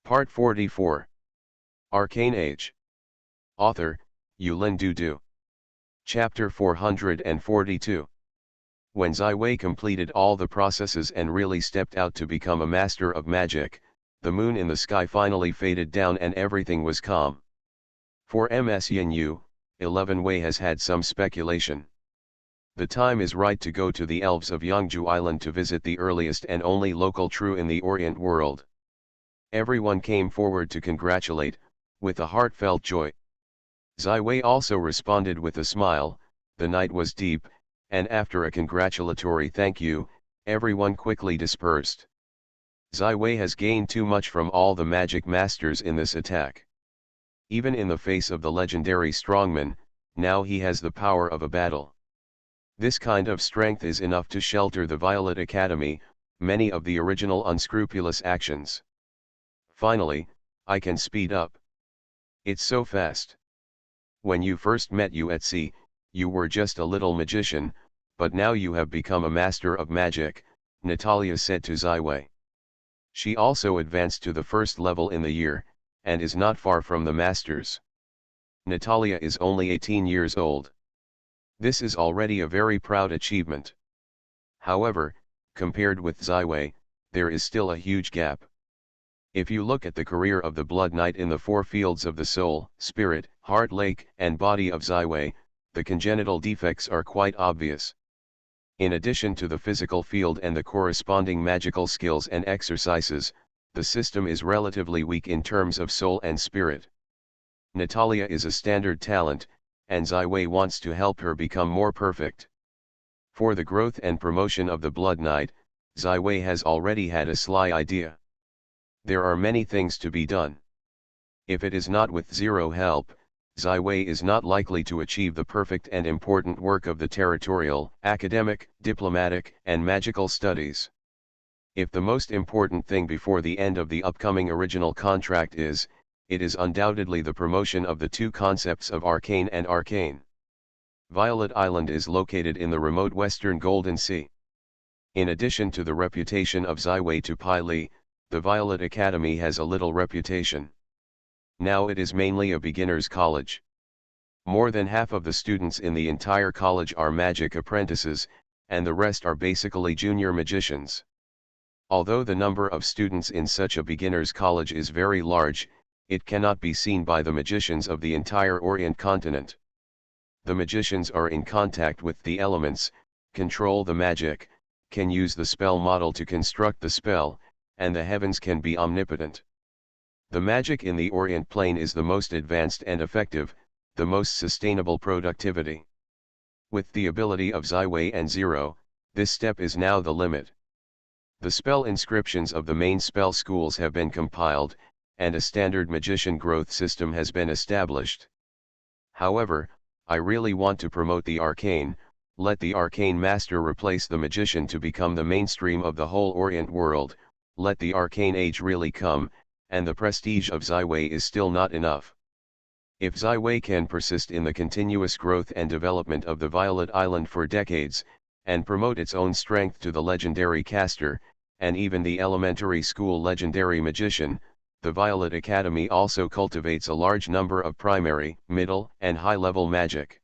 Part 44. Arcane Age. Author, Yulin Dudu. Chapter 442. When Ziwei completed all the processes and really stepped out to become a master of magic, the moon in the sky finally faded down and everything was calm. For Ms Yin 11 Wei has had some speculation. The time is right to go to the elves of Yangju Island to visit the earliest and only local true in the Orient world. Everyone came forward to congratulate, with a heartfelt joy. Ziwei also responded with a smile. The night was deep, and after a congratulatory thank you, everyone quickly dispersed. Ziwei has gained too much from all the magic masters in this attack. Even in the face of the legendary strongman, now he has the power of a battle. This kind of strength is enough to shelter the Violet Academy, many of the original unscrupulous actions. Finally, I can speed up. It's so fast. When you first met you at sea, you were just a little magician, but now you have become a master of magic, Natalia said to Ziwei. She also advanced to the first level in the year, and is not far from the masters. Natalia is only 18 years old. This is already a very proud achievement. However, compared with Ziwei, there is still a huge gap. If you look at the career of the Blood Knight in the four fields of the soul, spirit, heart, lake, and body of Ziwei, the congenital defects are quite obvious. In addition to the physical field and the corresponding magical skills and exercises, the system is relatively weak in terms of soul and spirit. Natalia is a standard talent, and Ziwei wants to help her become more perfect. For the growth and promotion of the Blood Knight, Ziwei has already had a sly idea. There are many things to be done. If it is not with zero help, Ziwei is not likely to achieve the perfect and important work of the territorial, academic, diplomatic, and magical studies. If the most important thing before the end of the upcoming original contract is, it is undoubtedly the promotion of the two concepts of arcane and arcane. Violet Island is located in the remote western Golden Sea. In addition to the reputation of Ziwei to Pai Li, the Violet Academy has a little reputation. Now it is mainly a beginner's college. More than half of the students in the entire college are magic apprentices, and the rest are basically junior magicians. Although the number of students in such a beginner's college is very large, it cannot be seen by the magicians of the entire Orient continent. The magicians are in contact with the elements, control the magic, can use the spell model to construct the spell, and the heavens can be omnipotent. The magic in the Orient plane is the most advanced and effective, the most sustainable productivity. With the ability of Ziwei and Zero, this step is now the limit. The spell inscriptions of the main spell schools have been compiled, and a standard magician growth system has been established. However, I really want to promote the arcane, let the arcane master replace the magician to become the mainstream of the whole Orient world. Let the Arcane Age really come, and the prestige of Ziwei is still not enough. If Ziwei can persist in the continuous growth and development of the Violet Island for decades, and promote its own strength to the legendary caster, and even the elementary school legendary magician, the Violet Academy also cultivates a large number of primary, middle, and high-level magic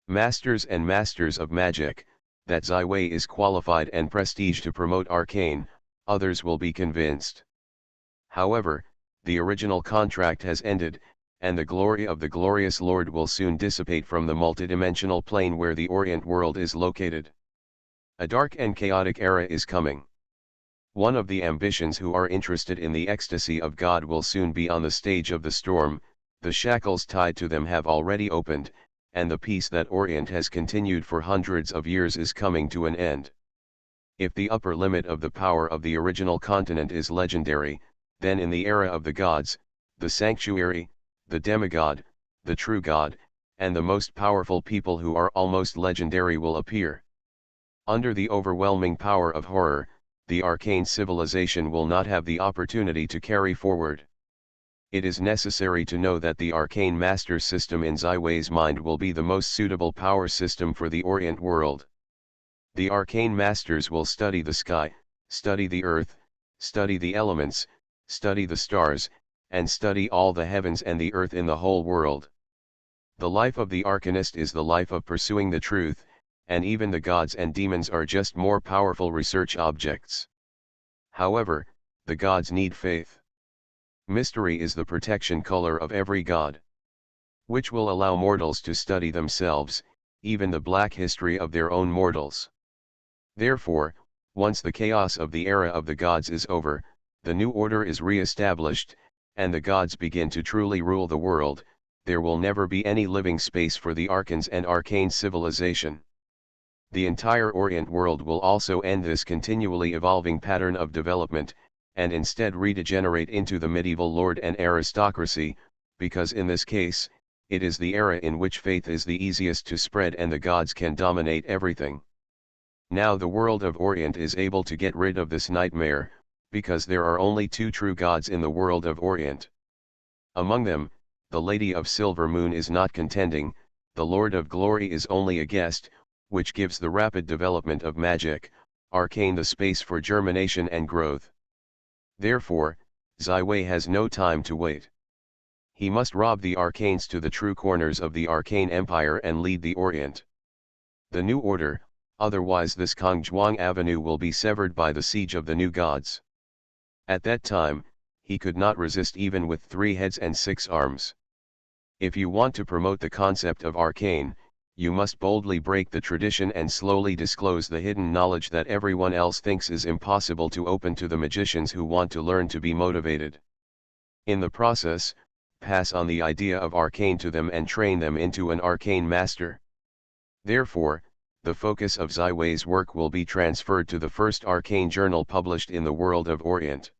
masters and masters of magic. That Ziwei is qualified and prestige to promote arcane, others will be convinced. However, the original contract has ended, and the glory of the glorious Lord will soon dissipate from the multidimensional plane where the Orient world is located. A dark and chaotic era is coming. One of the ambitions who are interested in the ecstasy of God will soon be on the stage of the storm. The shackles tied to them have already opened, and the peace that Orient has continued for hundreds of years is coming to an end. If the upper limit of the power of the original continent is legendary, then in the era of the gods, the sanctuary, the demigod, the true god, and the most powerful people who are almost legendary will appear. Under the overwhelming power of horror, the arcane civilization will not have the opportunity to carry forward. It is necessary to know that the arcane master system in Ziwei's mind will be the most suitable power system for the Orient world. The arcane masters will study the sky, study the earth, study the elements, study the stars, and study all the heavens and the earth in the whole world. The life of the arcanist is the life of pursuing the truth, and even the gods and demons are just more powerful research objects. However, the gods need faith. Mystery is the protection color of every god, which will allow mortals to study themselves, even the black history of their own mortals. Therefore, once the chaos of the era of the gods is over, the new order is re-established, and the gods begin to truly rule the world. There will never be any living space for the archons and arcane civilization. The entire Orient world will also end this continually evolving pattern of development, and instead redegenerate into the medieval lord and aristocracy, because in this case, it is the era in which faith is the easiest to spread and the gods can dominate everything. Now the world of Orient is able to get rid of this nightmare, because there are only two true gods in the world of Orient. Among them, the Lady of Silver Moon is not contending, the Lord of Glory is only a guest, which gives the rapid development of magic, arcane the space for germination and growth. Therefore, Zai has no time to wait. He must rob the arcanes to the true corners of the arcane empire and lead the Orient. The new order, otherwise this Kongzhuang Avenue will be severed by the siege of the new gods. At that time, he could not resist even with 3 heads and 6 arms. If you want to promote the concept of arcane, you must boldly break the tradition and slowly disclose the hidden knowledge that everyone else thinks is impossible to open to the magicians who want to learn to be motivated. In the process, pass on the idea of arcane to them and train them into an arcane master. Therefore, the focus of Zaiwei's work will be transferred to the first arcane journal published in the world of Orient.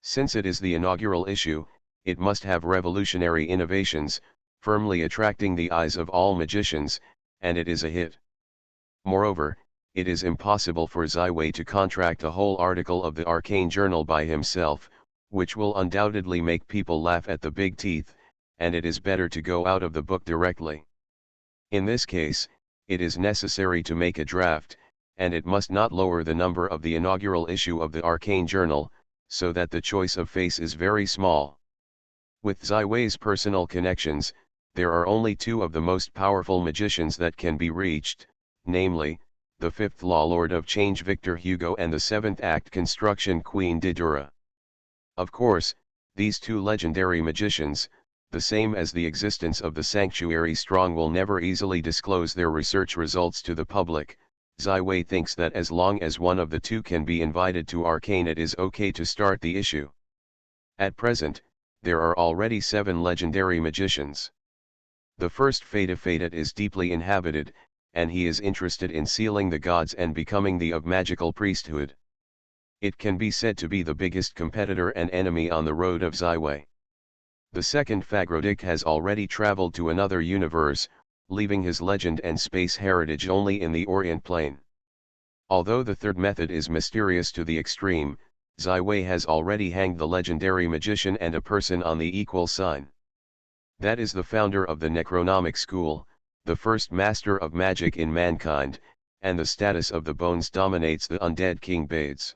Since it is the inaugural issue, it must have revolutionary innovations, firmly attracting the eyes of all magicians, and it is a hit. Moreover, it is impossible for Zaiwei to contract a whole article of the arcane journal by himself, which will undoubtedly make people laugh at the big teeth, and it is better to go out of the book directly. In this case, it is necessary to make a draft, and it must not lower the number of the inaugural issue of the arcane journal, so that the choice of face is very small. With Zaiwei's personal connections, there are only 2 of the most powerful magicians that can be reached, namely, the 5th Law Lord of Change Victor Hugo and the 7th Act Construction Queen Didura. Of course, these 2 legendary magicians, the same as the existence of the Sanctuary Strong, will never easily disclose their research results to the public. Zaiwei thinks that as long as one of the 2 can be invited to Arcane, it is okay to start the issue. At present, there are already 7 legendary magicians. The first Fata is deeply inhabited, and he is interested in sealing the gods and becoming the of magical priesthood. It can be said to be the biggest competitor and enemy on the road of Zaiwei. The second Fagrodic has already traveled to another universe, leaving his legend and space heritage only in the Orient plane. Although the third method is mysterious to the extreme, Zaiwei has already hanged the legendary magician and a person on the equal sign. That is the founder of the Necronomic School, the first master of magic in mankind, and the status of the bones dominates the undead King Bades.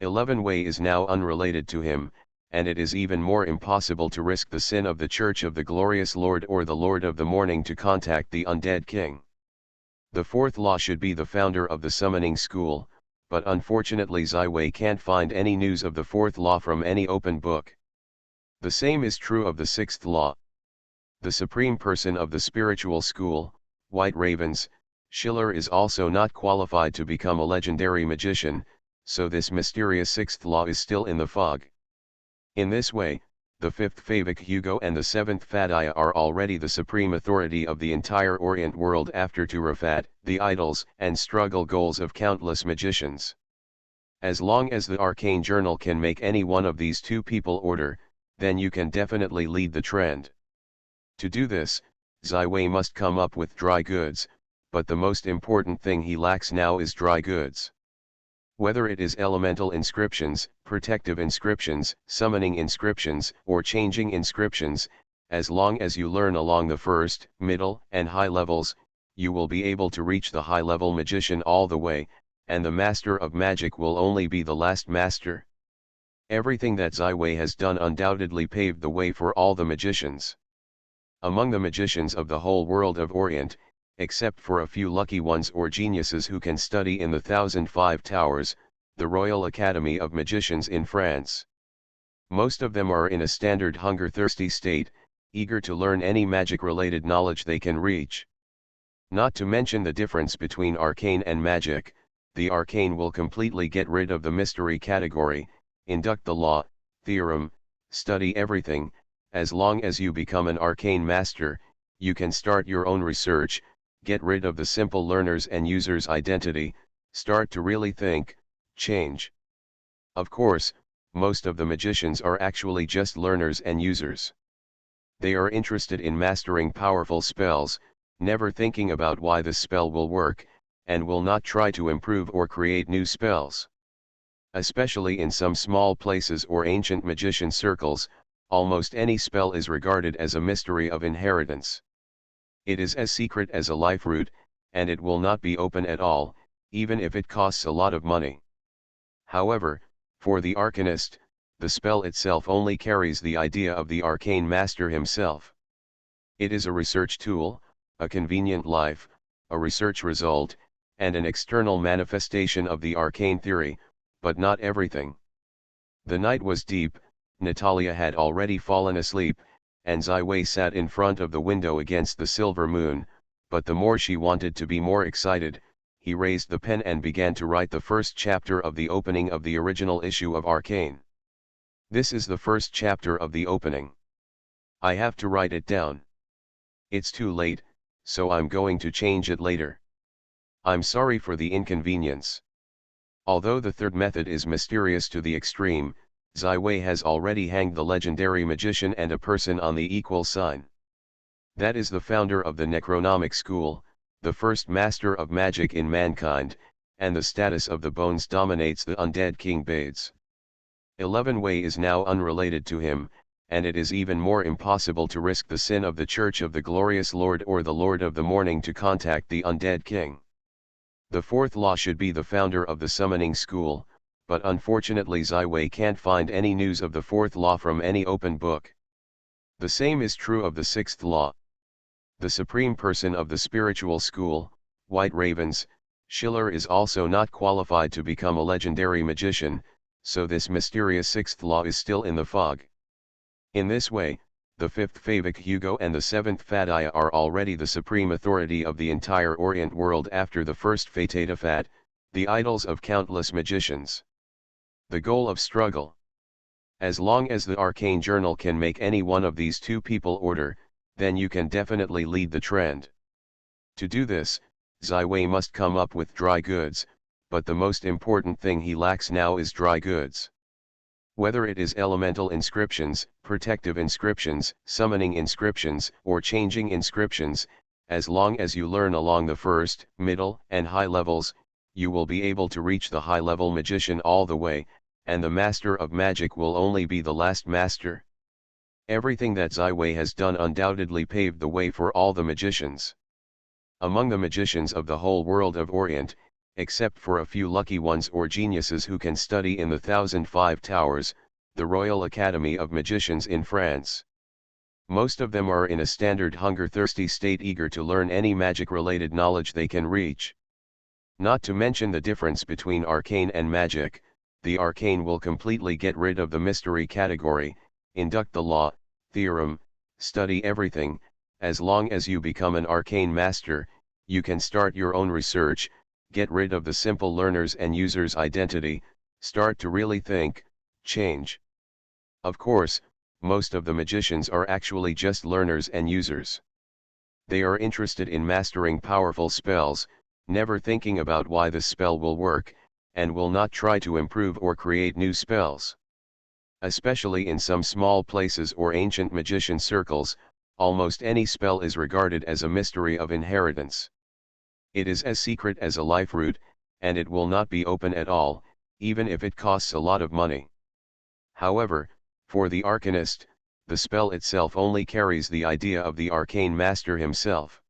11 Wei is now unrelated to him, and it is even more impossible to risk the sin of the Church of the Glorious Lord or the Lord of the Morning to contact the undead king. The 4th Law should be the founder of the Summoning School, but unfortunately Zaiwei can't find any news of the 4th Law from any open book. The same is true of the 6th Law. The supreme person of the spiritual school, White Ravens, Schiller, is also not qualified to become a legendary magician, so this mysterious 6th Law is still in the fog. In this way, the 5th Favik Hugo and the 7th Fadaya are already the supreme authority of the entire Orient world after Turafat, the idols and struggle goals of countless magicians. As long as the Arcane Journal can make any one of these 2 people order, then you can definitely lead the trend. To do this, Zaiwei must come up with dry goods, but the most important thing he lacks now is dry goods. Whether it is elemental inscriptions, protective inscriptions, summoning inscriptions, or changing inscriptions, as long as you learn along the first, middle, and high levels, you will be able to reach the high-level magician all the way, and the master of magic will only be the last master. Everything that Zai Wei has done undoubtedly paved the way for all the magicians. Among the magicians of the whole world of Orient, except for a few lucky ones or geniuses who can study in the 1005 Towers, the Royal Academy of Magicians in France. Most of them are in a standard hunger-thirsty state, eager to learn any magic-related knowledge they can reach. Not to mention the difference between arcane and magic, the arcane will completely get rid of the mystery category, induct the law, theorem, study everything. As long as you become an arcane master, you can start your own research, get rid of the simple learner's and user's identity, start to really think, change. Of course, most of the magicians are actually just learners and users. They are interested in mastering powerful spells, never thinking about why the spell will work, and will not try to improve or create new spells. Especially in some small places or ancient magician circles, almost any spell is regarded as a mystery of inheritance. It is as secret as a life root, and it will not be open at all, even if it costs a lot of money. However, for the arcanist, the spell itself only carries the idea of the arcane master himself. It is a research tool, a convenient life, a research result, and an external manifestation of the arcane theory, but not everything. The night was deep, Natalia had already fallen asleep, and Zai Wei sat in front of the window against the silver moon, but the more she wanted to be more excited, he raised the pen and began to write the first chapter of the opening of the original issue of Arcane. This is the first chapter of the opening. I have to write it down. It's too late, so I'm going to change it later. I'm sorry for the inconvenience. Although the third method is mysterious to the extreme, Zai Wei has already hanged the legendary magician and a person on the equal sign. That is the founder of the Necronomic School, the first master of magic in mankind, and the status of the bones dominates the undead King Bades. 11 Wei is now unrelated to him, and it is even more impossible to risk the sin of the Church of the Glorious Lord or the Lord of the Morning to contact the undead king. The fourth law should be the founder of the summoning school, but unfortunately Zai Wei can't find any news of the fourth law from any open book. The same is true of the sixth law. The supreme person of the spiritual school, White Ravens, Schiller is also not qualified to become a legendary magician, so this mysterious sixth law is still in the fog. In this way, the fifth Favik Hugo and the seventh Fadaya are already the supreme authority of the entire Orient world after the first Fatata Fat, the idols of countless magicians. The goal of struggle. As long as the arcane journal can make any one of these two people order, then you can definitely lead the trend. To do this, Zai Wei must come up with dry goods, but the most important thing he lacks now is dry goods. Whether it is elemental inscriptions, protective inscriptions, summoning inscriptions, or changing inscriptions, as long as you learn along the first, middle, and high levels, you will be able to reach the high-level magician all the way, and the master of magic will only be the last master. Everything that Zai Wei has done undoubtedly paved the way for all the magicians. Among the magicians of the whole world of Orient, except for a few lucky ones or geniuses who can study in the 1005 Towers, the Royal Academy of Magicians in France. Most of them are in a standard hunger-thirsty state, eager to learn any magic-related knowledge they can reach. Not to mention the difference between arcane and magic, the arcane will completely get rid of the mystery category, induct the law, theorem, study everything. As long as you become an arcane master, you can start your own research, get rid of the simple learner's and user's identity, start to really think, change. Of course, most of the magicians are actually just learners and users. They are interested in mastering powerful spells, never thinking about why the spell will work, and will not try to improve or create new spells. Especially in some small places or ancient magician circles, almost any spell is regarded as a mystery of inheritance. It is as secret as a life root, and it will not be open at all, even if it costs a lot of money. However, for the arcanist, the spell itself only carries the idea of the arcane master himself.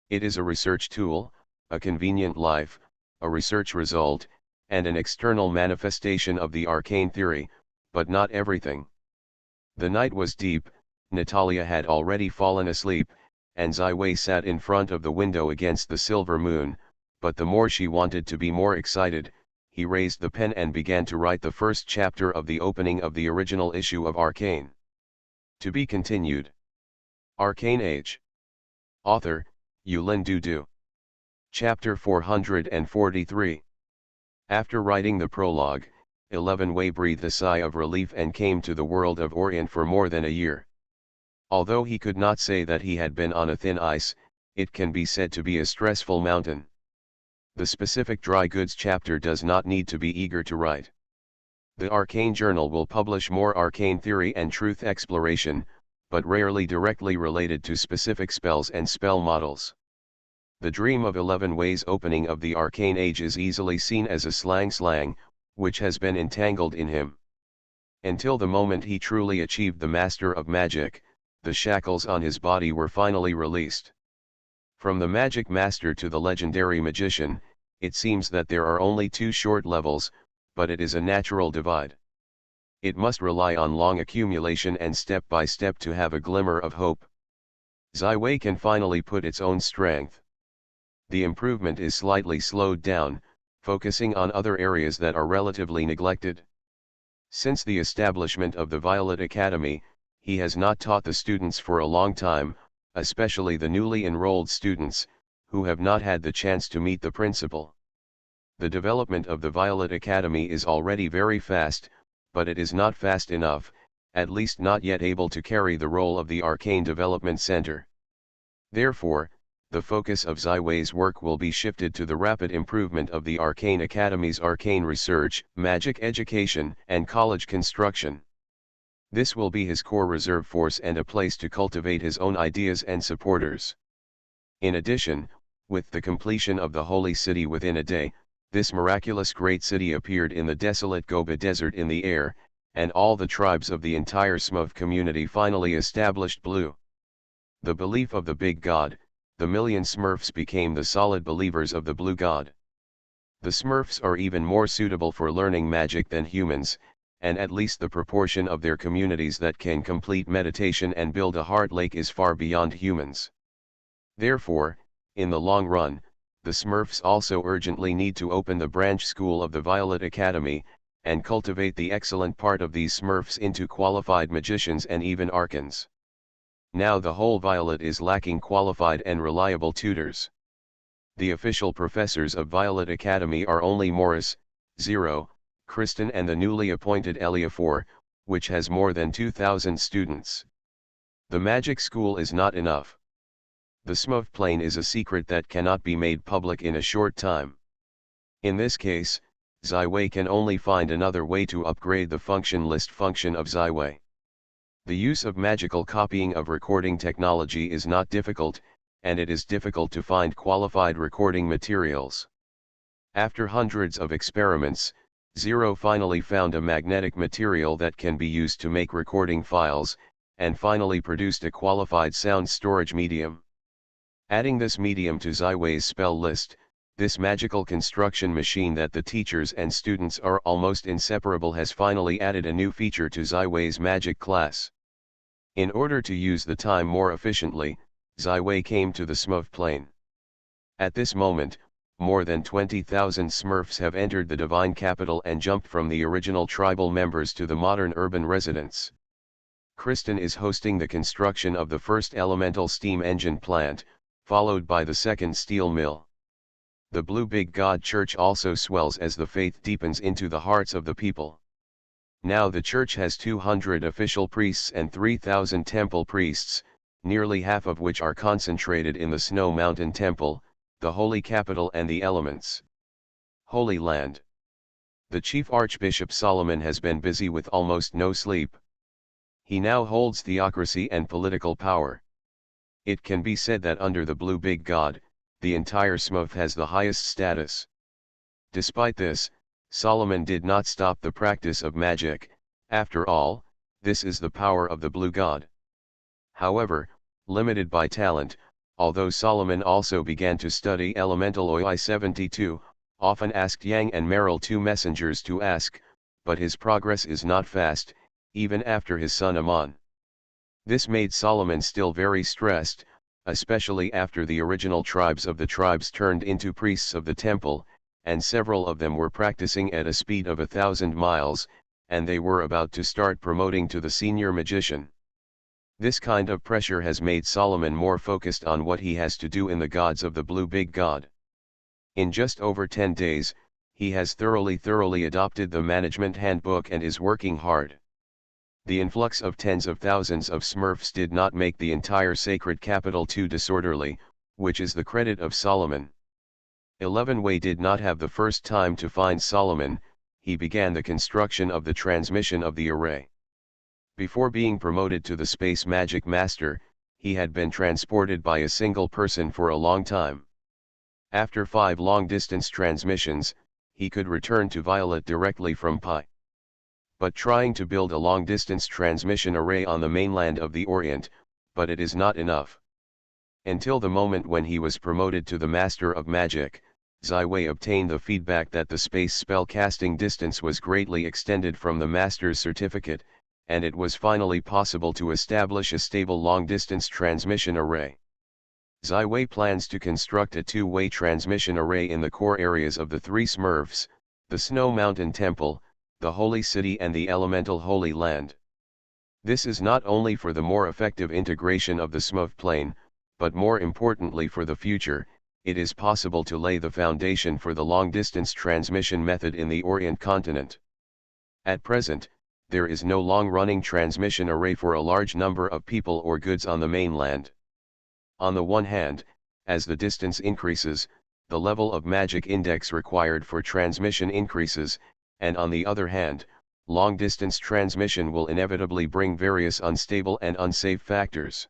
It is a research tool, a convenient life, a research result, and an external manifestation of the arcane theory, but not everything. The night was deep, Natalia had already fallen asleep, and Ziwei sat in front of the window against the silver moon, but the more she wanted to be more excited, he raised the pen and began to write the first chapter of the opening of the original issue of Arcane. To be continued. Arcane Age. Author, Yulin Dudu. Chapter 443. After writing the prologue, 11 Wei breathed a sigh of relief and came to the world of Orient for more than a year. Although he could not say that he had been on a thin ice, it can be said to be a stressful mountain. The specific dry goods chapter does not need to be eager to write. The Arcane Journal will publish more arcane theory and truth exploration, but rarely directly related to specific spells and spell models. The dream of 11 Wei's opening of the Arcane Age is easily seen as a slang, which has been entangled in him. Until the moment he truly achieved the Master of Magic, the shackles on his body were finally released. From the Magic Master to the legendary magician, it seems that there are only two short levels, but it is a natural divide. It must rely on long accumulation and step by step to have a glimmer of hope. Ziwei can finally put its own strength. The improvement is slightly slowed down, focusing on other areas that are relatively neglected. Since the establishment of the Violet Academy, he has not taught the students for a long time, especially the newly enrolled students, who have not had the chance to meet the principal. The development of the Violet Academy is already very fast, but it is not fast enough, at least not yet able to carry the role of the Arcane Development Center. Therefore, the focus of Ziwei's work will be shifted to the rapid improvement of the Arcane Academy's arcane research, magic education, and college construction. This will be his core reserve force and a place to cultivate his own ideas and supporters. In addition, with the completion of the Holy City within a day, this miraculous great city appeared in the desolate Gobi Desert in the air, and all the tribes of the entire Smurf community finally established Blue. The belief of the Big God, the million Smurfs became the solid believers of the Blue God. The Smurfs are even more suitable for learning magic than humans, and at least the proportion of their communities that can complete meditation and build a heart lake is far beyond humans. Therefore, in the long run, the Smurfs also urgently need to open the branch school of the Violet Academy, and cultivate the excellent part of these Smurfs into qualified magicians and even archons. Now the whole Violet is lacking qualified and reliable tutors. The official professors of Violet Academy are only Morris, Zero, Kristen and the newly appointed Elia 4, which has more than 2,000 students. The magic school is not enough. The Smurf plane is a secret that cannot be made public in a short time. In this case, Ziwei can only find another way to upgrade the function list function of Ziwei. The use of magical copying of recording technology is not difficult, and it is difficult to find qualified recording materials. After hundreds of experiments, Zero finally found a magnetic material that can be used to make recording files, and finally produced a qualified sound storage medium. Adding this medium to Ziwei's spell list, this magical construction machine that the teachers and students are almost inseparable has finally added a new feature to Ziwei's magic class. In order to use the time more efficiently, Ziwei came to the Smurf plane. At this moment, more than 20,000 Smurfs have entered the divine capital and jumped from the original tribal members to the modern urban residents. Kristen is hosting the construction of the first elemental steam engine plant, followed by the second steel mill. The Blue Big God Church also swells as the faith deepens into the hearts of the people. Now the church has 200 official priests and 3,000 temple priests, nearly half of which are concentrated in the Snow Mountain Temple, the Holy Capital and the Elements. Holy Land. The Chief Archbishop Solomon has been busy with almost no sleep. He now holds theocracy and political power. It can be said that under the Blue Big God, the entire Smurf has the highest status. Despite this, Solomon did not stop the practice of magic. After all, this is the power of the Blue God. However, limited by talent, although Solomon also began to study elemental OI-72, often asked Yang and Merrill, two messengers, to ask, but his progress is not fast, even after his son Ammon. This made Solomon still very stressed, especially after the original tribes of the tribes turned into priests of the temple, and several of them were practicing at a speed of 1,000 miles, and they were about to start promoting to the senior magician. This kind of pressure has made Solomon more focused on what he has to do in the gods of the blue big god. In just over 10 days, he has thoroughly adopted the management handbook and is working hard. The influx of tens of thousands of Smurfs did not make the entire sacred capital too disorderly, which is the credit of Solomon. 11 Way did not have the first time to find Solomon. He began the construction of the transmission of the array. Before being promoted to the Space Magic Master, he had been transported by a single person for a long time. After 5 long-distance transmissions, he could return to Violet directly from Pi. But trying to build a long-distance transmission array on the mainland of the Orient, but it is not enough. Until the moment when he was promoted to the Master of Magic, Zai obtained the feedback that the space spell casting distance was greatly extended from the Master's certificate, and it was finally possible to establish a stable long-distance transmission array. Zai plans to construct a 2-way transmission array in the core areas of the 3 Smurfs, the Snow Mountain Temple, the Holy City and the Elemental Holy Land. This is not only for the more effective integration of the Smurf plane, but more importantly for the future, it is possible to lay the foundation for the long-distance transmission method in the Orient continent. At present, there is no long-running transmission array for a large number of people or goods on the mainland. On the one hand, as the distance increases, the level of magic index required for transmission increases, and on the other hand, long-distance transmission will inevitably bring various unstable and unsafe factors.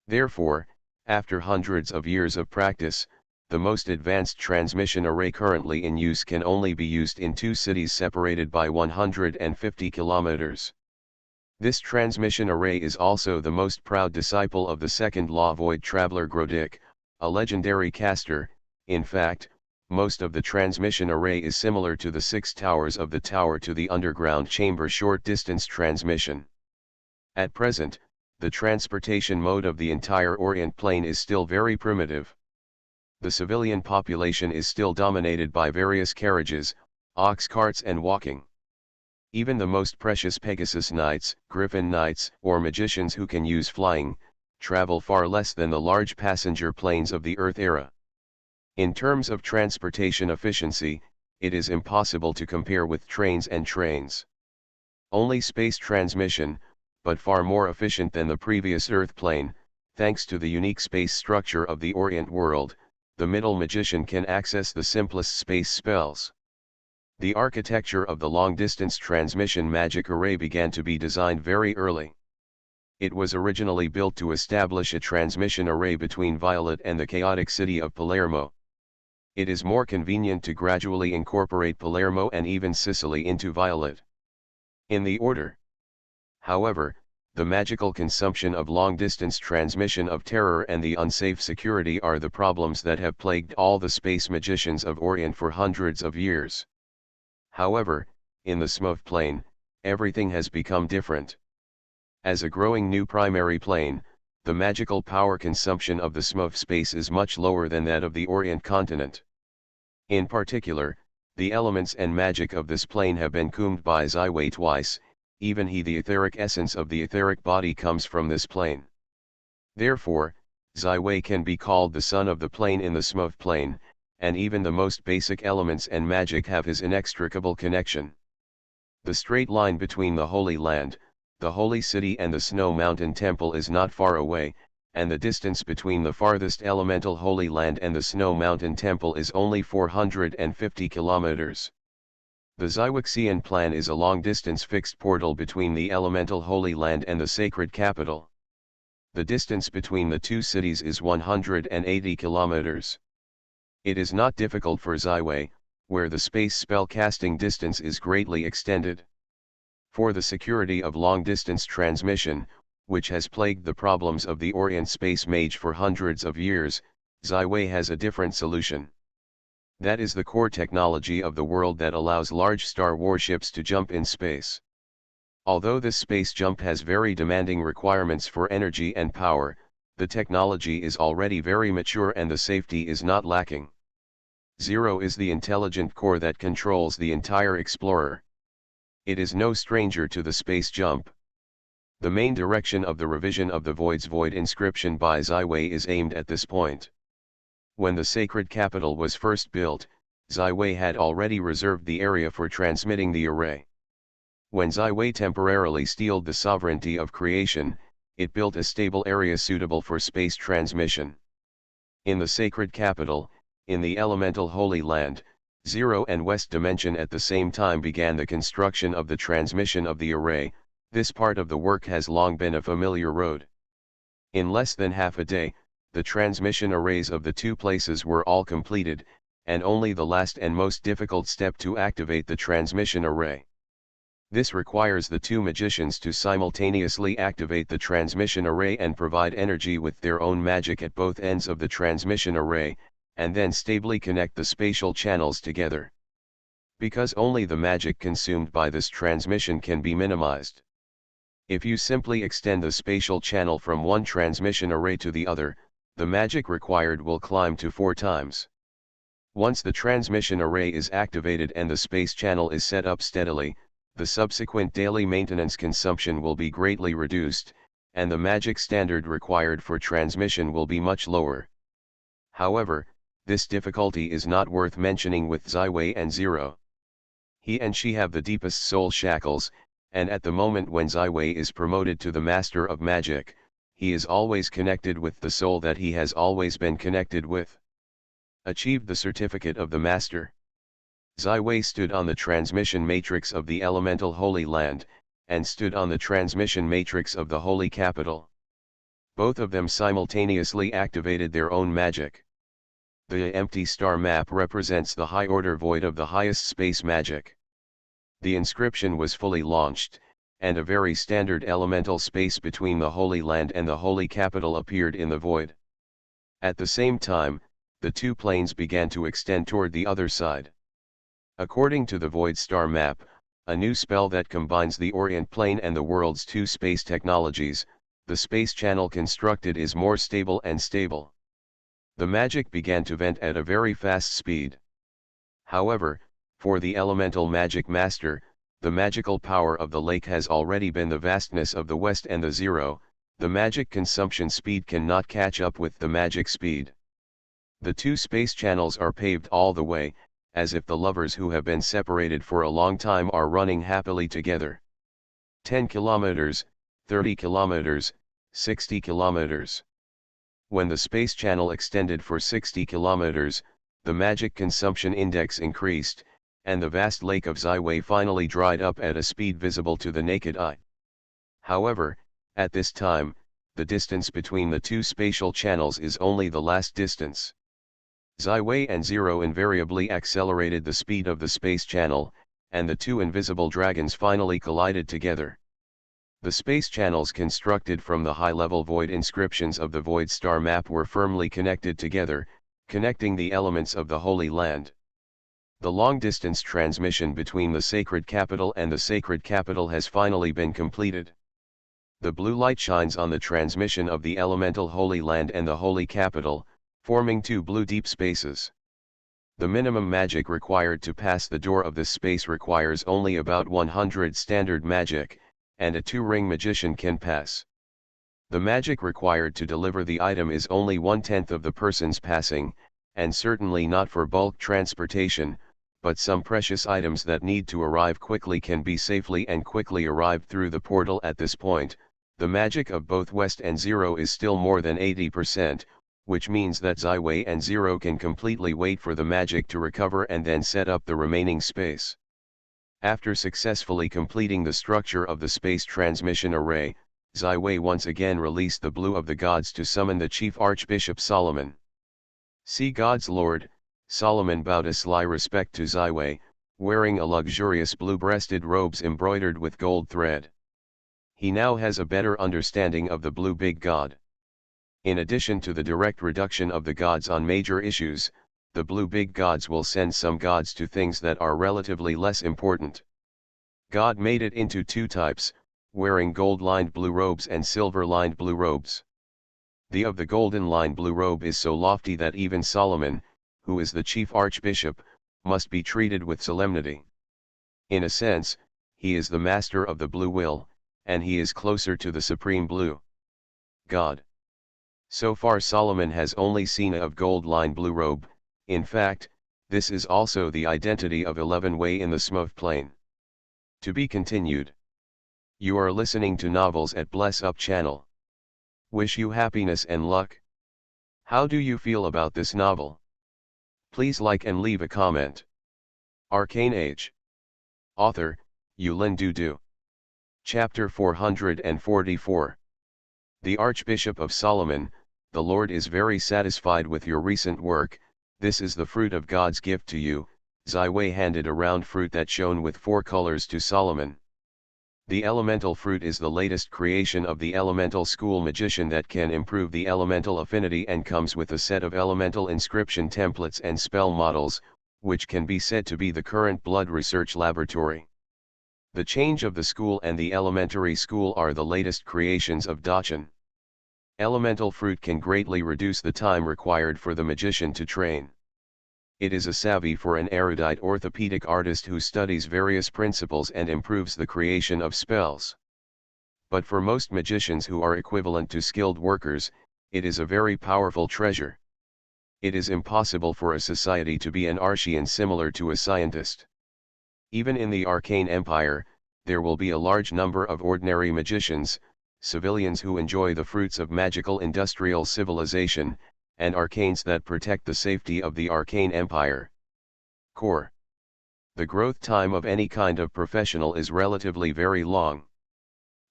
Therefore, after hundreds of years of practice, the most advanced transmission array currently in use can only be used in 2 cities separated by 150 kilometers. This transmission array is also the most proud disciple of the second law void traveler Grodic, a legendary caster. In fact, most of the transmission array is similar to the 6 towers of the tower to the underground chamber short-distance transmission. At present, the transportation mode of the entire Orient Plain is still very primitive. The civilian population is still dominated by various carriages, ox carts and walking. Even the most precious Pegasus Knights, Griffin Knights, or magicians who can use flying, travel far less than the large passenger planes of the Earth era. In terms of transportation efficiency, it is impossible to compare with trains and trains. Only space transmission, but far more efficient than the previous Earth plane, thanks to the unique space structure of the Orient world, the middle magician can access the simplest space spells. The architecture of the long-distance transmission magic array began to be designed very early. It was originally built to establish a transmission array between Violet and the chaotic city of Palermo. It is more convenient to gradually incorporate Palermo and even Sicily into Violet. In the order. However, the magical consumption of long-distance transmission of terror and the unsafe security are the problems that have plagued all the space magicians of Orient for hundreds of years. However, in the Smurf plane, everything has become different. As a growing new primary plane, the magical power consumption of the Smurf space is much lower than that of the Orient continent. In particular, the elements and magic of this plane have been combed by Zai twice. Even the etheric essence of the etheric body comes from this plane. Therefore, Zai can be called the son of the plane in the Smurf plane, and even the most basic elements and magic have his inextricable connection. The straight line between the Holy Land, the Holy City and the Snow Mountain Temple is not far away, and the distance between the farthest elemental Holy Land and the Snow Mountain Temple is only 450 kilometers. The Zywaxian plan is a long-distance fixed portal between the elemental Holy Land and the sacred capital. The distance between the 2 cities is 180 kilometers. It is not difficult for Zai, where the space spell casting distance is greatly extended. For the security of long-distance transmission, which has plagued the problems of the Orient space mage for hundreds of years, Zai has a different solution. That is the core technology of the world that allows large star warships to jump in space. Although this space jump has very demanding requirements for energy and power, the technology is already very mature and the safety is not lacking. Zero is the intelligent core that controls the entire Explorer. It is no stranger to the space jump. The main direction of the revision of the Void's Void inscription by Zaiwei is aimed at this point. When the sacred capital was first built, Zaiwei had already reserved the area for transmitting the array. When Zaiwei temporarily stealed the sovereignty of creation, it built a stable area suitable for space transmission. In the sacred capital, in the elemental Holy Land, Zero and West Dimension at the same time began the construction of the transmission of the array. This part of the work has long been a familiar road. In less than half a day, the transmission arrays of the two places were all completed, and only the last and most difficult step to activate the transmission array. This requires the two magicians to simultaneously activate the transmission array and provide energy with their own magic at both ends of the transmission array, and then stably connect the spatial channels together. Because only the magic consumed by this transmission can be minimized. If you simply extend the spatial channel from one transmission array to the other, the magic required will climb to 4 times. Once the transmission array is activated and the space channel is set up steadily, the subsequent daily maintenance consumption will be greatly reduced, and the magic standard required for transmission will be much lower. However, this difficulty is not worth mentioning with Zaiwei and Zero. He and she have the deepest soul shackles, and at the moment when Zaiwei is promoted to the Master of Magic, he is always connected with the soul that he has always been connected with. Achieved the certificate of the Master. Zaiwei stood on the transmission matrix of the elemental Holy Land, and stood on the transmission matrix of the Holy Capital. Both of them simultaneously activated their own magic. The empty star map represents the high-order void of the highest space magic. The inscription was fully launched, and a very standard elemental space between the Holy Land and the Holy Capital appeared in the void. At the same time, the two planes began to extend toward the other side. According to the Void Star Map, a new spell that combines the Orient Plane and the world's two space technologies, the space channel constructed is more stable and stable. The magic began to vent at a very fast speed. However, for the elemental magic master, the magical power of the lake has already been the vastness of the West and the Zero. The magic consumption speed cannot catch up with the magic speed. The two space channels are paved all the way, as if the lovers who have been separated for a long time are running happily together. 10 kilometers, 30 kilometers, 60 kilometers. When the space channel extended for 60 kilometers, the magic consumption index increased, and the vast lake of Zaiwei finally dried up at a speed visible to the naked eye. However, at this time, the distance between the two spatial channels is only the last distance. Zaiwei and Zero invariably accelerated the speed of the space channel, and the two invisible dragons finally collided together. The space channels constructed from the high-level void inscriptions of the Void Star Map were firmly connected together, connecting the elements of the Holy Land. The long-distance transmission between the Sacred Capital and the Sacred Capital has finally been completed. The blue light shines on the transmission of the elemental Holy Land and the Holy Capital, forming two blue deep spaces. The minimum magic required to pass the door of this space requires only about 100 standard magic, and a 2-ring magician can pass. The magic required to deliver the item is only 1/10 of the person's passing, and certainly not for bulk transportation, but some precious items that need to arrive quickly can be safely and quickly arrived through the portal at this point. The magic of both West and Zero is still more than 80%, which means that Zaiwei and Zero can completely wait for the magic to recover and then set up the remaining space. After successfully completing the structure of the space transmission array, Zaiwei once again released the blue of the gods to summon the chief Archbishop Solomon. See God's Lord, Solomon bowed a sly respect to Zaiwei, wearing a luxurious blue-breasted robes embroidered with gold thread. He now has a better understanding of the blue big god. In addition to the direct reduction of the gods on major issues, the blue big gods will send some gods to things that are relatively less important. God made it into two types, wearing gold-lined blue robes and silver-lined blue robes. The of the golden-lined blue robe is so lofty that even Solomon, who is the chief archbishop, must be treated with solemnity. In a sense, he is the master of the blue will, and he is closer to the supreme blue God. So far Solomon has only seen a of gold-lined blue robe. In fact, this is also the identity of 11 way in the Smooth plane. To be continued. You are listening to Novels at Bless Up channel. Wish you happiness and luck. How do you feel about this novel? Please like and leave a comment. Arcane Age. Author, Yulin Dudu. Chapter 444. The Archbishop of Solomon, the Lord is very satisfied with your recent work. This is the fruit of God's gift to you. Ziwei handed around fruit that shone with 4 colors to Solomon. The elemental fruit is the latest creation of the elemental school magician that can improve the elemental affinity and comes with a set of elemental inscription templates and spell models, which can be said to be the current blood research laboratory. The change of the school and the elementary school are the latest creations of Dachan. Elemental fruit can greatly reduce the time required for the magician to train. It is a savvy for an erudite orthopedic artist who studies various principles and improves the creation of spells. But for most magicians who are equivalent to skilled workers, it is a very powerful treasure. It is impossible for a society to be an Archean similar to a scientist. Even in the Arcane Empire, there will be a large number of ordinary magicians, civilians who enjoy the fruits of magical industrial civilization, and arcanes that protect the safety of the Arcane Empire. Core. The growth time of any kind of professional is relatively very long.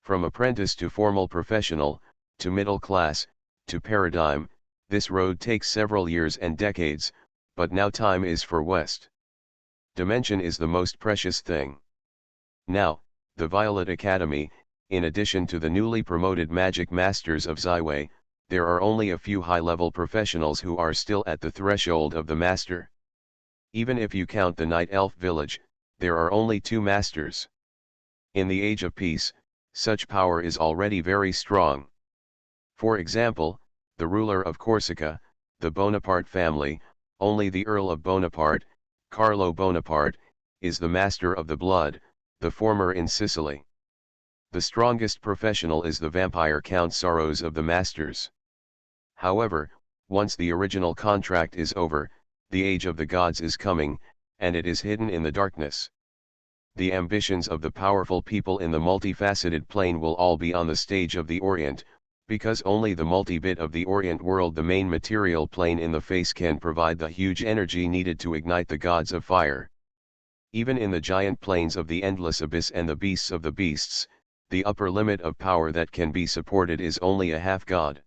From apprentice to formal professional, to middle class, to paradigm, this road takes several years and decades, but now time is for West. Dimension is the most precious thing. Now, the Violet Academy, in addition to the newly promoted magic masters of Ziwei, there are only a few high-level professionals who are still at the threshold of the master. Even if you count the Night Elf village, there are only 2 masters. In the Age of Peace, such power is already very strong. For example, the ruler of Corsica, the Bonaparte family, only the Earl of Bonaparte, Carlo Bonaparte, is the master of the blood, the former in Sicily. The strongest professional is the vampire Count Sorrows of the Masters. However, once the original contract is over, the age of the gods is coming, and it is hidden in the darkness. The ambitions of the powerful people in the multifaceted plane will all be on the stage of the Orient, because only the multi-bit of the Orient world, the main material plane in the face, can provide the huge energy needed to ignite the gods of fire. Even in the giant planes of the endless abyss and the beasts of the beasts, the upper limit of power that can be supported is only a half god.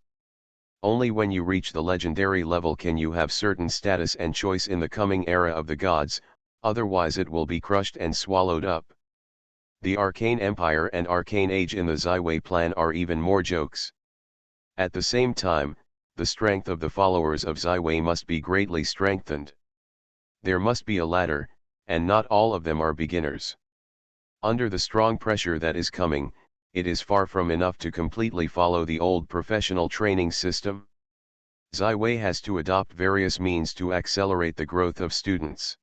Only when you reach the legendary level can you have certain status and choice in the coming era of the gods, otherwise it will be crushed and swallowed up. The Arcane Empire and Arcane Age in the Ziwei plan are even more jokes. At the same time, the strength of the followers of Ziwei must be greatly strengthened. There must be a ladder, and not all of them are beginners. Under the strong pressure that is coming, it is far from enough to completely follow the old professional training system. Ziwei has to adopt various means to accelerate the growth of students.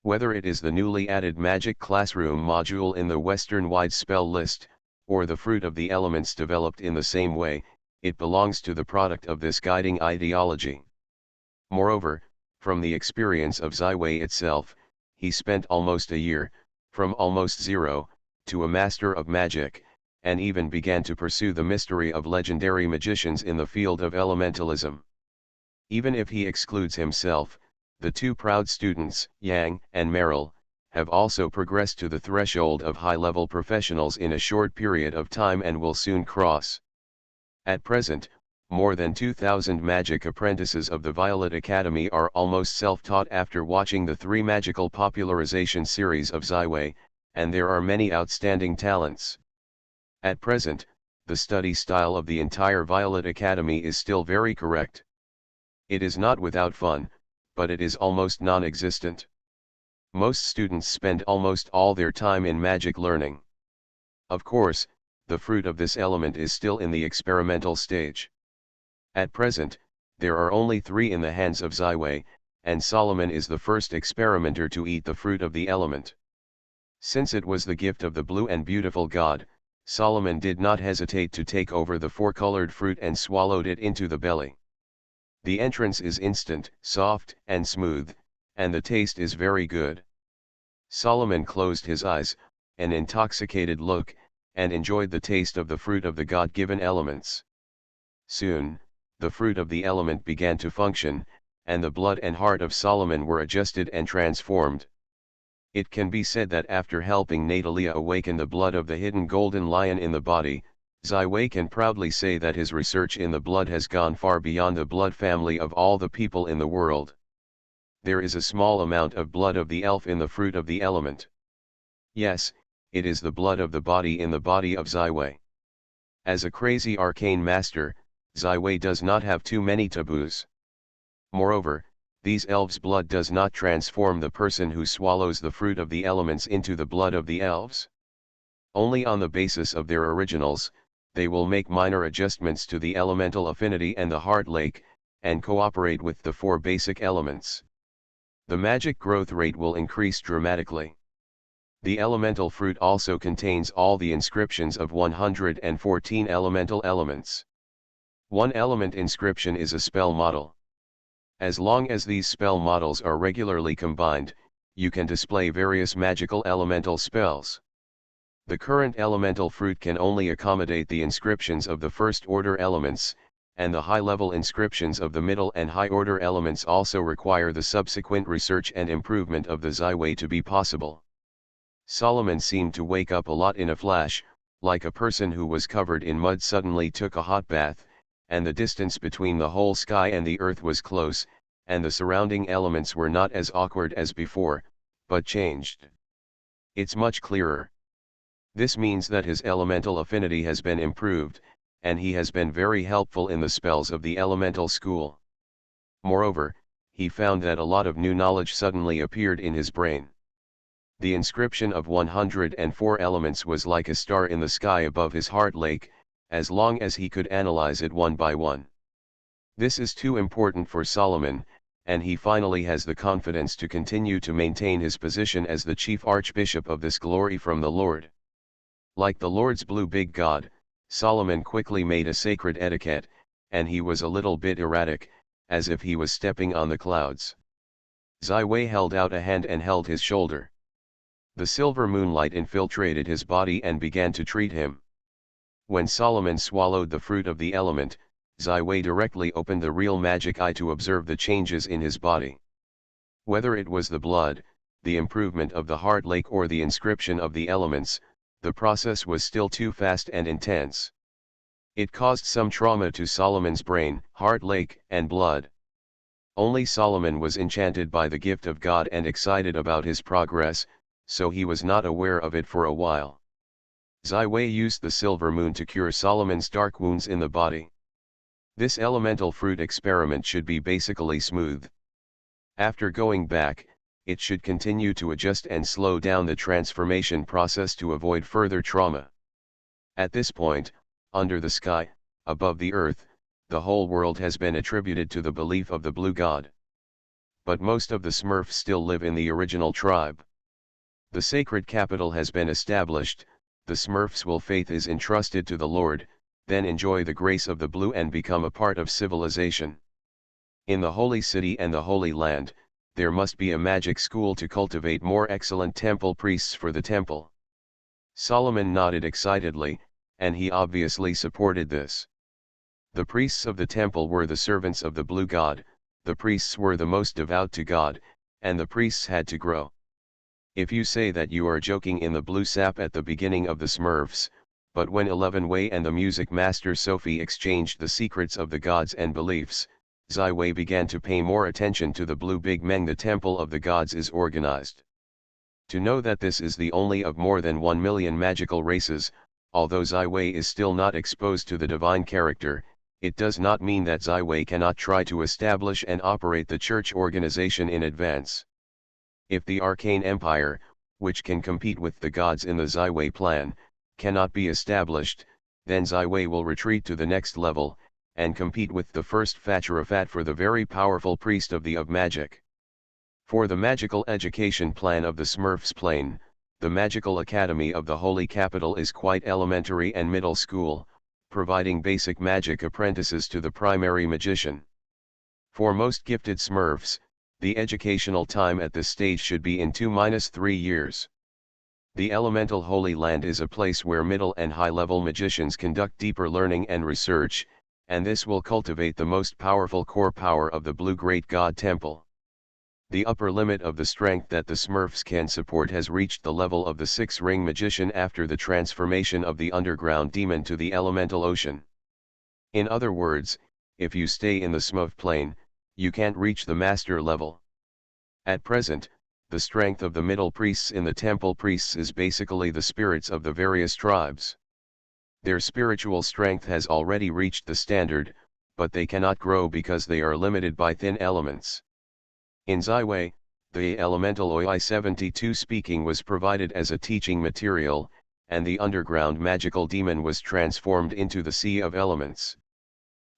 Whether it is the newly added Magic Classroom module in the Western-wide spell list, or the fruit of the elements developed in the same way, it belongs to the product of this guiding ideology. Moreover, from the experience of Ziwei itself, he spent almost a year, from almost zero, to a master of magic, and even began to pursue the mystery of legendary magicians in the field of elementalism. Even if he excludes himself, the 2 proud students, Yang and Merrill, have also progressed to the threshold of high-level professionals in a short period of time and will soon cross. At present, more than 2,000 magic apprentices of the Violet Academy are almost self-taught after watching the 3 magical popularization series of Ziwei, and there are many outstanding talents. At present, the study style of the entire Violet Academy is still very correct. It is not without fun, but it is almost non-existent. Most students spend almost all their time in magic learning. Of course, the fruit of this element is still in the experimental stage. At present, there are only 3 in the hands of Ziwei, and Solomon is the first experimenter to eat the fruit of the element. Since it was the gift of the blue and beautiful god, Solomon did not hesitate to take over the 4-colored fruit and swallowed it into the belly. The entrance is instant, soft, and smooth, and the taste is very good. Solomon closed his eyes, an intoxicated look, and enjoyed the taste of the fruit of the God-given elements. Soon, the fruit of the element began to function, and the blood and heart of Solomon were adjusted and transformed. It can be said that after helping Natalia awaken the blood of the hidden golden lion in the body, Ziwei can proudly say that his research in the blood has gone far beyond the blood family of all the people in the world. There is a small amount of blood of the elf in the fruit of the element. Yes, it is the blood of the body in the body of Ziwei. As a crazy arcane master, Ziwei does not have too many taboos. Moreover, these elves' blood does not transform the person who swallows the fruit of the elements into the blood of the elves. Only on the basis of their originals, they will make minor adjustments to the elemental affinity and the heart lake, and cooperate with the 4 basic elements. The magic growth rate will increase dramatically. The elemental fruit also contains all the inscriptions of 114 elemental elements. One element inscription is a spell model. As long as these spell models are regularly combined, you can display various magical elemental spells. The current elemental fruit can only accommodate the inscriptions of the first-order elements, and the high-level inscriptions of the middle and high-order elements also require the subsequent research and improvement of the Ziwei to be possible. Solomon seemed to wake up a lot in a flash, like a person who was covered in mud suddenly took a hot bath, and the distance between the whole sky and the earth was close, and the surrounding elements were not as awkward as before, but changed. It's much clearer. This means that his elemental affinity has been improved, and he has been very helpful in the spells of the elemental school. Moreover, he found that a lot of new knowledge suddenly appeared in his brain. The inscription of 104 elements was like a star in the sky above his heart lake, as long as he could analyze it one by one. This is too important for Solomon, and he finally has the confidence to continue to maintain his position as the chief archbishop of this glory from the Lord. Like the Lord's blue big god, Solomon quickly made a sacred etiquette, and he was a little bit erratic, as if he was stepping on the clouds. Ziwei held out a hand and held his shoulder. The silver moonlight infiltrated his body and began to treat him. When Solomon swallowed the fruit of the element, Ziwei directly opened the real magic eye to observe the changes in his body. Whether it was the blood, the improvement of the heart lake or the inscription of the elements, the process was still too fast and intense. It caused some trauma to Solomon's brain, heart lake, and blood. Only Solomon was enchanted by the gift of God and excited about his progress, so he was not aware of it for a while. Ziwei used the silver moon to cure Solomon's dark wounds in the body. This elemental fruit experiment should be basically smooth. After going back, it should continue to adjust and slow down the transformation process to avoid further trauma. At this point, under the sky, above the earth, the whole world has been attributed to the belief of the blue god. But most of the Smurfs still live in the original tribe. The sacred capital has been established, the Smurfs' will faith is entrusted to the Lord, then enjoy the grace of the blue and become a part of civilization. In the holy city and the holy land, there must be a magic school to cultivate more excellent temple priests for the temple. Solomon nodded excitedly, and he obviously supported this. The priests of the temple were the servants of the blue god, the priests were the most devout to God, and the priests had to grow. If you say that you are joking in the blue sap at the beginning of the Smurfs, but when 11 Wei and the music master Sophie exchanged the secrets of the gods and beliefs, Ziwei began to pay more attention to the blue big meng the temple of the gods is organized. To know that this is the only of more than 1 million magical races, although Ziwei is still not exposed to the divine character, It does not mean that Ziwei cannot try to establish and operate the church organization in advance. If the Arcane Empire, which can compete with the gods in the Ziwei plan, cannot be established, then Ziwei will retreat to the next level, and compete with the first Facherafat for the very powerful priest of magic. For the magical education plan of the Smurfs plane, the magical academy of the Holy Capital is quite elementary and middle school, providing basic magic apprentices to the primary magician. For most gifted Smurfs, the educational time at this stage should be in 2-3 years. The elemental Holy Land is a place where middle and high-level magicians conduct deeper learning and research, and this will cultivate the most powerful core power of the Blue Great God Temple. The upper limit of the strength that the Smurfs can support has reached the level of the six-ring magician after the transformation of the underground demon to the elemental ocean. In other words, if you stay in the Smurf plane, you can't reach the master level. At present, the strength of the middle priests in the temple priests is basically the spirits of the various tribes. Their spiritual strength has already reached the standard, but they cannot grow because they are limited by thin elements. In Ziwei, the elemental OI-72 speaking was provided as a teaching material, and the underground magical demon was transformed into the sea of elements.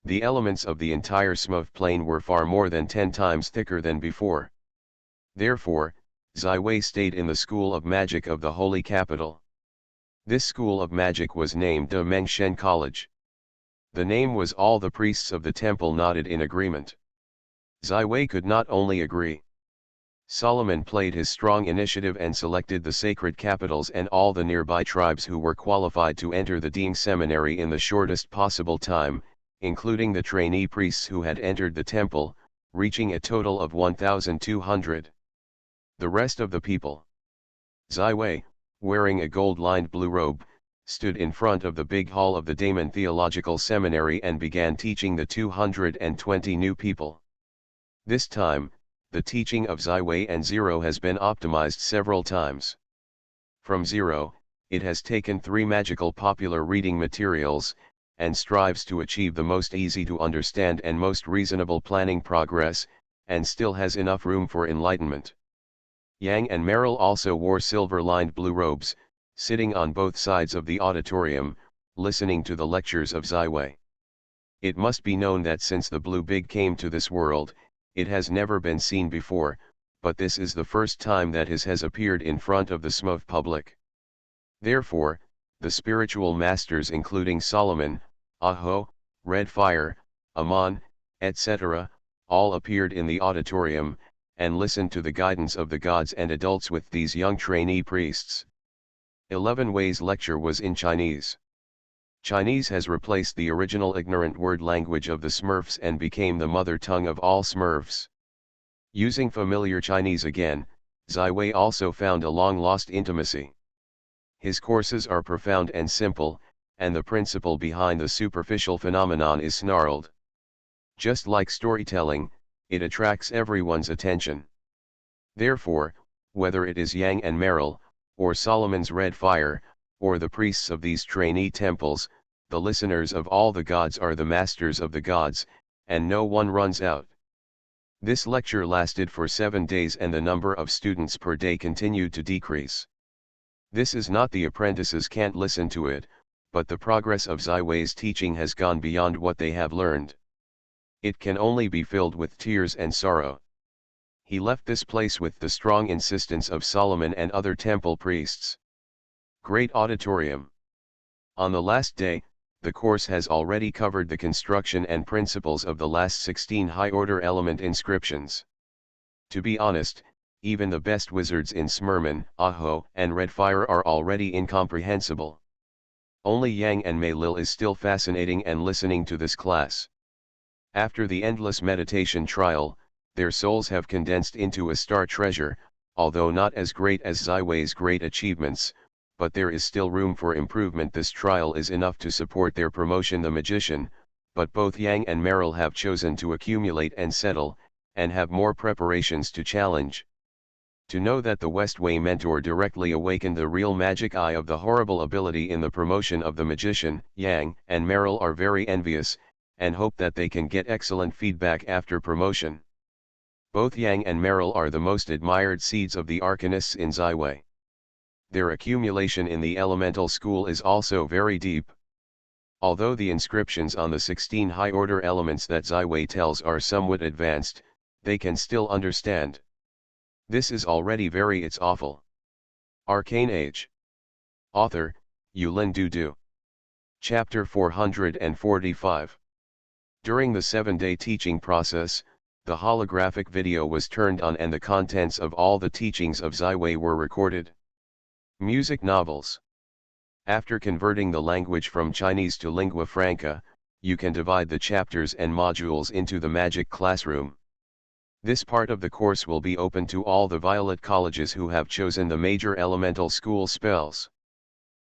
The elements of the entire Smurf plane were far more than 10 times thicker than before. Therefore, Ziwei stayed in the School of Magic of the Holy Capital. This school of magic was named De Mengshen College. The name was all the priests of the temple nodded in agreement. Ziwei could not only agree. Solomon played his strong initiative and selected the sacred capitals and all the nearby tribes who were qualified to enter the Ding seminary in the shortest possible time, including the trainee priests who had entered the temple, reaching a total of 1,200. The rest of the people. Ziwei, wearing a gold-lined blue robe, stood in front of the big hall of the Daemon Theological Seminary and began teaching the 220 new people. This time, the teaching of Ziwei and Zero has been optimized several times. From Zero, it has taken 3 magical popular reading materials, and strives to achieve the most easy to understand and most reasonable planning progress, and still has enough room for enlightenment. Yang and Meryl also wore silver-lined blue robes, sitting on both sides of the auditorium, listening to the lectures of Ziwei. It must be known that since the Blue Big came to this world, it has never been seen before, but this is the first time that his has appeared in front of the Smurf public. Therefore, the spiritual masters including Solomon, Aho, Red Fire, Amon, etc., all appeared in the auditorium, and listened to the guidance of the gods and adults with these young trainee priests. 11 Wei's lecture was in Chinese. Chinese has replaced the original ignorant word language of the Smurfs and became the mother tongue of all Smurfs. Using familiar Chinese again, Ziwei also found a long-lost intimacy. His courses are profound and simple, and the principle behind the superficial phenomenon is snarled. Just like storytelling, it attracts everyone's attention. Therefore, whether it is Yang and Meryl, or Solomon's Red Fire, or the priests of these trainee temples, the listeners of all the gods are the masters of the gods, and no one runs out. This lecture lasted for 7 days and the number of students per day continued to decrease. This is not the apprentices can't listen to it, but the progress of Ziwei's teaching has gone beyond what they have learned. It can only be filled with tears and sorrow. He left this place with the strong insistence of Solomon and other temple priests. Great auditorium. On the last day, the course has already covered the construction and principles of the last 16 high-order element inscriptions. To be honest, even the best wizards in Smurman, Aho, and Red Fire are already incomprehensible. Only Yang and Mei Lil is still fascinating and listening to this class. After the endless meditation trial, their souls have condensed into a star treasure, although not as great as Ziwei's great achievements, but there is still room for improvement. This trial is enough to support their promotion the magician, but both Yang and Meryl have chosen to accumulate and settle, and have more preparations to challenge. To know that the Westway mentor directly awakened the real magic eye of the horrible ability in the promotion of the magician, Yang and Meryl are very envious, and hope that they can get excellent feedback after promotion. Both Yang and Meryl are the most admired seeds of the Arcanists in Zaiwei. Their accumulation in the elemental school is also very deep. Although the inscriptions on the 16 high-order elements that Zaiwei tells are somewhat advanced, they can still understand. This is already it's awful. Arcane Age. Author, Yulin Dudu. Chapter 445. During the 7-day teaching process, the holographic video was turned on and the contents of all the teachings of Zaiwei were recorded. Music novels. After converting the language from Chinese to lingua franca, you can divide the chapters and modules into the magic classroom. This part of the course will be open to all the Violet colleges who have chosen the major elemental school spells.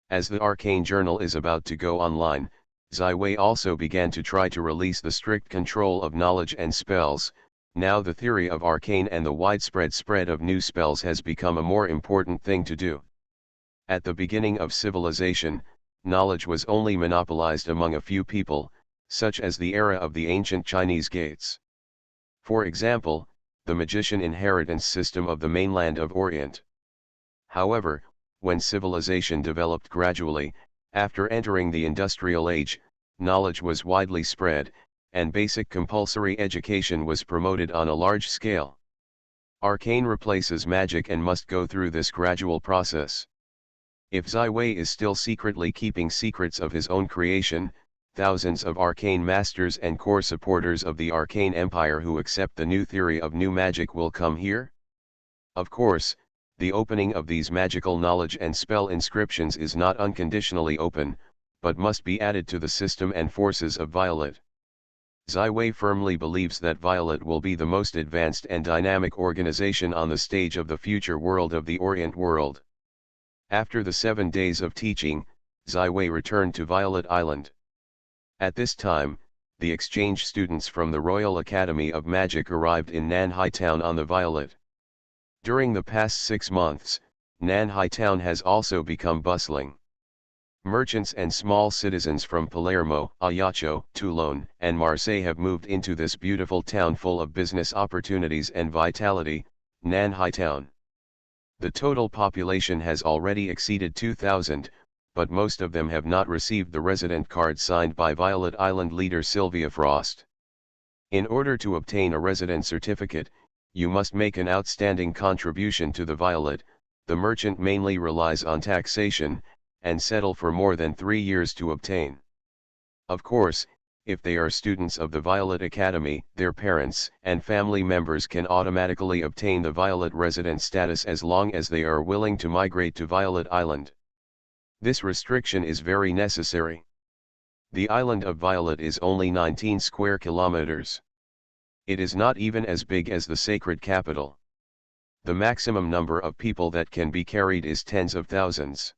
As the Arcane Journal is about to go online, Zaiwei also began to try to release the strict control of knowledge and spells. Now the theory of arcane and the widespread spread of new spells has become a more important thing to do. At the beginning of civilization, knowledge was only monopolized among a few people, such as the era of the ancient Chinese gates. For example, the magician inheritance system of the mainland of Orient. However, when civilization developed gradually, after entering the industrial age, knowledge was widely spread, and basic compulsory education was promoted on a large scale. Arcane replaces magic and must go through this gradual process. If Zaiwei is still secretly keeping secrets of his own creation, thousands of arcane masters and core supporters of the Arcane Empire who accept the new theory of new magic will come here. Of course, the opening of these magical knowledge and spell inscriptions is not unconditionally open, but must be added to the system and forces of Violet. Zaiwei firmly believes that Violet will be the most advanced and dynamic organization on the stage of the future world of the Orient world. After the 7 days of teaching, Zaiwei returned to Violet Island. At this time, the exchange students from the Royal Academy of Magic arrived in Nanhai Town on the Violet. During the past 6 months, Nanhai Town has also become bustling. Merchants and small citizens from Palermo, Ajaccio, Toulon, and Marseille have moved into this beautiful town full of business opportunities and vitality, Nanhai Town. The total population has already exceeded 2,000, but most of them have not received the resident card signed by Violet Island leader Sylvia Frost. In order to obtain a resident certificate, you must make an outstanding contribution to the Violet. The merchant mainly relies on taxation, and settle for more than 3 years to obtain. Of course, if they are students of the Violet Academy, their parents and family members can automatically obtain the Violet resident status as long as they are willing to migrate to Violet Island. This restriction is very necessary. The island of Violet is only 19 square kilometers. It is not even as big as the sacred capital. The maximum number of people that can be carried is tens of thousands.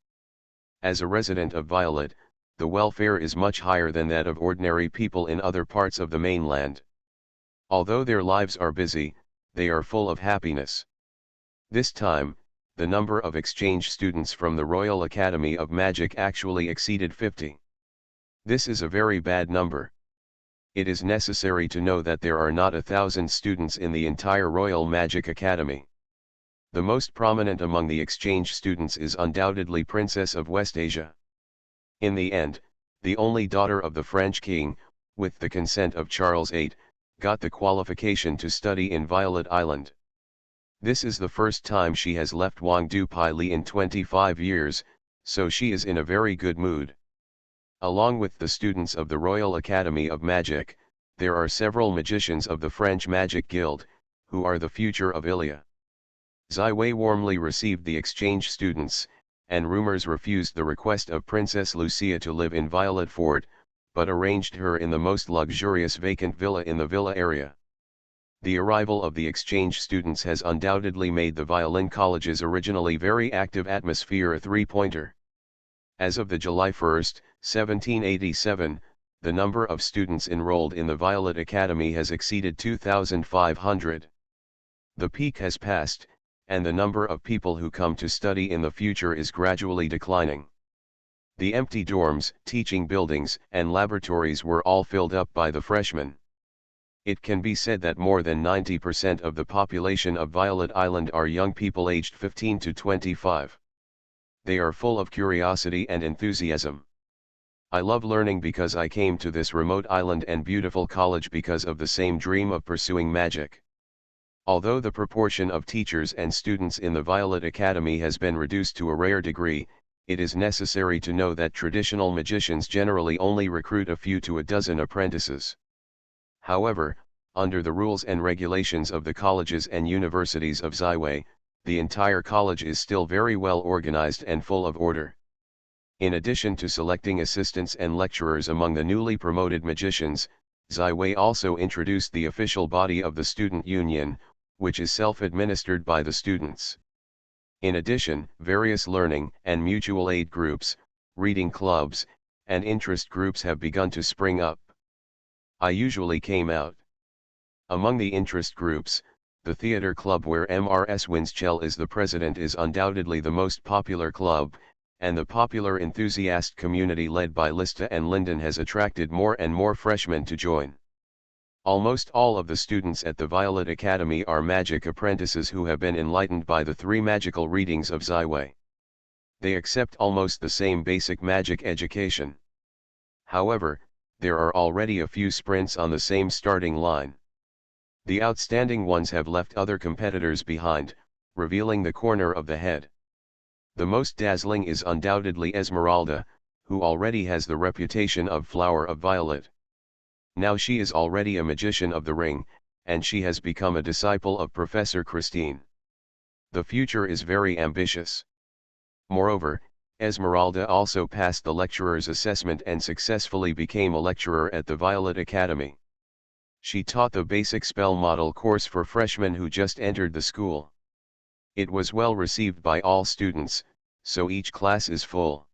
As a resident of Violet, the welfare is much higher than that of ordinary people in other parts of the mainland. Although their lives are busy, they are full of happiness. This time, the number of exchange students from the Royal Academy of Magic actually exceeded 50. This is a very bad number. It is necessary to know that there are not 1,000 students in the entire Royal Magic Academy. The most prominent among the exchange students is undoubtedly Princess of West Asia. In the end, the only daughter of the French king, with the consent of Charles VIII, got the qualification to study in Violet Island. This is the first time she has left Wangdu Pai Li in 25 years, so she is in a very good mood. Along with the students of the Royal Academy of Magic, there are several magicians of the French Magic Guild, who are the future of Ilia. Zaiwei warmly received the exchange students, and rumors refused the request of Princess Lucia to live in Violet Fort, but arranged her in the most luxurious vacant villa in the villa area. The arrival of the exchange students has undoubtedly made the Violin College's originally very active atmosphere a three-pointer. As of the July 1, 1787, the number of students enrolled in the Violet Academy has exceeded 2,500. The peak has passed, and the number of people who come to study in the future is gradually declining. The empty dorms, teaching buildings, and laboratories were all filled up by the freshmen. It can be said that more than 90% of the population of Violet Island are young people aged 15 to 25. They are full of curiosity and enthusiasm. I love learning because I came to this remote island and beautiful college because of the same dream of pursuing magic. Although the proportion of teachers and students in the Violet Academy has been reduced to a rare degree, it is necessary to know that traditional magicians generally only recruit a few to a dozen apprentices. However, under the rules and regulations of the colleges and universities of Ziway, the entire college is still very well organized and full of order. In addition to selecting assistants and lecturers among the newly promoted magicians, Ziway also introduced the official body of the student union, which is self-administered by the students. In addition, various learning and mutual aid groups, reading clubs, and interest groups have begun to spring up. I usually came out. Among the interest groups, the theater club where Mrs. Winschell is the president is undoubtedly the most popular club, and the popular enthusiast community led by Lista and Lyndon has attracted more and more freshmen to join. Almost all of the students at the Violet Academy are magic apprentices who have been enlightened by the 3 magical readings of Ziway. They accept almost the same basic magic education. However, there are already a few sprints on the same starting line. The outstanding ones have left other competitors behind, revealing the corner of the head. The most dazzling is undoubtedly Esmeralda, who already has the reputation of Flower of Violet. Now she is already a magician of the ring, and she has become a disciple of Professor Christine. The future is very ambitious. Moreover, Esmeralda also passed the lecturer's assessment and successfully became a lecturer at the Violet Academy. She taught the basic spell model course for freshmen who just entered the school. It was well received by all students, so each class is full.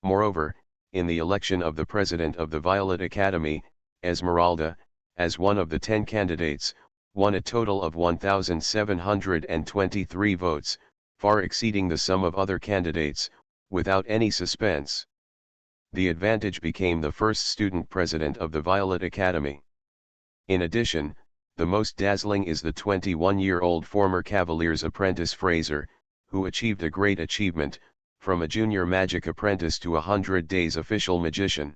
Moreover, in the election of the president of the Violet Academy, Esmeralda, as one of the 10 candidates, won a total of 1,723 votes, far exceeding the sum of other candidates, without any suspense. The advantage became the first student president of the Violet Academy. In addition, the most dazzling is the 21-year-old former Cavalier's apprentice Fraser, who achieved a great achievement, from a junior magic apprentice to a 100 days official magician.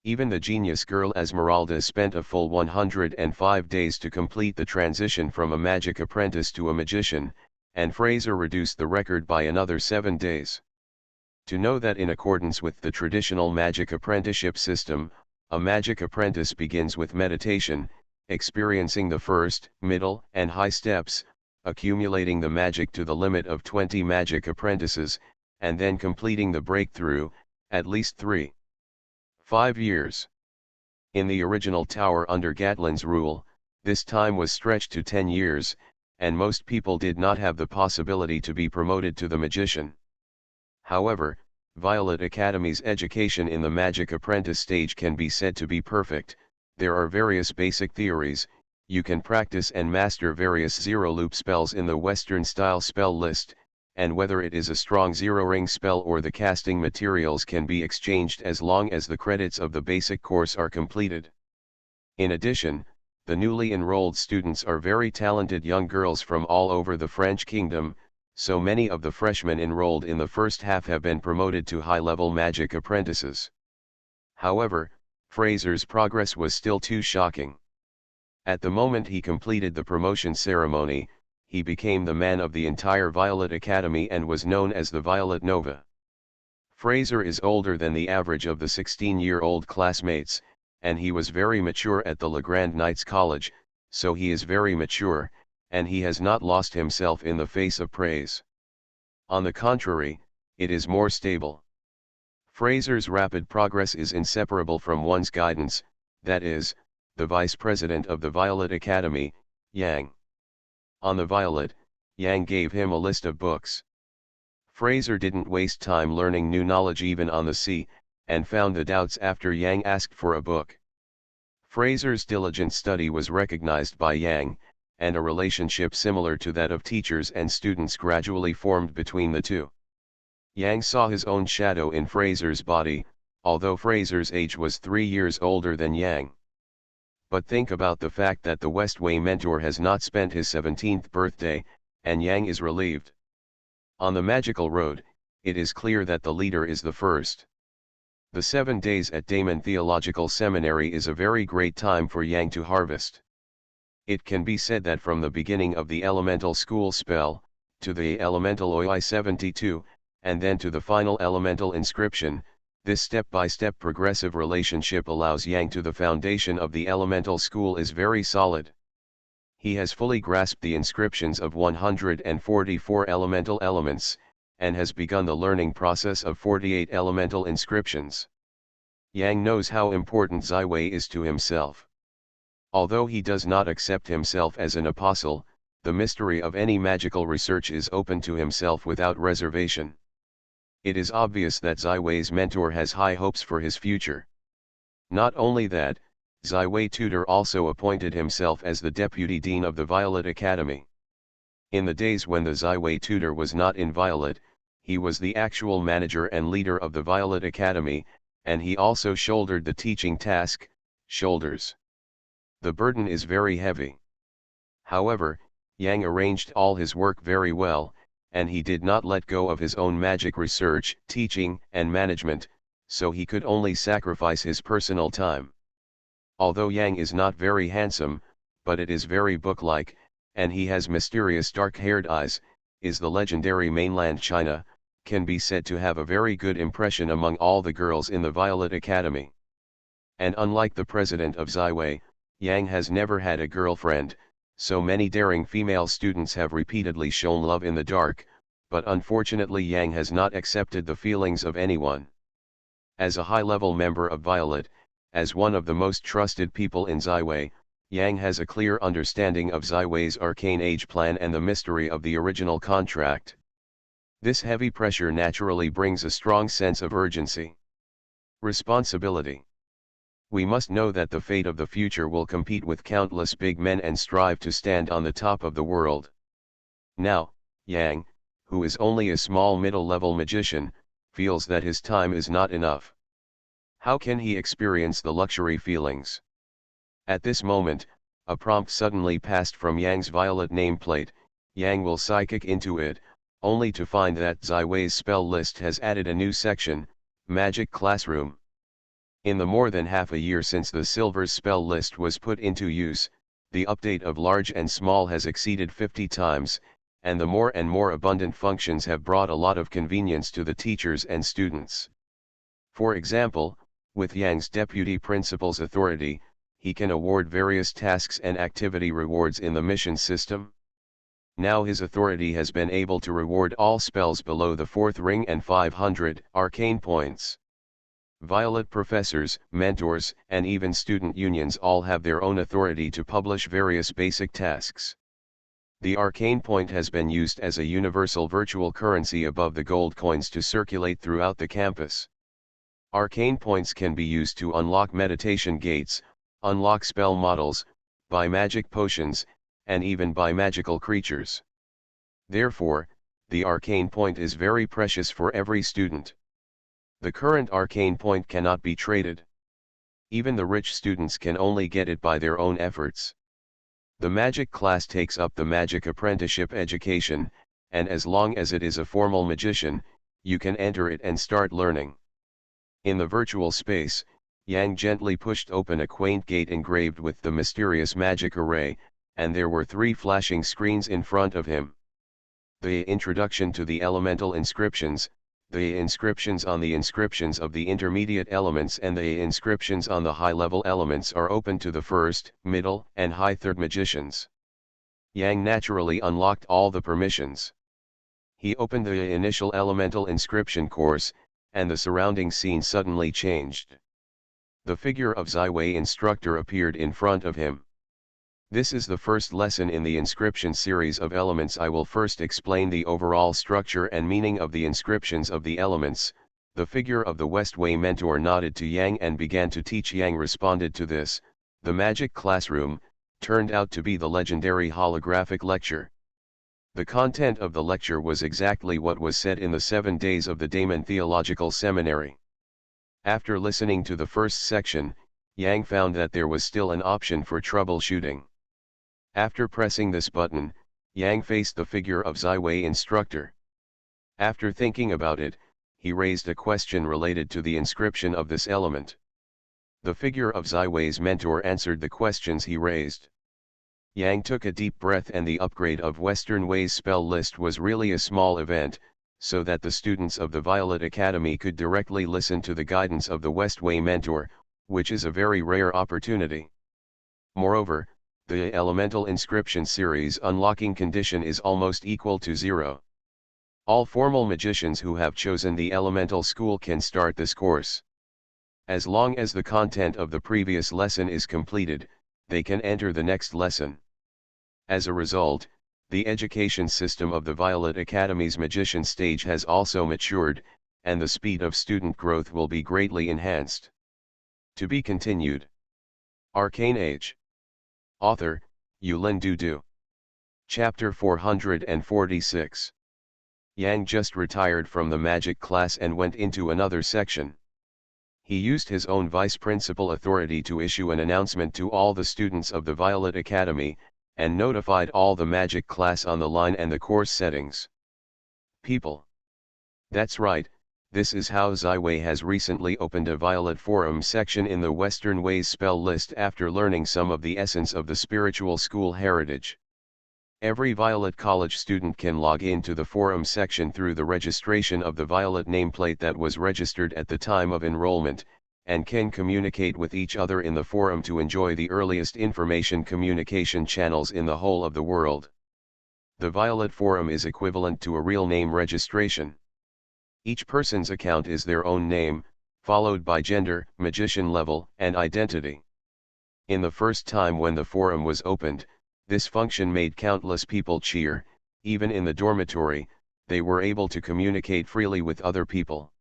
Even the genius girl Esmeralda spent a full 105 days to complete the transition from a magic apprentice to a magician, and Fraser reduced the record by another 7 days. To know that in accordance with the traditional magic apprenticeship system, a magic apprentice begins with meditation, experiencing the first, middle, and high steps, accumulating the magic to the limit of 20 magic apprentices, and then completing the breakthrough, at least 3. 5 years. In the original tower under Gatlin's rule, this time was stretched to 10 years, and most people did not have the possibility to be promoted to the magician. However, Violet Academy's education in the magic apprentice stage can be said to be perfect. There are various basic theories, you can practice and master various zero-loop spells in the Western-style spell list, and whether it is a strong zero-ring spell or the casting materials can be exchanged as long as the credits of the basic course are completed. In addition, the newly enrolled students are very talented young girls from all over the French kingdom, so many of the freshmen enrolled in the first half have been promoted to high-level magic apprentices. However, Fraser's progress was still too shocking. At the moment he completed the promotion ceremony, he became the man of the entire Violet Academy and was known as the Violet Nova. Fraser is older than the average of the 16-year-old classmates, and he was very mature at the Legrand Knights College, so he is very mature, and he has not lost himself in the face of praise. On the contrary, it is more stable. Fraser's rapid progress is inseparable from one's guidance, that is, the vice president of the Violet Academy, Yang. On the Violet, Yang gave him a list of books. Fraser didn't waste time learning new knowledge even on the sea, and found the doubts after Yang asked for a book. Fraser's diligent study was recognized by Yang, and a relationship similar to that of teachers and students gradually formed between the two. Yang saw his own shadow in Fraser's body, although Fraser's age was 3 years older than Yang. But think about the fact that the Westway mentor has not spent his 17th birthday, and Yang is relieved. On the magical road, it is clear that the leader is the first. The 7 days at Daemon Theological Seminary is a very great time for Yang to harvest. It can be said that from the beginning of the elemental school spell, to the elemental OI 72, and then to the final elemental inscription, this step-by-step progressive relationship allows Yang to the foundation of the elemental school is very solid. He has fully grasped the inscriptions of 144 elemental elements, and has begun the learning process of 48 elemental inscriptions. Yang knows how important Ziwei is to himself. Although he does not accept himself as an apostle, the mystery of any magical research is open to himself without reservation. It is obvious that Ziwei's mentor has high hopes for his future. Not only that, Ziwei tutor also appointed himself as the deputy dean of the Violet Academy. In the days when the Ziwei tutor was not in Violet, he was the actual manager and leader of the Violet Academy, and he also shouldered the teaching task, shoulders. The burden is very heavy. However, Yang arranged all his work very well, and he did not let go of his own magic research, teaching, and management, so he could only sacrifice his personal time. Although Yang is not very handsome, but it is very book-like, and he has mysterious dark-haired eyes, is the legendary mainland China, can be said to have a very good impression among all the girls in the Violet Academy. And unlike the president of Ziwei, Yang has never had a girlfriend, so many daring female students have repeatedly shown love in the dark, but unfortunately Yang has not accepted the feelings of anyone. As a high-level member of Violet, as one of the most trusted people in Ziwei, Yang has a clear understanding of Ziwei's Arcane Age plan and the mystery of the original contract. This heavy pressure naturally brings a strong sense of urgency. Responsibility. We must know that the fate of the future will compete with countless big men and strive to stand on the top of the world. Now, Yang, who is only a small middle-level magician, feels that his time is not enough. How can he experience the luxury feelings? At this moment, a prompt suddenly passed from Yang's Violet nameplate. Yang will psychic into it, only to find that Ziwei's spell list has added a new section, Magic Classroom. In the more than half a year since the Silver's spell list was put into use, the update of large and small has exceeded 50 times, and the more and more abundant functions have brought a lot of convenience to the teachers and students. For example, with Yang's deputy principal's authority, he can award various tasks and activity rewards in the mission system. Now his authority has been able to reward all spells below the 4th ring and 500 arcane points. Violet professors, mentors, and even student unions all have their own authority to publish various basic tasks. The arcane point has been used as a universal virtual currency above the gold coins to circulate throughout the campus. Arcane points can be used to unlock meditation gates, unlock spell models, buy magic potions, and even buy magical creatures. Therefore, the arcane point is very precious for every student. The current arcane point cannot be traded. Even the rich students can only get it by their own efforts. The magic class takes up the magic apprenticeship education, and as long as it is a formal magician, you can enter it and start learning. In the virtual space, Yang gently pushed open a quaint gate engraved with the mysterious magic array, and there were 3 flashing screens in front of him. The introduction to the elemental inscriptions, the inscriptions on the inscriptions of the intermediate elements and the inscriptions on the high-level elements are open to the first, middle, and high third magicians. Yang naturally unlocked all the permissions. He opened the initial elemental inscription course, and the surrounding scene suddenly changed. The figure of Ziwei instructor appeared in front of him. This is the first lesson in the inscription series of elements. I will first explain the overall structure and meaning of the inscriptions of the elements. The figure of the Westway mentor nodded to Yang and began to teach. Yang responded to this. The magic classroom turned out to be the legendary holographic lecture. The content of the lecture was exactly what was said in the 7 days of the Daemen Theological Seminary. After listening to the first section, Yang found that there was still an option for troubleshooting. After pressing this button, Yang faced the figure of Ziwei instructor. After thinking about it, he raised a question related to the inscription of this element. The figure of Ziwei's mentor answered the questions he raised. Yang took a deep breath, and the upgrade of Western Wei's spell list was really a small event, so that the students of the Violet Academy could directly listen to the guidance of the West Wei mentor, which is a very rare opportunity. Moreover, the elemental inscription series unlocking condition is almost equal to 0. All formal magicians who have chosen the elemental school can start this course. As long as the content of the previous lesson is completed, they can enter the next lesson. As a result, the education system of the Violet Academy's magician stage has also matured, and the speed of student growth will be greatly enhanced. To be continued. Arcane Age. Author, Yulin Dudu. Chapter 446. Yang just retired from the magic class and went into another section. He used his own vice principal authority to issue an announcement to all the students of the Violet Academy, and notified all the magic class on the line and the course settings. People. That's right, this is how Ziwei has recently opened a Violet Forum section in the Western Wei's spell list after learning some of the essence of the spiritual school heritage. Every Violet College student can log into the forum section through the registration of the Violet nameplate that was registered at the time of enrollment, and can communicate with each other in the forum to enjoy the earliest information communication channels in the whole of the world. The Violet Forum is equivalent to a real name registration. Each person's account is their own name, followed by gender, magician level, and identity. In the first time when the forum was opened, this function made countless people cheer. Even in the dormitory, they were able to communicate freely with other people.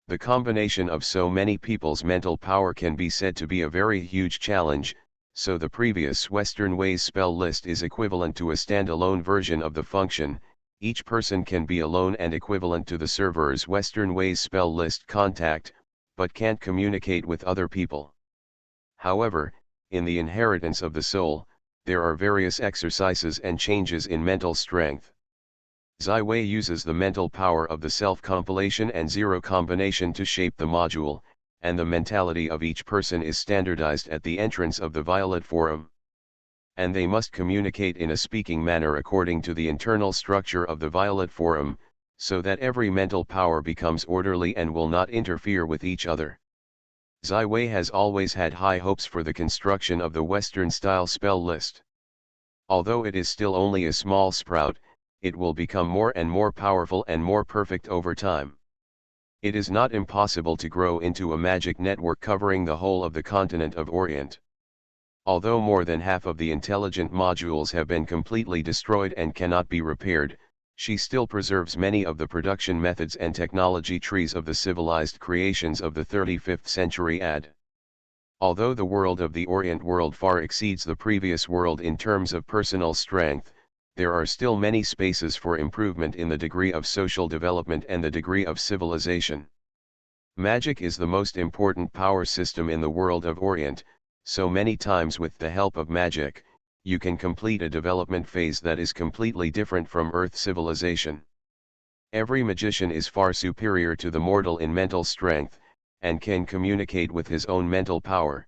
The combination of so many people's mental power can be said to be a very huge challenge, so the previous Western Wei's spell list is equivalent to a standalone version of the function. Each person can be alone and equivalent to the server's Western Wei's spell list contact, but can't communicate with other people. However, in the inheritance of the soul, there are various exercises and changes in mental strength. Ziwei uses the mental power of the self-compilation and zero combination to shape the module, and the mentality of each person is standardized at the entrance of the Violet Forum. And they must communicate in a speaking manner according to the internal structure of the Violet Forum, so that every mental power becomes orderly and will not interfere with each other. Ziwei has always had high hopes for the construction of the Western-style spell list. Although it is still only a small sprout, it will become more and more powerful and more perfect over time. It is not impossible to grow into a magic network covering the whole of the continent of Orient. Although more than half of the intelligent modules have been completely destroyed and cannot be repaired, she still preserves many of the production methods and technology trees of the civilized creations of the 35th century AD. Although the world of the Orient world far exceeds the previous world in terms of personal strength, there are still many spaces for improvement in the degree of social development and the degree of civilization. Magic is the most important power system in the world of Orient, so many times with the help of magic, you can complete a development phase that is completely different from Earth civilization. Every magician is far superior to the mortal in mental strength, and can communicate with his own mental power.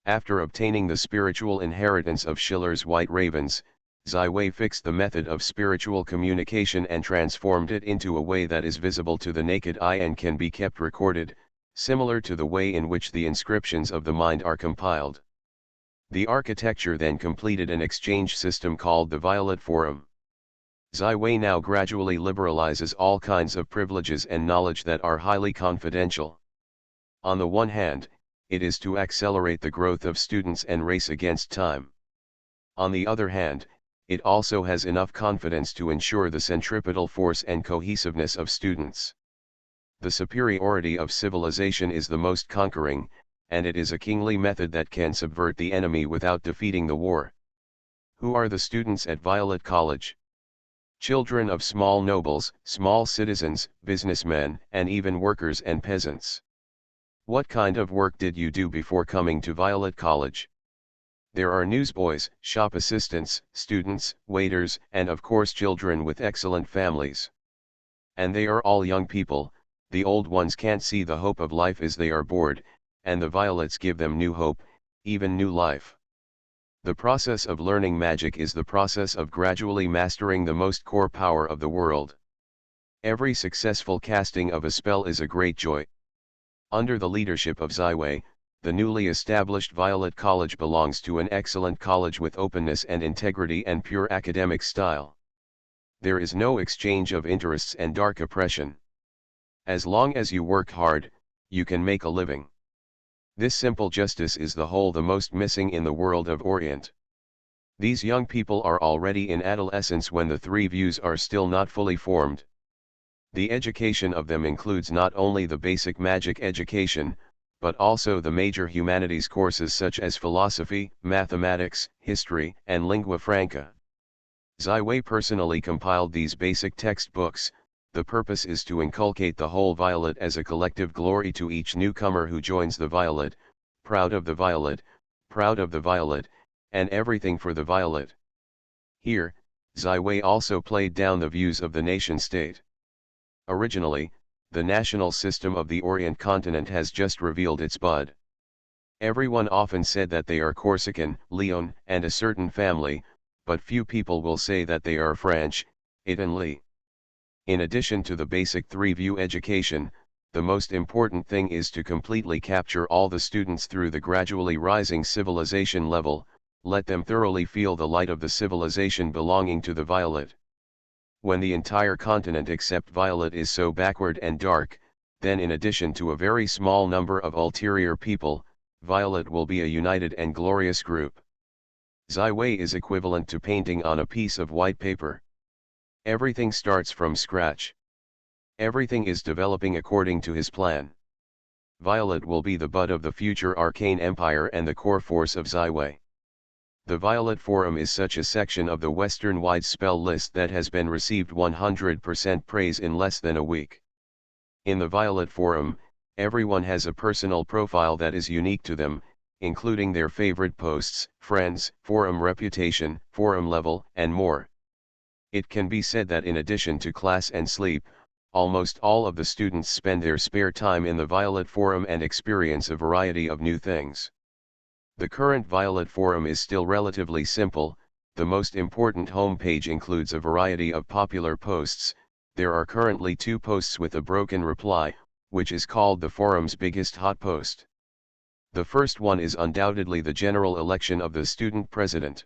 After obtaining the spiritual inheritance of Schiller's White Ravens, Ziwei fixed the method of spiritual communication and transformed it into a way that is visible to the naked eye and can be kept recorded, similar to the way in which the inscriptions of the mind are compiled. The architecture then completed an exchange system called the Violet Forum. Ziwei now gradually liberalizes all kinds of privileges and knowledge that are highly confidential. On the one hand, it is to accelerate the growth of students and race against time. On the other hand, it also has enough confidence to ensure the centripetal force and cohesiveness of students. The superiority of civilization is the most conquering, and it is a kingly method that can subvert the enemy without defeating the war. Who are the students at Violet College? children of small nobles, small citizens, businessmen, and even workers and peasants. What kind of work did you do before coming to Violet College? There are newsboys, shop assistants, students, waiters, and of course children with excellent families. And they are all young people. The old ones can't see the hope of life as they are bored, and the violets give them new hope, even new life. The process of learning magic is the process of gradually mastering the most core power of the world. Every successful casting of a spell is a great joy. Under the leadership of Ziwei, the newly established Violet College belongs to an excellent college with openness and integrity and pure academic style. There is no exchange of interests and dark oppression. As long as you work hard, you can make a living. This simple justice is the whole the most missing in the world of Orient. These young people are already in adolescence when the three views are still not fully formed. The education of them includes not only the basic magic education, but also the major humanities courses such as philosophy, mathematics, history, and lingua franca. Ziwei personally compiled these basic textbooks. The purpose is to inculcate the whole Violet as a collective glory to each newcomer who joins the Violet, proud of the Violet, and everything for the Violet. Here, Ziwei also played down the views of the nation-state. Originally, the national system of the Orient continent has just revealed its bud. Everyone often said that they are Corsican, Leon, and a certain family, but few people will say that they are French, Italy. In addition to the basic three-view education, the most important thing is to completely capture all the students through the gradually rising civilization level, let them thoroughly feel the light of the civilization belonging to the Violet. When the entire continent except Violet is so backward and dark, then in addition to a very small number of ulterior people, Violet will be a united and glorious group. Ziwei is equivalent to painting on a piece of white paper. Everything starts from scratch. Everything is developing according to his plan. Violet will be the bud of the future Arcane Empire and the core force of Ziwei. The Violet Forum is such a section of the Western-wide spell list that has been received 100% praise in less than a week. In the Violet Forum, everyone has a personal profile that is unique to them, including their favorite posts, friends, forum reputation, forum level, and more. It can be said that in addition to class and sleep, almost all of the students spend their spare time in the Violet Forum and experience a variety of new things. The current Violet Forum is still relatively simple. The most important homepage includes a variety of popular posts. There are currently 2 posts with a broken reply, which is called the forum's biggest hot post. The first one is undoubtedly the general election of the student president.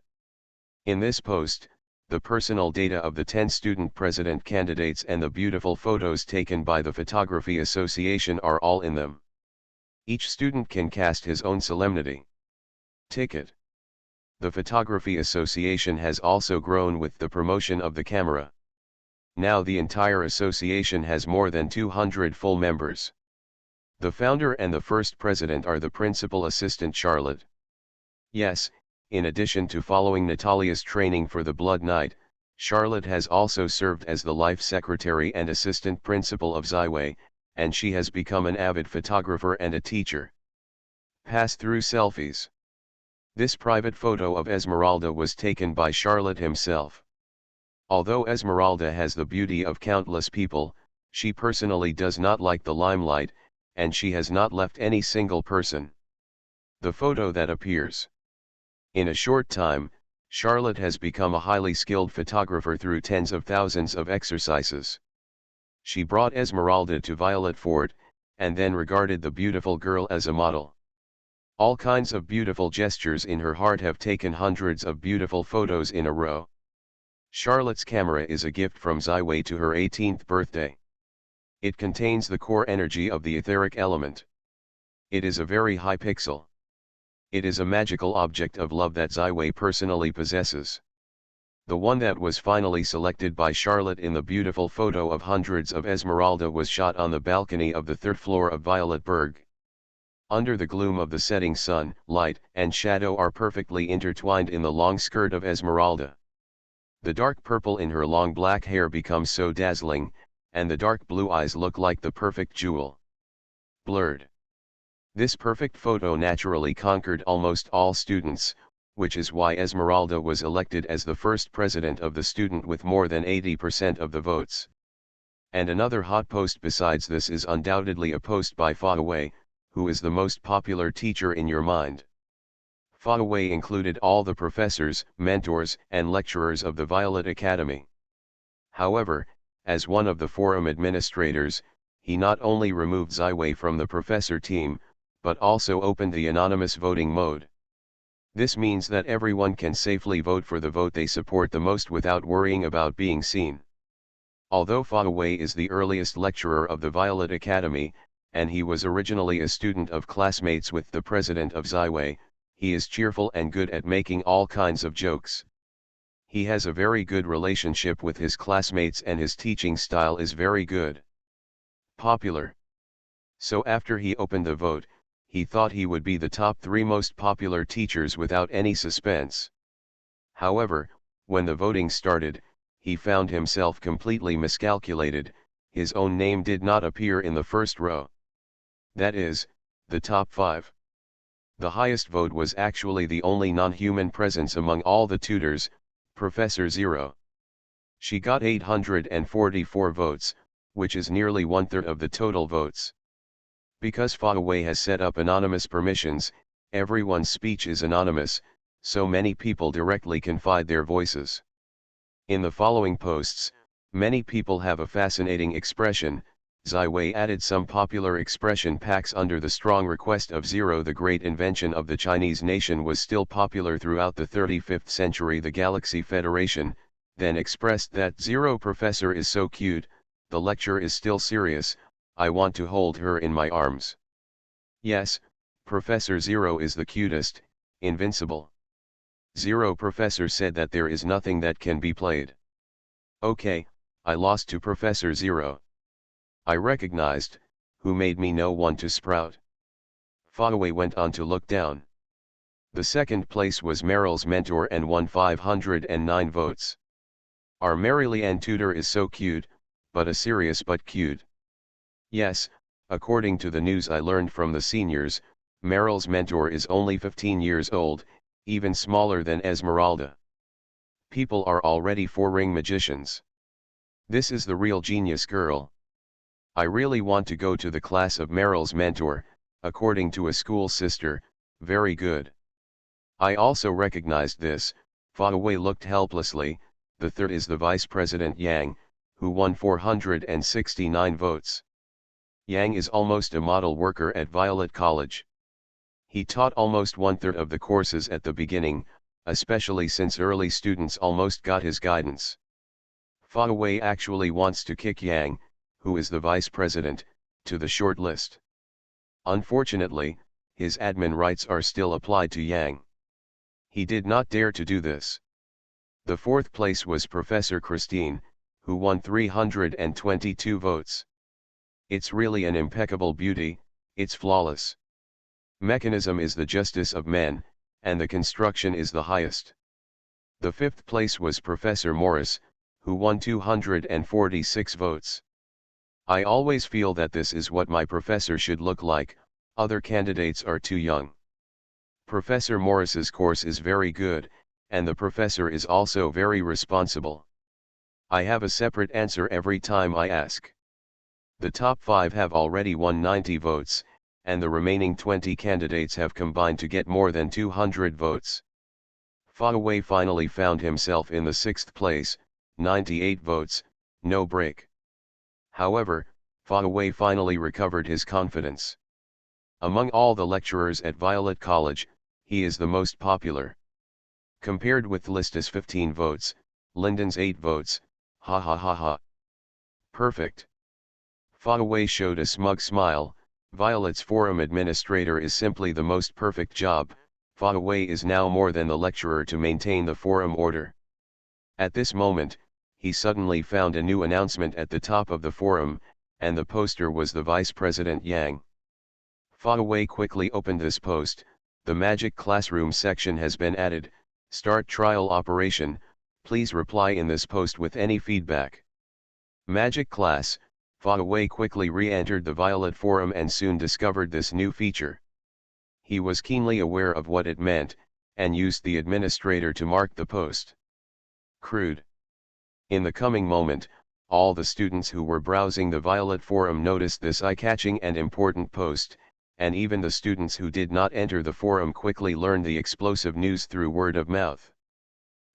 In this post, the personal data of the 10 student president candidates and the beautiful photos taken by the Photography Association are all in them. Each student can cast his own solemnity ticket. The Photography Association has also grown with the promotion of the camera. Now the entire association has more than 200 full members. The founder and the first president are the principal assistant Charlotte. Yes, in addition to following Natalia's training for the Blood Knight, Charlotte has also served as the life secretary and assistant principal of Ziwei, and she has become an avid photographer and a teacher. Pass-through selfies. This private photo of Esmeralda was taken by Charlotte himself. Although Esmeralda has the beauty of countless people, she personally does not like the limelight, and she has not left any single person. The photo that appears. In a short time, Charlotte has become a highly skilled photographer through tens of thousands of exercises. She brought Esmeralda to Violet Fort, and then regarded the beautiful girl as a model. All kinds of beautiful gestures in her heart have taken hundreds of beautiful photos in a row. Charlotte's camera is a gift from Ziwei to her 18th birthday. It contains the core energy of the etheric element. It is a very high pixel. It is a magical object of love that Ziwei personally possesses. The one that was finally selected by Charlotte in the beautiful photo of hundreds of Esmeralda was shot on the balcony of the 3rd floor of Violetberg. Under the gloom of the setting sun, light and shadow are perfectly intertwined in the long skirt of Esmeralda. The dark purple in her long black hair becomes so dazzling, and the dark blue eyes look like the perfect jewel. Blurred. This perfect photo naturally conquered almost all students, which is why Esmeralda was elected as the first president of the student with more than 80% of the votes. And another hot post besides this is undoubtedly a post by Fawaway, who is the most popular teacher in your mind. Fawaway included all the professors, mentors, and lecturers of the Violet Academy. However, as one of the forum administrators, he not only removed Ziwei from the professor team, but also opened the anonymous voting mode. This means that everyone can safely vote for the vote they support the most without worrying about being seen. Although Fawaway is the earliest lecturer of the Violet Academy, and he was originally a student of classmates with the president of Ziwei, he is cheerful and good at making all kinds of jokes. He has a very good relationship with his classmates and his teaching style is very good. Popular. So after he opened the vote, he thought he would be the top 3 most popular teachers without any suspense. However, when the voting started, he found himself completely miscalculated, his own name did not appear in the first row. That is, the top 5. The highest vote was actually the only non-human presence among all the tutors, Professor Zero. She got 844 votes, which is nearly 1/3 of the total votes. Because Fawaway has set up anonymous permissions, everyone's speech is anonymous, so many people directly confide their voices. In the following posts, many people have a fascinating expression. Ziwei added some popular expression packs under the strong request of Zero. The great invention of the Chinese nation was still popular throughout the 35th century. The Galaxy Federation then expressed that Zero professor is so cute, the lecture is still serious, I want to hold her in my arms. Yes, Professor Zero is the cutest, invincible. Zero professor said that there is nothing that can be played. Okay, I lost to Professor Zero. I recognized, who made me no one to sprout. Fawaway went on to look down. The second place was Meryl's mentor and won 509 votes. Our Marylianne tutor is so cute, but a serious but cute. Yes, according to the news I learned from the seniors, Meryl's mentor is only 15 years old, even smaller than Esmeralda. People are already 4-ring magicians. This is the real genius girl. I really want to go to the class of Meryl's mentor, according to a school sister, very good. I also recognized this. Fawaway looked helplessly. The third is the Vice President Yang, who won 469 votes. Yang is almost a model worker at Violet College. He taught almost 1/3 of the courses at the beginning, especially since early students almost got his guidance. Fawaway actually wants to kick Yang, who is the vice president, to the short list. Unfortunately, his admin rights are still applied to Yang. He did not dare to do this. The fourth place was Professor Christine, who won 322 votes. It's really an impeccable beauty, it's flawless. Mechanism is the justice of men, and the construction is the highest. The fifth place was Professor Morris, who won 246 votes. I always feel that this is what my professor should look like, other candidates are too young. Professor Morris's course is very good, and the professor is also very responsible. I have a separate answer every time I ask. The top 5 have already won 90 votes, and the remaining 20 candidates have combined to get more than 200 votes. Fawaway finally found himself in the 6th place, 98 votes, no break. However, Fawaway finally recovered his confidence. Among all the lecturers at Violet College, he is the most popular. Compared with Lista's 15 votes, Lyndon's 8 votes, ha ha ha ha. Perfect. Fawaway showed a smug smile. Violet's forum administrator is simply the most perfect job. Fawaway is now more than the lecturer to maintain the forum order. At this moment, he suddenly found a new announcement at the top of the forum, and the poster was the Vice President Yang. Fawaway quickly opened this post. The Magic Classroom section has been added. Start trial operation. Please reply in this post with any feedback. Magic class, Fa quickly re-entered the Violet forum and soon discovered this new feature. He was keenly aware of what it meant, and used the administrator to mark the post crude. In the coming moment, all the students who were browsing the Violet forum noticed this eye-catching and important post, and even the students who did not enter the forum quickly learned the explosive news through word of mouth.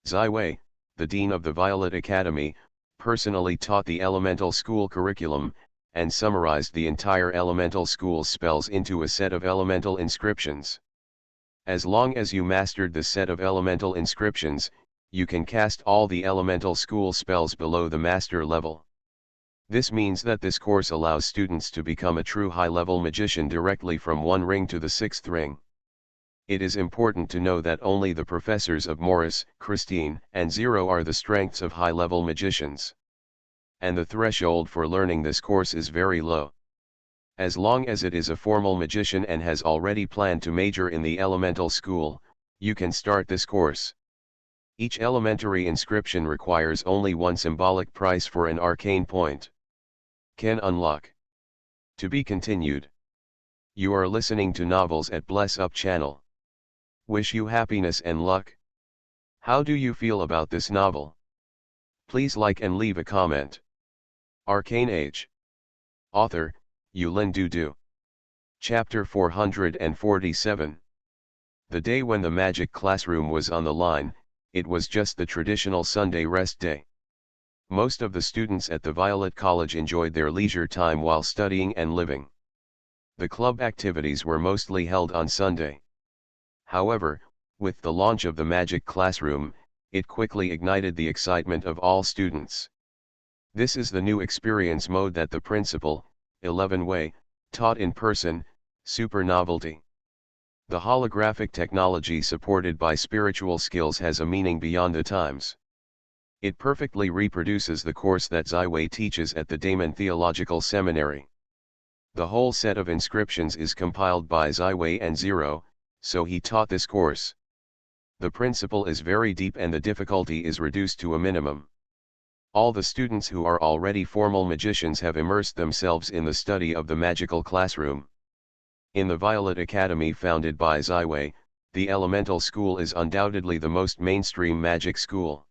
Ziwei, the dean of the Violet Academy, personally taught the elemental school curriculum, and summarized the entire elemental school's spells into a set of elemental inscriptions. As long as you mastered the set of elemental inscriptions, you can cast all the elemental school spells below the master level. This means that this course allows students to become a true high-level magician directly from 1 ring to the 6th ring. It is important to know that only the professors of Morris, Christine, and Zero are the strengths of high-level magicians. And the threshold for learning this course is very low. As long as it is a formal magician and has already planned to major in the elemental school, you can start this course. Each elementary inscription requires only 1 symbolic price for an arcane point. Can unlock. To be continued. You are listening to Novels at Bless Up channel. Wish you happiness and luck. How do you feel about this novel? Please like and leave a comment. Arcane Age. Author, Yulin Dudu. Chapter 447. The day when the magic classroom was on the line, it was just the traditional Sunday rest day. Most of the students at the Violet College enjoyed their leisure time while studying and living. The club activities were mostly held on Sunday. However, with the launch of the magic classroom, it quickly ignited the excitement of all students. This is the new experience mode that the principal, 11 Wei, taught in person, super novelty. The holographic technology supported by spiritual skills has a meaning beyond the times. It perfectly reproduces the course that Ziwei teaches at the Daemon Theological Seminary. The whole set of inscriptions is compiled by Ziwei and Zero, so he taught this course. The principle is very deep and the difficulty is reduced to a minimum. All the students who are already formal magicians have immersed themselves in the study of the magical classroom. In the Violet Academy founded by Ziwei, the elemental school is undoubtedly the most mainstream magic school.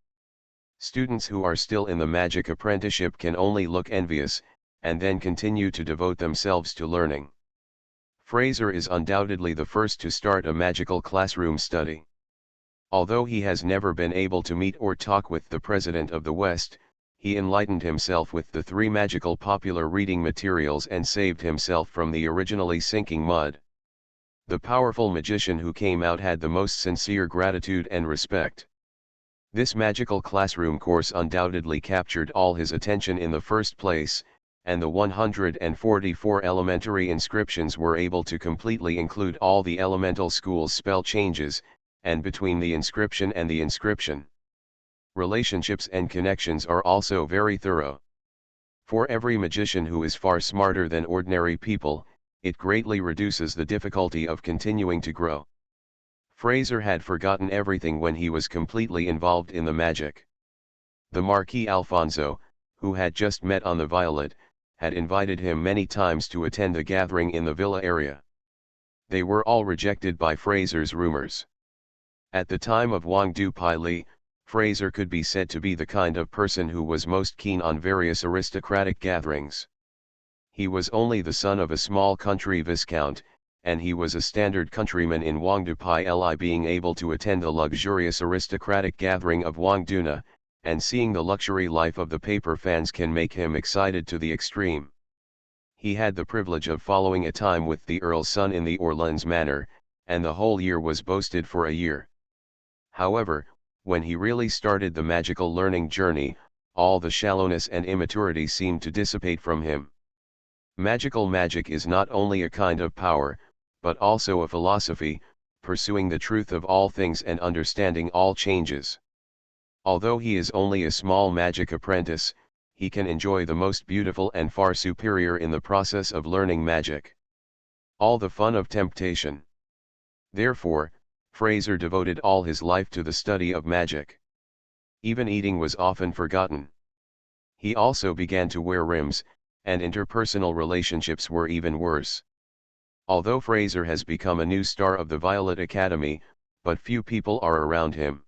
Students who are still in the magic apprenticeship can only look envious, and then continue to devote themselves to learning. Fraser is undoubtedly the first to start a magical classroom study. Although he has never been able to meet or talk with the President of the West, he enlightened himself with the 3 magical popular reading materials and saved himself from the originally sinking mud. The powerful magician who came out had the most sincere gratitude and respect. This magical classroom course undoubtedly captured all his attention in the first place, and the 144 elementary inscriptions were able to completely include all the elemental school's spell changes, and between the inscription and the inscription. Relationships and connections are also very thorough. For every magician who is far smarter than ordinary people, it greatly reduces the difficulty of continuing to grow. Fraser had forgotten everything when he was completely involved in the magic. The Marquis Alfonso, who had just met on the Violet, had invited him many times to attend the gathering in the villa area. They were all rejected by Fraser's rumors. At the time of Wang Du Pai Li, Fraser could be said to be the kind of person who was most keen on various aristocratic gatherings. He was only the son of a small country viscount, and he was a standard countryman in Wang Du Pai Li. Being able to attend the luxurious aristocratic gathering of Wang Duna, and seeing the luxury life of the paper fans can make him excited to the extreme. He had the privilege of following a time with the Earl's son in the Orleans Manor, and the whole year was boasted for a year. However, when he really started the magical learning journey, all the shallowness and immaturity seemed to dissipate from him. Magical magic is not only a kind of power, but also a philosophy, pursuing the truth of all things and understanding all changes. Although he is only a small magic apprentice, he can enjoy the most beautiful and far superior in the process of learning magic. All the fun of temptation. Therefore, Fraser devoted all his life to the study of magic. Even eating was often forgotten. He also began to wear rims, and interpersonal relationships were even worse. Although Fraser has become a new star of the Violet Academy, but few people are around him.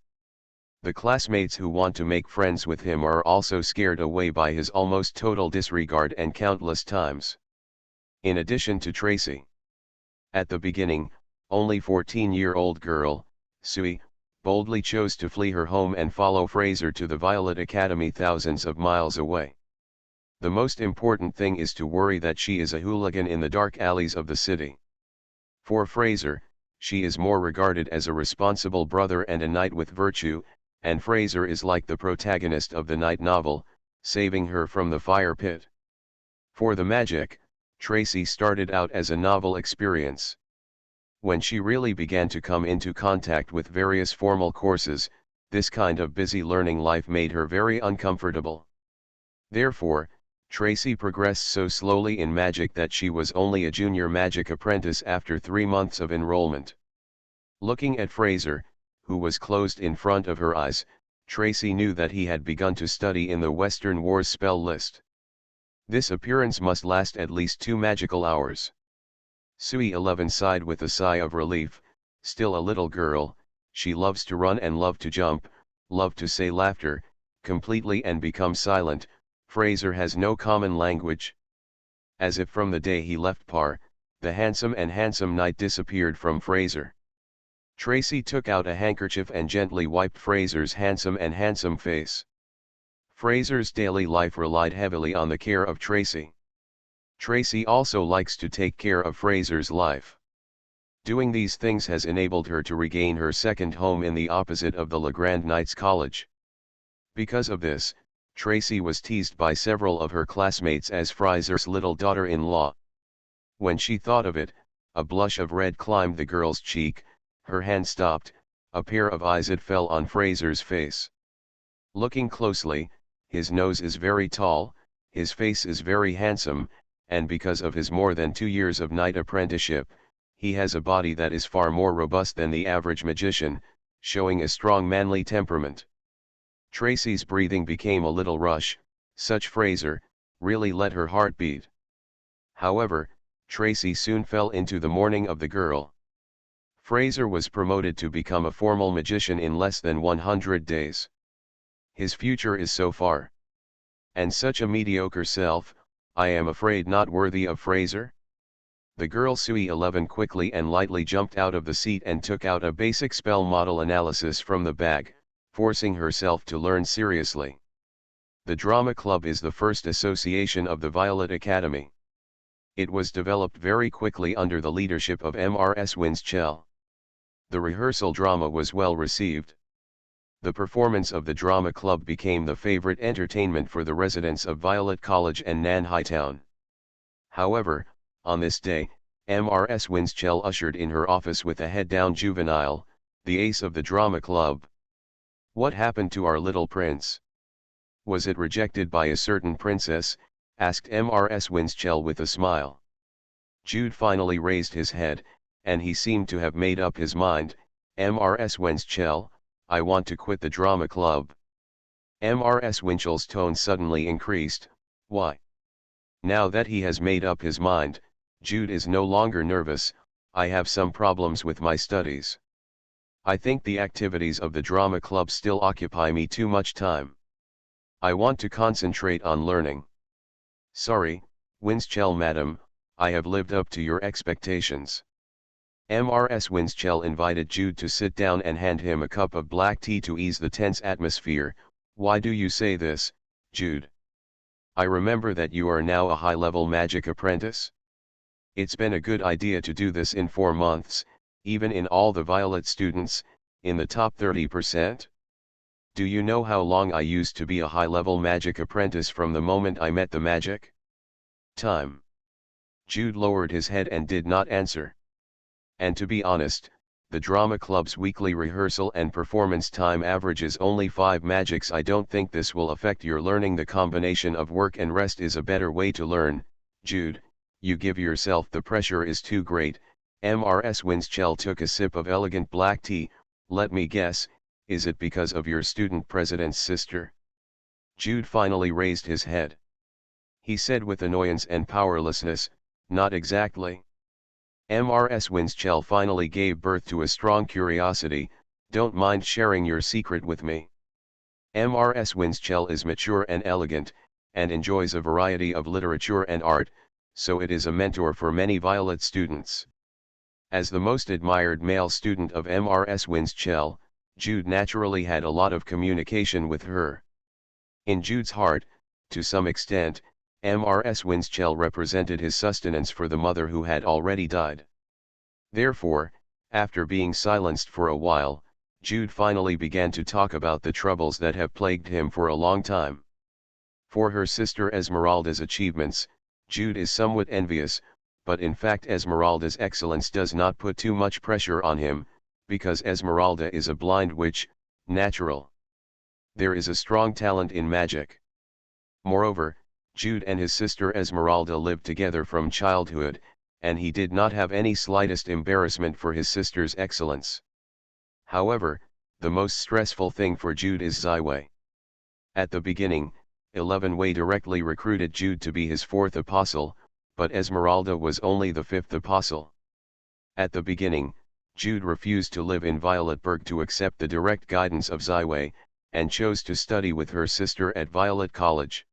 The classmates who want to make friends with him are also scared away by his almost total disregard and countless times. In addition to Tracy. At the beginning, only 14-year-old girl, Sui, boldly chose to flee her home and follow Fraser to the Violet Academy thousands of miles away. The most important thing is to worry that she is a hooligan in the dark alleys of the city. For Fraser, she is more regarded as a responsible brother and a knight with virtue, and Fraser is like the protagonist of the night novel, saving her from the fire pit. For the magic, Tracy started out as a novel experience. When she really began to come into contact with various formal courses, this kind of busy learning life made her very uncomfortable. Therefore, Tracy progressed so slowly in magic that she was only a junior magic apprentice after 3 months of enrollment. Looking at Fraser, who was closed in front of her eyes, Tracy knew that he had begun to study in the Western Wars spell list. This appearance must last at least 2 magical hours. Sui 11 sighed with a sigh of relief. Still a little girl, she loves to run and love to jump, love to say laughter, completely and become silent. Fraser has no common language. As if from the day he left Par, the handsome knight disappeared from Fraser. Tracy took out a handkerchief and gently wiped Fraser's handsome face. Fraser's daily life relied heavily on the care of Tracy. Tracy also likes to take care of Fraser's life. Doing these things has enabled her to regain her second home in the opposite of the Legrand Knights College. Because of this, Tracy was teased by several of her classmates as Fraser's little daughter-in-law. When she thought of it, a blush of red climbed the girl's cheek, her hand stopped, a pair of eyes it fell on Fraser's face. Looking closely, his nose is very tall, his face is very handsome, and because of his more than 2 years of knight apprenticeship, he has a body that is far more robust than the average magician, showing a strong manly temperament. Tracy's breathing became a little rush. Such Fraser really let her heart beat. However, Tracy soon fell into the mourning of the girl. Fraser was promoted to become a formal magician in less than 100 days. His future is so far. And such a mediocre self, I am afraid not worthy of Fraser? The girl Sui 11 quickly and lightly jumped out of the seat and took out a basic spell model analysis from the bag, forcing herself to learn seriously. The Drama Club is the first association of the Violet Academy. It was developed very quickly under the leadership of Mrs. Winschell. The rehearsal drama was well received. The performance of the Drama Club became the favorite entertainment for the residents of Violet College and Nanhai Town. However, on this day, Mrs. Winschell ushered in her office with a head-down juvenile, the ace of the Drama Club. What happened to our little prince? Was it rejected by a certain princess? Asked Mrs. Winschell with a smile. Jude finally raised his head, and he seemed to have made up his mind. Mrs. Winschell, I want to quit the Drama Club. Mrs. Winschell's tone suddenly increased. Why? Now that he has made up his mind, Jude is no longer nervous. I have some problems with my studies. I think the activities of the Drama Club still occupy me too much time. I want to concentrate on learning. Sorry, Winschell madam, I have lived up to your expectations. Mrs. Winschell invited Jude to sit down and hand him a cup of black tea to ease the tense atmosphere. Why do you say this, Jude? I remember that you are now a high-level magic apprentice. It's been a good idea to do this in 4 months, even in all the Violet students, in the top 30%. Do you know how long I used to be a high-level magic apprentice from the moment I met the magic? Time. Jude lowered his head and did not answer. And to be honest, the Drama Club's weekly rehearsal and performance time averages only 5 magics. I don't think this will affect your learning. The combination of work and rest is a better way to learn. Jude, you give yourself the pressure is too great. Mrs. Winschell took a sip of elegant black tea. Let me guess, is it because of your student president's sister? Jude finally raised his head. He said with annoyance and powerlessness, not exactly. Mrs. Winchell finally gave birth to a strong curiosity, don't mind sharing your secret with me. Mrs. Winchell is mature and elegant, and enjoys a variety of literature and art, so it is a mentor for many Violet students. As the most admired male student of Mrs. Winchell, Jude naturally had a lot of communication with her. In Jude's heart, to some extent, Mrs. Winchell represented his sustenance for the mother who had already died. Therefore, after being silenced for a while, Jude finally began to talk about the troubles that have plagued him for a long time. For her sister Esmeralda's achievements, Jude is somewhat envious, but in fact Esmeralda's excellence does not put too much pressure on him, because Esmeralda is a blind witch, natural. There is a strong talent in magic. Moreover, Jude and his sister Esmeralda lived together from childhood, and he did not have any slightest embarrassment for his sister's excellence. However, the most stressful thing for Jude is Ziwei. At the beginning, 11 Wei directly recruited Jude to be his fourth apostle, but Esmeralda was only the fifth apostle. At the beginning, Jude refused to live in Violetburg to accept the direct guidance of Ziwei, and chose to study with her sister at Violet College.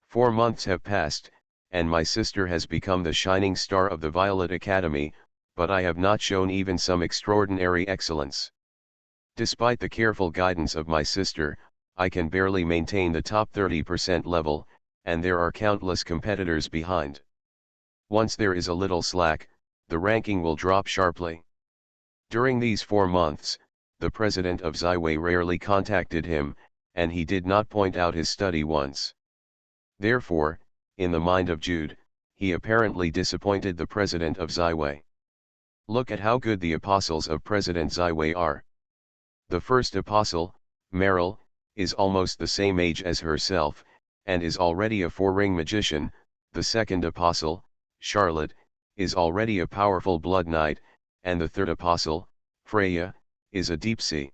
4 months have passed, and my sister has become the shining star of the Violet Academy, but I have not shown even some extraordinary excellence. Despite the careful guidance of my sister, I can barely maintain the top 30% level, and there are countless competitors behind. Once there is a little slack, the ranking will drop sharply. During these 4 months, the president of Ziwei rarely contacted him, and he did not point out his study once. Therefore, in the mind of Jude, he apparently disappointed the president of Ziwei. Look at how good the apostles of President Ziwei are. The first apostle, Meryl, is almost the same age as herself, and is already a 4-ring magician. The second apostle, Charlotte, is already a powerful blood knight, and the third apostle, Freya, is a deep sea.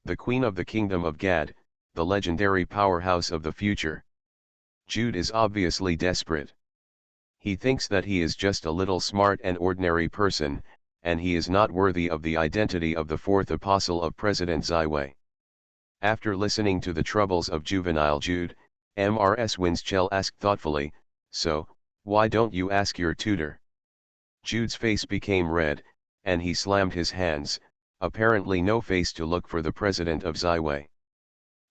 The queen of the kingdom of Gad, the legendary powerhouse of the future. Jude is obviously desperate. He thinks that he is just a little smart and ordinary person, and he is not worthy of the identity of the fourth apostle of President Ziwei. After listening to the troubles of juvenile Jude, Mrs. Winchell asked thoughtfully, so, why don't you ask your tutor? Jude's face became red, and he slammed his hands, apparently no face to look for the president of Ziwei.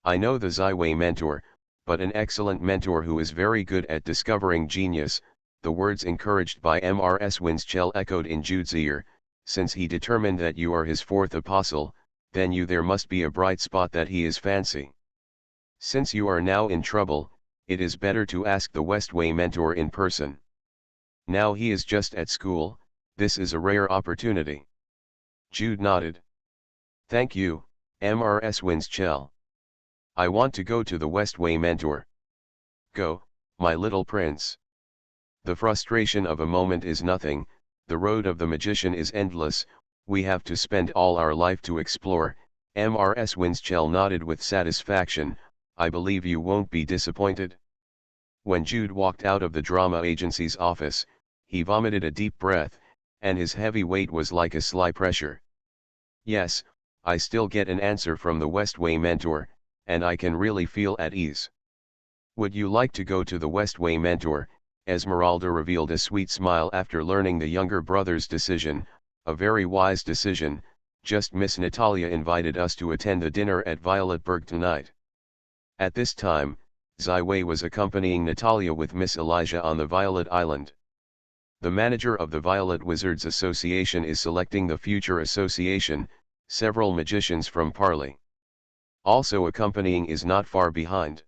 I know the Ziwei mentor, but an excellent mentor who is very good at discovering genius. The words encouraged by Mrs. Winchell echoed in Jude's ear, since he determined that you are his fourth apostle, then there must be a bright spot that he is fancy. Since you are now in trouble, it is better to ask the Westway mentor in person. Now he is just at school, this is a rare opportunity. Jude nodded. Thank you, Mrs. Winchell. I want to go to the Westway mentor. Go, my little prince. The frustration of a moment is nothing, the road of the magician is endless, we have to spend all our life to explore. Mrs. Winchell nodded with satisfaction, I believe you won't be disappointed. When Jude walked out of the drama agency's office, he vomited a deep breath, and his heavy weight was like a sly pressure. Yes, I still get an answer from the Westway mentor, and I can really feel at ease. Would you like to go to the Westway mentor? Esmeralda revealed a sweet smile after learning the younger brother's decision, a very wise decision. Just Miss Natalia invited us to attend the dinner at Violetburg tonight. At this time, Ziwei was accompanying Natalia with Miss Elijah on the Violet Island. The manager of the Violet Wizards Association is selecting the future association, several magicians from Parley. Also accompanying is not far behind.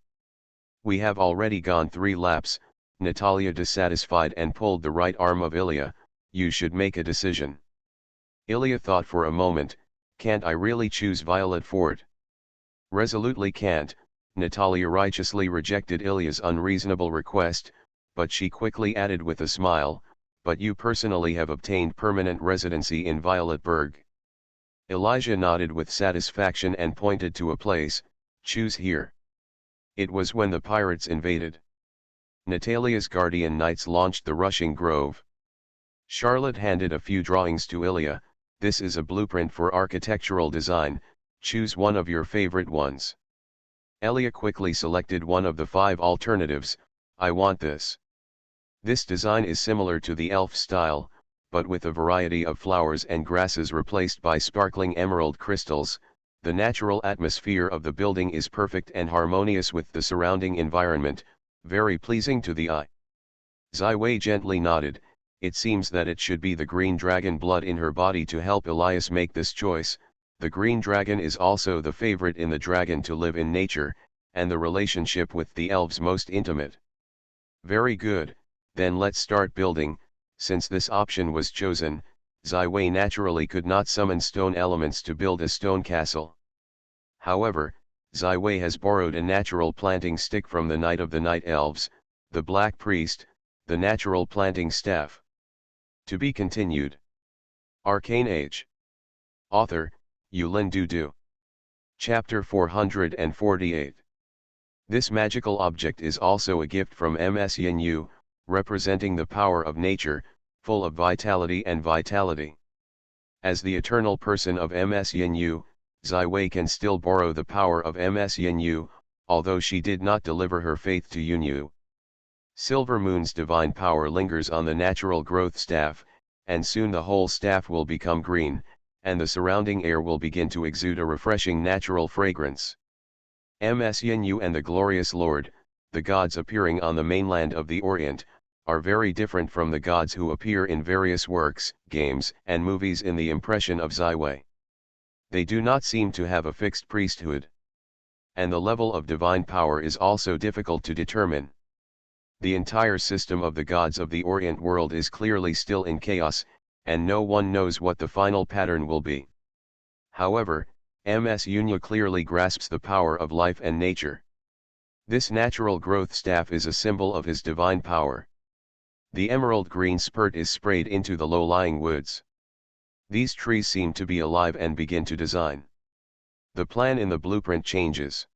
We have already gone 3 laps, Natalia dissatisfied and pulled the right arm of Ilya, you should make a decision. Ilya thought for a moment, can't I really choose Violet Fort? Resolutely can't, Natalia righteously rejected Ilya's unreasonable request, but she quickly added with a smile, but you personally have obtained permanent residency in Violetburg. Elijah nodded with satisfaction and pointed to a place. Choose here. It was when the pirates invaded. Natalia's guardian knights launched the rushing grove. Charlotte handed a few drawings to Ilya. This is a blueprint for architectural design, choose one of your favorite ones. Ilya quickly selected one of the 5 alternatives. I want this. This design is similar to the elf style, but with a variety of flowers and grasses replaced by sparkling emerald crystals. The natural atmosphere of the building is perfect and harmonious with the surrounding environment, very pleasing to the eye. Ziwei gently nodded. It seems that it should be the green dragon blood in her body to help Elias make this choice. The green dragon is also the favorite in the dragon to live in nature, and the relationship with the elves most intimate. Very good, then let's start building. Since this option was chosen, Ziwei naturally could not summon stone elements to build a stone castle. However, Ziwei has borrowed a natural planting stick from the Knight of the Night Elves, the Black Priest, the natural planting staff. To be continued. Arcane Age. Author, Yulin Dudu. Chapter 448. This magical object is also a gift from Ms Yin, representing the power of nature, full of vitality and vitality. As the eternal person of Ms Yin, Ziwei can still borrow the power of Ms Yin, although she did not deliver her faith to Yunyu. Silver Moon's divine power lingers on the natural growth staff, and soon the whole staff will become green, and the surrounding air will begin to exude a refreshing natural fragrance. Ms Yin and the glorious Lord, the gods appearing on the mainland of the Orient, are very different from the gods who appear in various works, games, and movies in the impression of Ziwei. They do not seem to have a fixed priesthood. And the level of divine power is also difficult to determine. The entire system of the gods of the Orient world is clearly still in chaos, and no one knows what the final pattern will be. However, Ms Yunya clearly grasps the power of life and nature. This natural growth staff is a symbol of his divine power. The emerald green spurt is sprayed into the low-lying woods. These trees seem to be alive and begin to design. The plan in the blueprint changes.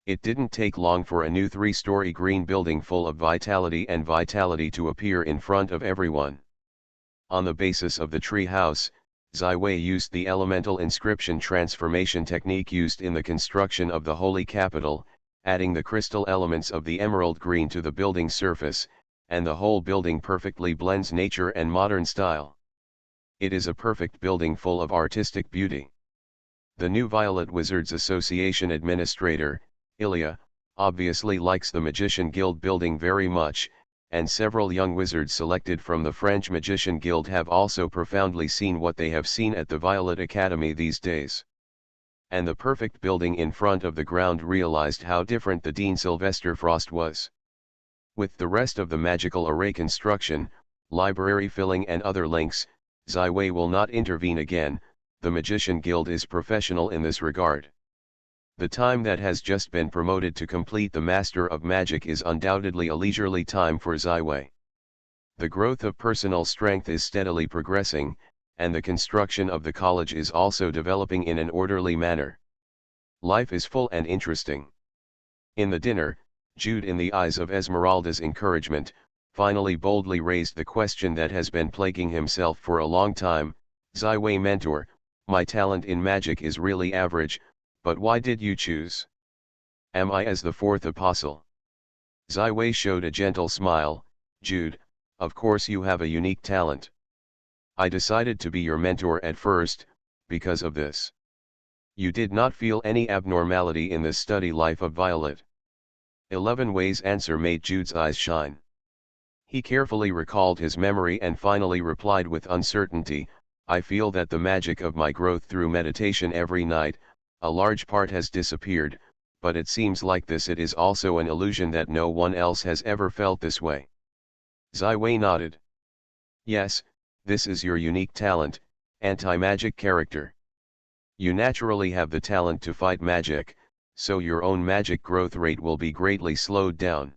It didn't take long for a new 3-story green building full of vitality to appear in front of everyone. On the basis of the tree house, Ziwei used the elemental inscription transformation technique used in the construction of the Holy Capital, adding the crystal elements of the emerald green to the building surface, and the whole building perfectly blends nature and modern style. It is a perfect building full of artistic beauty. The new Violet Wizards Association administrator, Ilya, obviously likes the Magician Guild building very much, and several young wizards selected from the French Magician Guild have also profoundly seen what they have seen at the Violet Academy these days. And the perfect building in front of the ground realized how different the Dean Sylvester Frost was. With the rest of the magical array construction, library filling and other links, Ziwei will not intervene again. The Magician Guild is professional in this regard. The time that has just been promoted to complete the Master of Magic is undoubtedly a leisurely time for Ziwei. The growth of personal strength is steadily progressing, and the construction of the college is also developing in an orderly manner. Life is full and interesting. In the dinner, Jude, in the eyes of Esmeralda's encouragement, finally boldly raised the question that has been plaguing himself for a long time. Ziwei mentor, my talent in magic is really average, but why did you choose? Am I as the 4th apostle? Ziwei showed a gentle smile. Jude, of course you have a unique talent. I decided to be your mentor at first, because of this. You did not feel any abnormality in the study life of Violet. 11 Wei's answer made Jude's eyes shine. He carefully recalled his memory and finally replied with uncertainty, I feel that the magic of my growth through meditation every night, a large part has disappeared, but it seems like this it is also an illusion that no one else has ever felt this way. Ziwei nodded. Yes, this is your unique talent, anti-magic character. You naturally have the talent to fight magic, so your own magic growth rate will be greatly slowed down.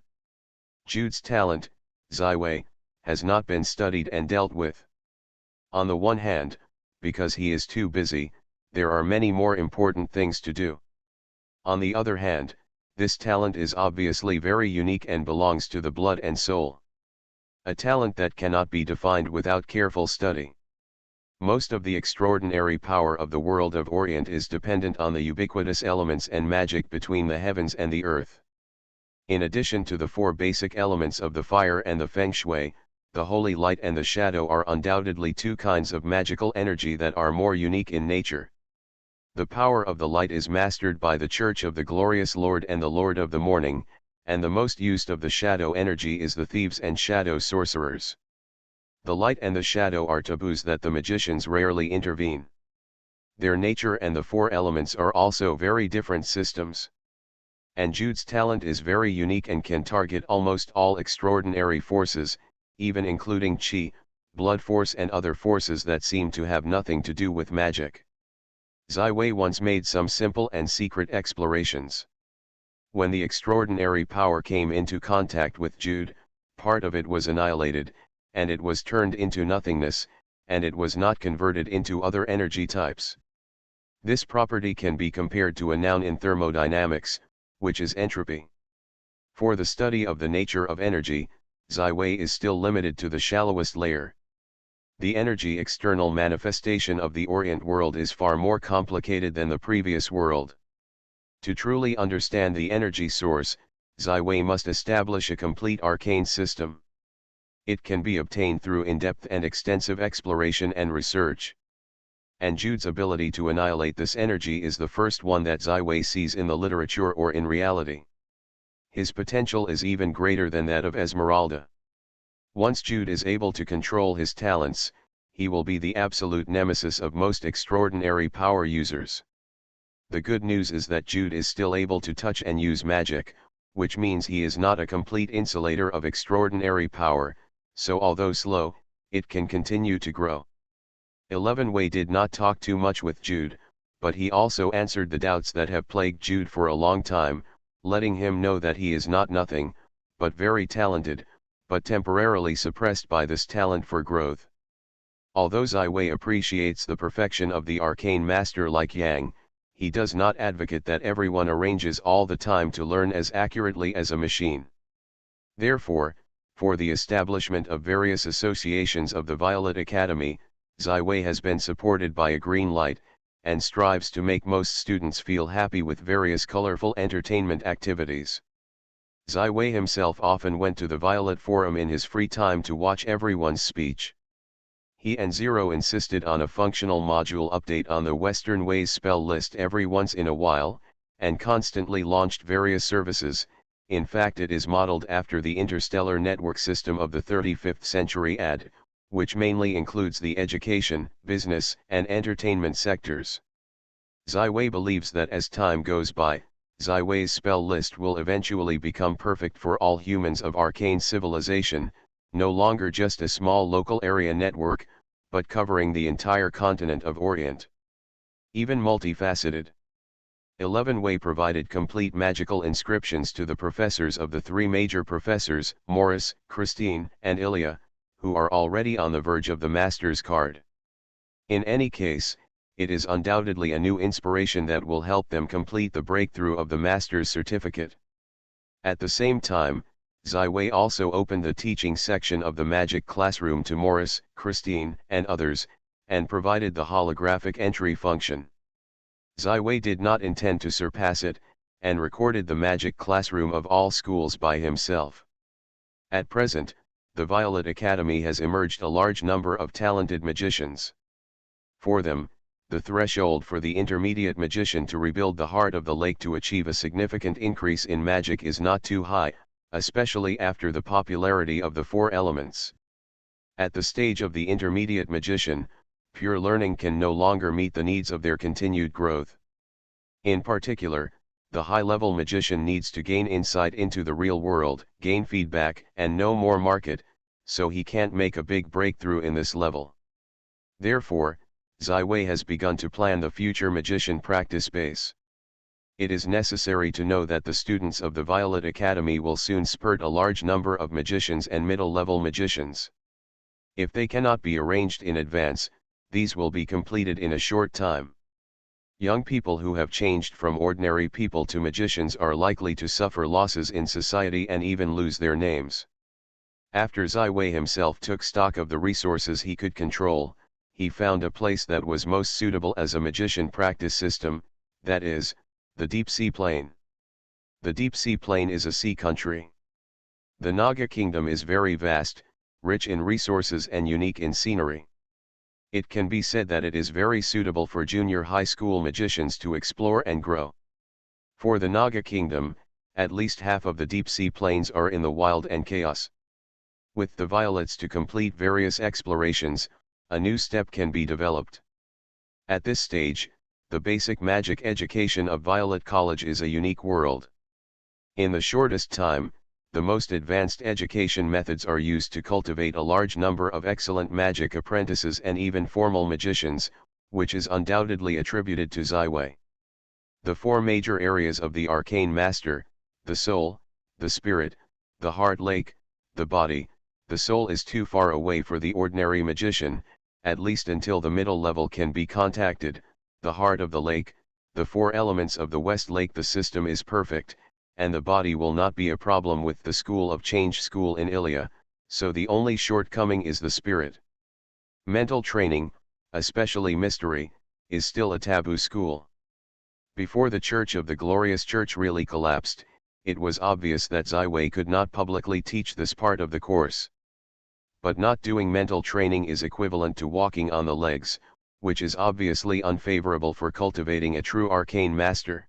Jude's talent, Ziwei, has not been studied and dealt with. On the one hand, because he is too busy, there are many more important things to do. On the other hand, this talent is obviously very unique and belongs to the blood and soul. A talent that cannot be defined without careful study. Most of the extraordinary power of the world of Orient is dependent on the ubiquitous elements and magic between the heavens and the earth. In addition to the four basic elements of the fire and the feng shui, the holy light and the shadow are undoubtedly two kinds of magical energy that are more unique in nature. The power of the light is mastered by the Church of the Glorious Lord and the Lord of the Morning, and the most used of the shadow energy is the thieves and shadow sorcerers. The light and the shadow are taboos that the magicians rarely intervene. Their nature and the four elements are also very different systems. And Jude's talent is very unique and can target almost all extraordinary forces, even including chi, blood force and other forces that seem to have nothing to do with magic. Zai Wei once made some simple and secret explorations. When the extraordinary power came into contact with Jude, part of it was annihilated, and it was turned into nothingness, and it was not converted into other energy types. This property can be compared to a noun in thermodynamics, which is entropy. For the study of the nature of energy, Zai Wei is still limited to the shallowest layer. The energy external manifestation of the Orient world is far more complicated than the previous world. To truly understand the energy source, Zai Wei must establish a complete arcane system. It can be obtained through in-depth and extensive exploration and research. And Jude's ability to annihilate this energy is the first one that Zai Wei sees in the literature or in reality. His potential is even greater than that of Esmeralda. Once Jude is able to control his talents, he will be the absolute nemesis of most extraordinary power users. The good news is that Jude is still able to touch and use magic, which means he is not a complete insulator of extraordinary power, so although slow, it can continue to grow. 11 Wei did not talk too much with Jude, but he also answered the doubts that have plagued Jude for a long time, letting him know that he is not nothing, but very talented, but temporarily suppressed by this talent for growth. Although Zai Wei appreciates the perfection of the arcane master like Yang, he does not advocate that everyone arranges all the time to learn as accurately as a machine. Therefore, for the establishment of various associations of the Violet Academy, Zai Wei has been supported by a green light, and strives to make most students feel happy with various colorful entertainment activities. Zai Wei himself often went to the Violet Forum in his free time to watch everyone's speech. He and Zero insisted on a functional module update on the Western Way's spell list every once in a while, and constantly launched various services. In fact, it is modeled after the interstellar network system of the 35th century AD, which mainly includes the education, business, and entertainment sectors. Zai Wei believes that as time goes by, Zai Wei's spell list will eventually become perfect for all humans of arcane civilization, no longer just a small local area network, but covering the entire continent of Orient. Even multifaceted. 11 Wei provided complete magical inscriptions to the professors of the three major professors, Morris, Christine, and Ilya, who are already on the verge of the master's card. In any case, it is undoubtedly a new inspiration that will help them complete the breakthrough of the master's certificate. At the same time, Zai Wei also opened the teaching section of the magic classroom to Morris, Christine, and others, and provided the holographic entry function. Zai Wei did not intend to surpass it, and recorded the magic classroom of all schools by himself. At present, the Violet Academy has emerged a large number of talented magicians. For them, the threshold for the intermediate magician to rebuild the heart of the lake to achieve a significant increase in magic is not too high, especially after the popularity of the four elements. At the stage of the intermediate magician, pure learning can no longer meet the needs of their continued growth. In particular, the high-level magician needs to gain insight into the real world, gain feedback, and know more market, so he can't make a big breakthrough in this level. Therefore, Zai Wei has begun to plan the future magician practice base. It is necessary to know that the students of the Violet Academy will soon spurt a large number of magicians and middle-level magicians. If they cannot be arranged in advance, these will be completed in a short time. Young people who have changed from ordinary people to magicians are likely to suffer losses in society and even lose their names. After Zai Wei himself took stock of the resources he could control, he found a place that was most suitable as a magician practice system, that is, the Deep Sea Plain. The Deep Sea Plain is a sea country. The Naga Kingdom is very vast, rich in resources and unique in scenery. It can be said that it is very suitable for junior high school magicians to explore and grow. For the Naga Kingdom, at least half of the Deep Sea Plains are in the wild and chaos. With the violets to complete various explorations, a new step can be developed. At this stage, the basic magic education of Violet College is a unique world. In the shortest time, the most advanced education methods are used to cultivate a large number of excellent magic apprentices and even formal magicians, which is undoubtedly attributed to Zai Wei. The four major areas of the arcane master, the soul, the spirit, the heart lake, the body. The soul is too far away for the ordinary magician, at least until the middle level can be contacted. The heart of the lake, the four elements of the West Lake. The system is perfect, and the body will not be a problem with the School of Change school in Ilya, so the only shortcoming is the spirit. Mental training, especially mystery, is still a taboo school. Before the Church of the Glorious Church really collapsed, it was obvious that Zai Wei could not publicly teach this part of the course. But not doing mental training is equivalent to walking on the legs, which is obviously unfavorable for cultivating a true arcane master.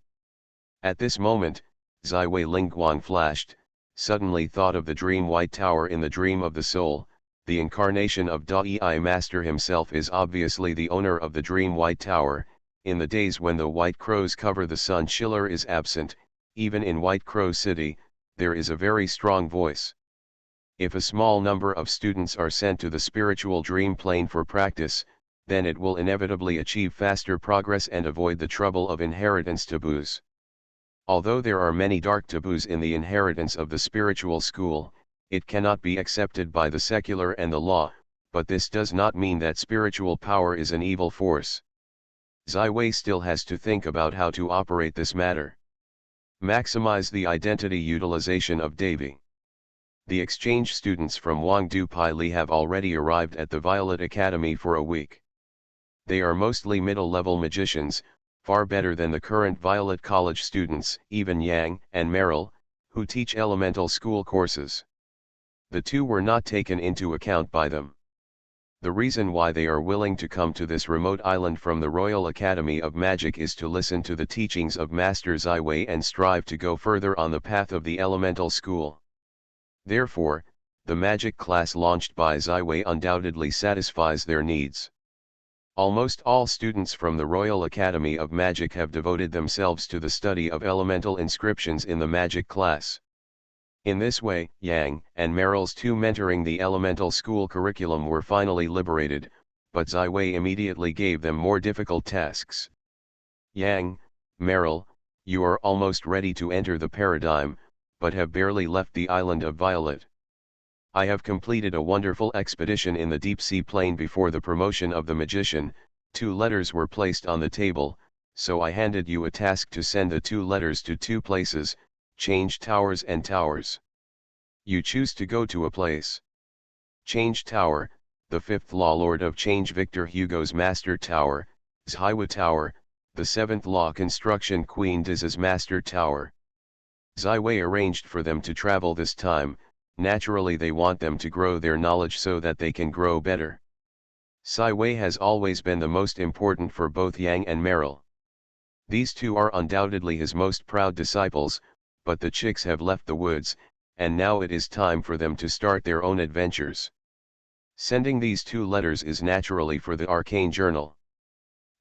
At this moment, Zai Wei Lingguang flashed, suddenly thought of the dream White Tower in the Dream of the Soul. The incarnation of Dai Master himself is obviously the owner of the Dream White Tower. In the days when the white crows cover the sun, Schiller is absent. Even in White Crow City, there is a very strong voice. If a small number of students are sent to the spiritual dream plane for practice, then it will inevitably achieve faster progress and avoid the trouble of inheritance taboos. Although there are many dark taboos in the inheritance of the spiritual school, it cannot be accepted by the secular and the law, but this does not mean that spiritual power is an evil force. Zai Wei still has to think about how to operate this matter. Maximize the identity utilization of Devi. The exchange students from Wangdu Li have already arrived at the Violet Academy for a week. They are mostly middle-level magicians, far better than the current Violet College students, even Yang and Meryl, who teach elemental school courses. The two were not taken into account by them. The reason why they are willing to come to this remote island from the Royal Academy of Magic is to listen to the teachings of Master Zai Wei and strive to go further on the path of the elemental school. Therefore, the magic class launched by Zai Wei undoubtedly satisfies their needs. Almost all students from the Royal Academy of Magic have devoted themselves to the study of elemental inscriptions in the magic class. In this way, Yang and Meryl's two mentoring the elemental school curriculum were finally liberated, but Zai Wei immediately gave them more difficult tasks. Yang, Meryl, you are almost ready to enter the paradigm, but have barely left the island of Violet. I have completed a wonderful expedition in the deep sea plain before the promotion of the magician. 2 letters were placed on the table, so I handed you a task to send the 2 letters to 2 places, Change Towers and Towers. You choose to go to a place. Change Tower, the 5th Law Lord of Change Victor Hugo's Master Tower, Zhaiwa Tower, the 7th Law Construction Queen Diz's Master Tower. Zai Wei arranged for them to travel this time. Naturally they want them to grow their knowledge so that they can grow better. Zai Wei has always been the most important for both Yang and Meryl. These two are undoubtedly his most proud disciples, but the chicks have left the woods, and now it is time for them to start their own adventures. Sending these 2 letters is naturally for the Arcane Journal.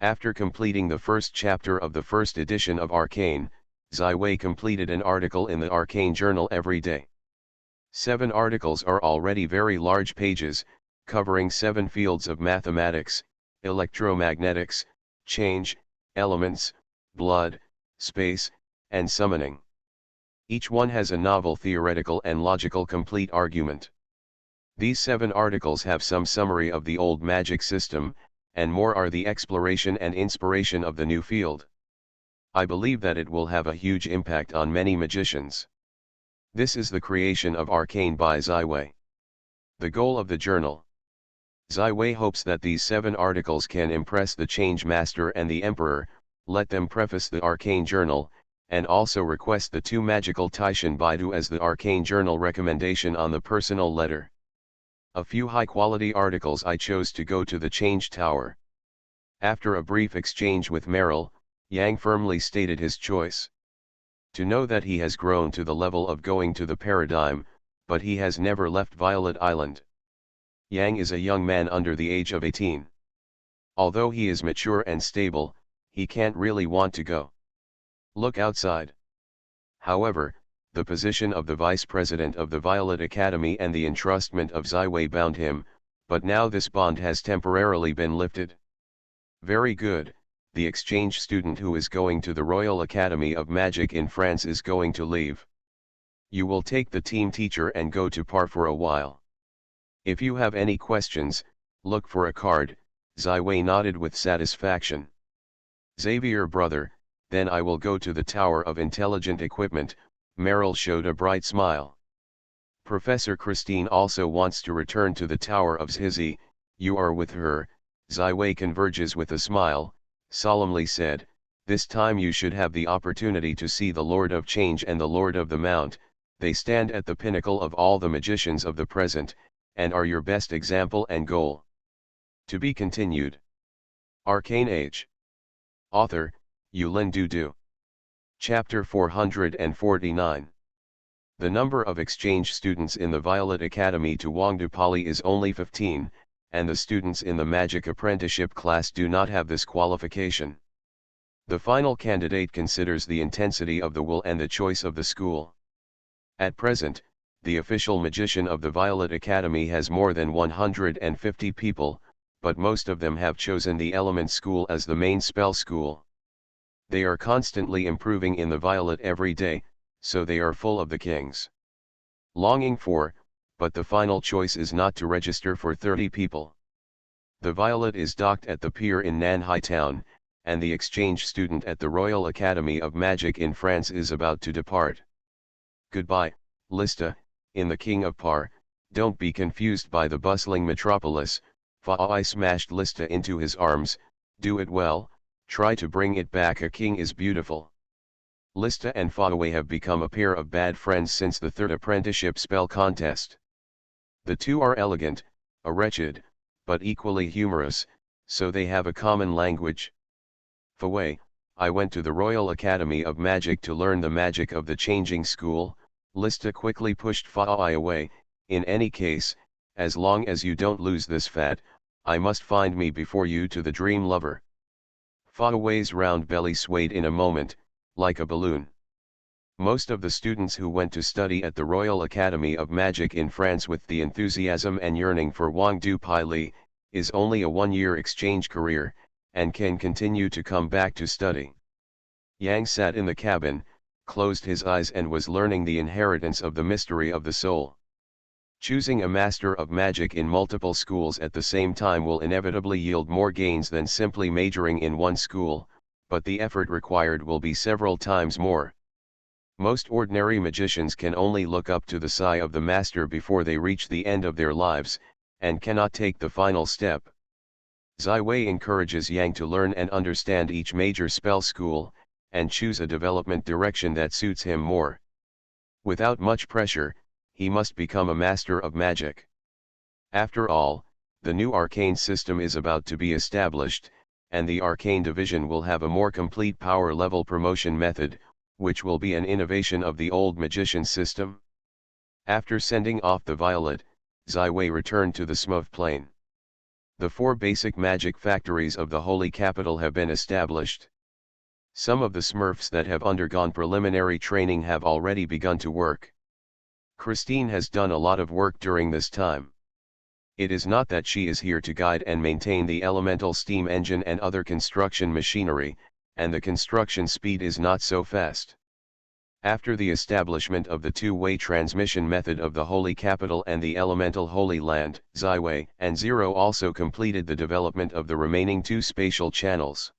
After completing the first chapter of the first edition of Arcane, Zai Wei completed an article in the Arcane Journal every day. 7 articles are already very large pages, covering 7 fields of mathematics, electromagnetics, change, elements, blood, space, and summoning. Each one has a novel theoretical and logical complete argument. These 7 articles have some summary of the old magic system, and more are the exploration and inspiration of the new field. I believe that it will have a huge impact on many magicians. This is the creation of Arcane by Ziwei. The goal of the journal. Ziwei hopes that these 7 articles can impress the Change Master and the Emperor. Let them preface the Arcane Journal, and also request the 2 magical Taishan Baidu as the Arcane Journal recommendation on the personal letter. A few high-quality articles I chose to go to the Change Tower. After a brief exchange with Merrill, Yang firmly stated his choice. To know that he has grown to the level of going to the paradigm, but he has never left Violet Island. Yang is a young man under the age of 18. Although he is mature and stable, he can't really want to go. Look outside. However, the position of the vice president of the Violet Academy and the entrustment of Ziwei bound him, but now this bond has temporarily been lifted. Very good, the exchange student who is going to the Royal Academy of Magic in France is going to leave. You will take the team teacher and go to Par for a while. If you have any questions, look for a card. Ziwei nodded with satisfaction. Xavier brother, then I will go to the Tower of Intelligent Equipment. Merrill showed a bright smile. Professor Christine also wants to return to the Tower of Zhizi. You are with her. Ziwei converges with a smile, solemnly said, this time you should have the opportunity to see the Lord of Change and the Lord of the Mount. They stand at the pinnacle of all the magicians of the present, and are your best example and goal. To be continued. Arcane Age. Author, Yulin Dudu. Chapter 449. The number of exchange students in the Violet Academy to Wangdu Poly is only 15, and the students in the Magic Apprenticeship class do not have this qualification. The final candidate considers the intensity of the will and the choice of the school. At present, the official magician of the Violet Academy has more than 150 people, but most of them have chosen the Element School as the main spell school. They are constantly improving in the Violet every day, so they are full of the kings. Longing for, but the final choice is not to register for 30 people. The Violet is docked at the pier in Nanhai Town, and the exchange student at the Royal Academy of Magic in France is about to depart. Goodbye, Lista, in the King of Par. Don't be confused by the bustling metropolis. Faoi smashed Lista into his arms. Do it well, try to bring it back. A king is beautiful. Lista and Faoi have become a pair of bad friends since the 3rd apprenticeship spell contest. The two are elegant, wretched, but equally humorous, so they have a common language. Faoi, I went to the Royal Academy of Magic to learn the magic of the changing school. Lista quickly pushed Faoi away. In any case, as long as you don't lose this fat, I must find me before you to the dream lover. Faoi's round belly swayed in a moment, like a balloon. Most of the students who went to study at the Royal Academy of Magic in France with the enthusiasm and yearning for Wangdu Pai is only a 1-year exchange career, and can continue to come back to study. Yang sat in the cabin, closed his eyes and was learning the inheritance of the mystery of the soul. Choosing a master of magic in multiple schools at the same time will inevitably yield more gains than simply majoring in one school, but the effort required will be several times more. Most ordinary magicians can only look up to the Sai of the master before they reach the end of their lives, and cannot take the final step. Ziwei encourages Yang to learn and understand each major spell school, and choose a development direction that suits him more. Without much pressure, he must become a master of magic. After all, the new arcane system is about to be established, and the arcane division will have a more complete power level promotion method, which will be an innovation of the old magician system. After sending off the Violet, Ziwei returned to the Smooth Plain. The 4 basic magic factories of the Holy Capital have been established. Some of the Smurfs that have undergone preliminary training have already begun to work. Christine has done a lot of work during this time. It is not that she is here to guide and maintain the elemental steam engine and other construction machinery, and the construction speed is not so fast. After the establishment of the two-way transmission method of the Holy Capital and the elemental Holy Land, Zaiwei and Zero also completed the development of the remaining two spatial channels.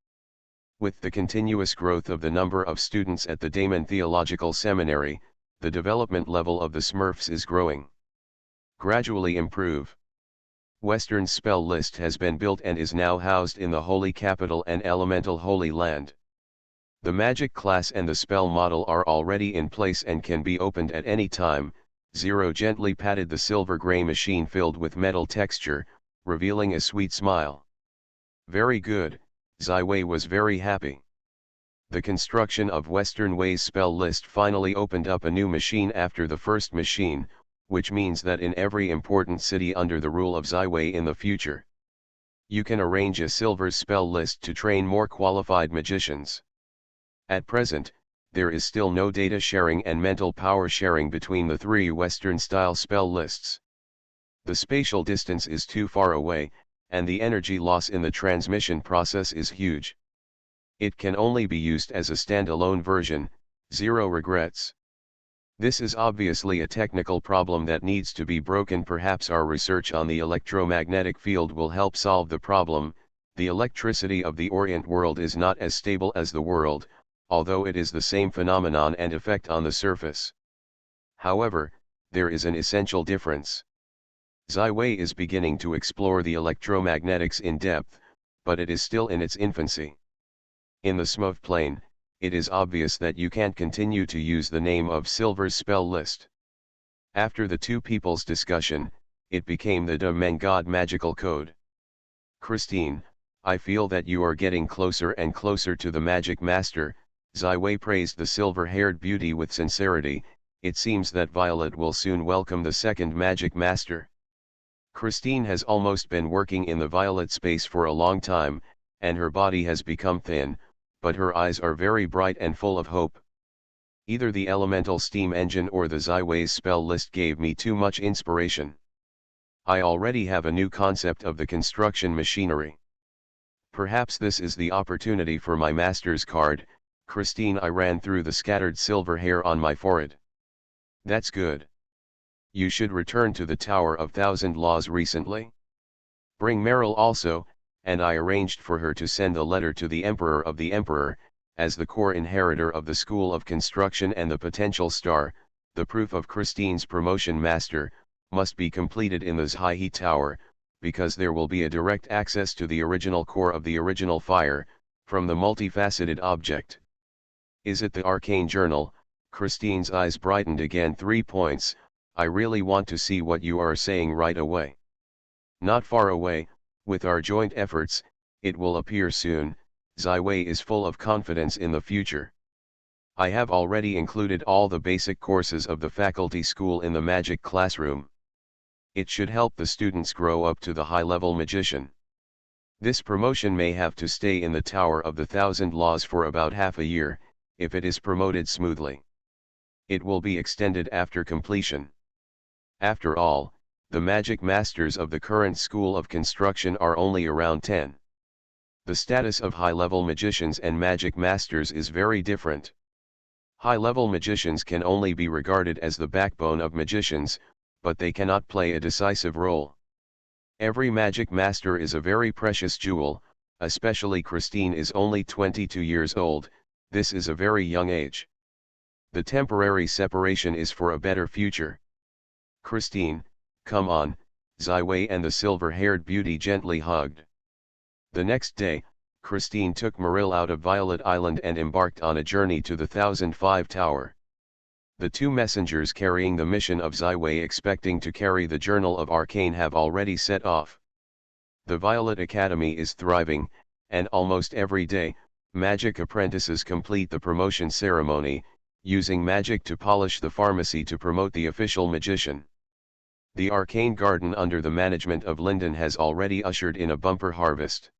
With the continuous growth of the number of students at the Daemon Theological Seminary, the development level of the Smurfs is growing. Gradually improve. Western spell list has been built and is now housed in the Holy Capital and Elemental Holy Land. The magic class and the spell model are already in place and can be opened at any time. Zero gently patted the silver gray machine filled with metal texture, revealing a sweet smile. Very good, Zaiwei was very happy. The construction of Western Way's spell list finally opened up a new machine after the first machine, which means that in every important city under the rule of Zaiwei in the future, you can arrange a silver spell list to train more qualified magicians. At present, there is still no data sharing and mental power sharing between the three Western-style spell lists. The spatial distance is too far away, and the energy loss in the transmission process is huge. It can only be used as a standalone version. Zero regrets. This is obviously a technical problem that needs to be broken. Perhaps our research on the electromagnetic field will help solve the problem. The electricity of the Orient world is not as stable as the world, although it is the same phenomenon and effect on the surface. However, there is an essential difference. Zaiwei is beginning to explore the electromagnetics in depth, but it is still in its infancy. In the SMOV plane, it is obvious that you can't continue to use the name of Silver's spell list. After the two people's discussion, it became the De Mengod magical code. Christine, I feel that you are getting closer and closer to the magic master. Zaiwei praised the silver-haired beauty with sincerity. It seems that Violet will soon welcome the second magic master. Christine has almost been working in the Violet space for a long time, and her body has become thin, but her eyes are very bright and full of hope. Either the elemental steam engine or the Zaiwei's spell list gave me too much inspiration. I already have a new concept of the construction machinery. Perhaps this is the opportunity for my master's card. Christine, I ran through the scattered silver hair on my forehead. That's good. You should return to the Tower of Thousand Laws recently. Bring Meryl also, and I arranged for her to send a letter to the Emperor, as the core inheritor of the School of Construction and the potential star. The proof of Christine's promotion master must be completed in the Zhaihe Tower, because there will be a direct access to the original core of the original fire, from the multifaceted object. Is it the Arcane Journal? Christine's eyes brightened again. 3 points. I really want to see what you are saying right away. Not far away, with our joint efforts, it will appear soon. Zaiwei is full of confidence in the future. I have already included all the basic courses of the faculty school in the magic classroom. It should help the students grow up to the high-level magician. This promotion may have to stay in the Tower of the Thousand Laws for about half a year, if it is promoted smoothly. It will be extended after completion. After all, the magic masters of the current school of construction are only around 10. The status of high-level magicians and magic masters is very different. High-level magicians can only be regarded as the backbone of magicians, but they cannot play a decisive role. Every magic master is a very precious jewel, especially Christine is only 22 years old. This is a very young age. The temporary separation is for a better future. Christine, come on, Zaiwei and the silver-haired beauty gently hugged. The next day, Christine took Meryl out of Violet Island and embarked on a journey to the 1005 Tower. The two messengers carrying the mission of Zaiwei expecting to carry the Journal of Arcane have already set off. The Violet Academy is thriving, and almost every day, magic apprentices complete the promotion ceremony, using magic to polish the pharmacy to promote the official magician. The Arcane Garden under the management of Linden has already ushered in a bumper harvest.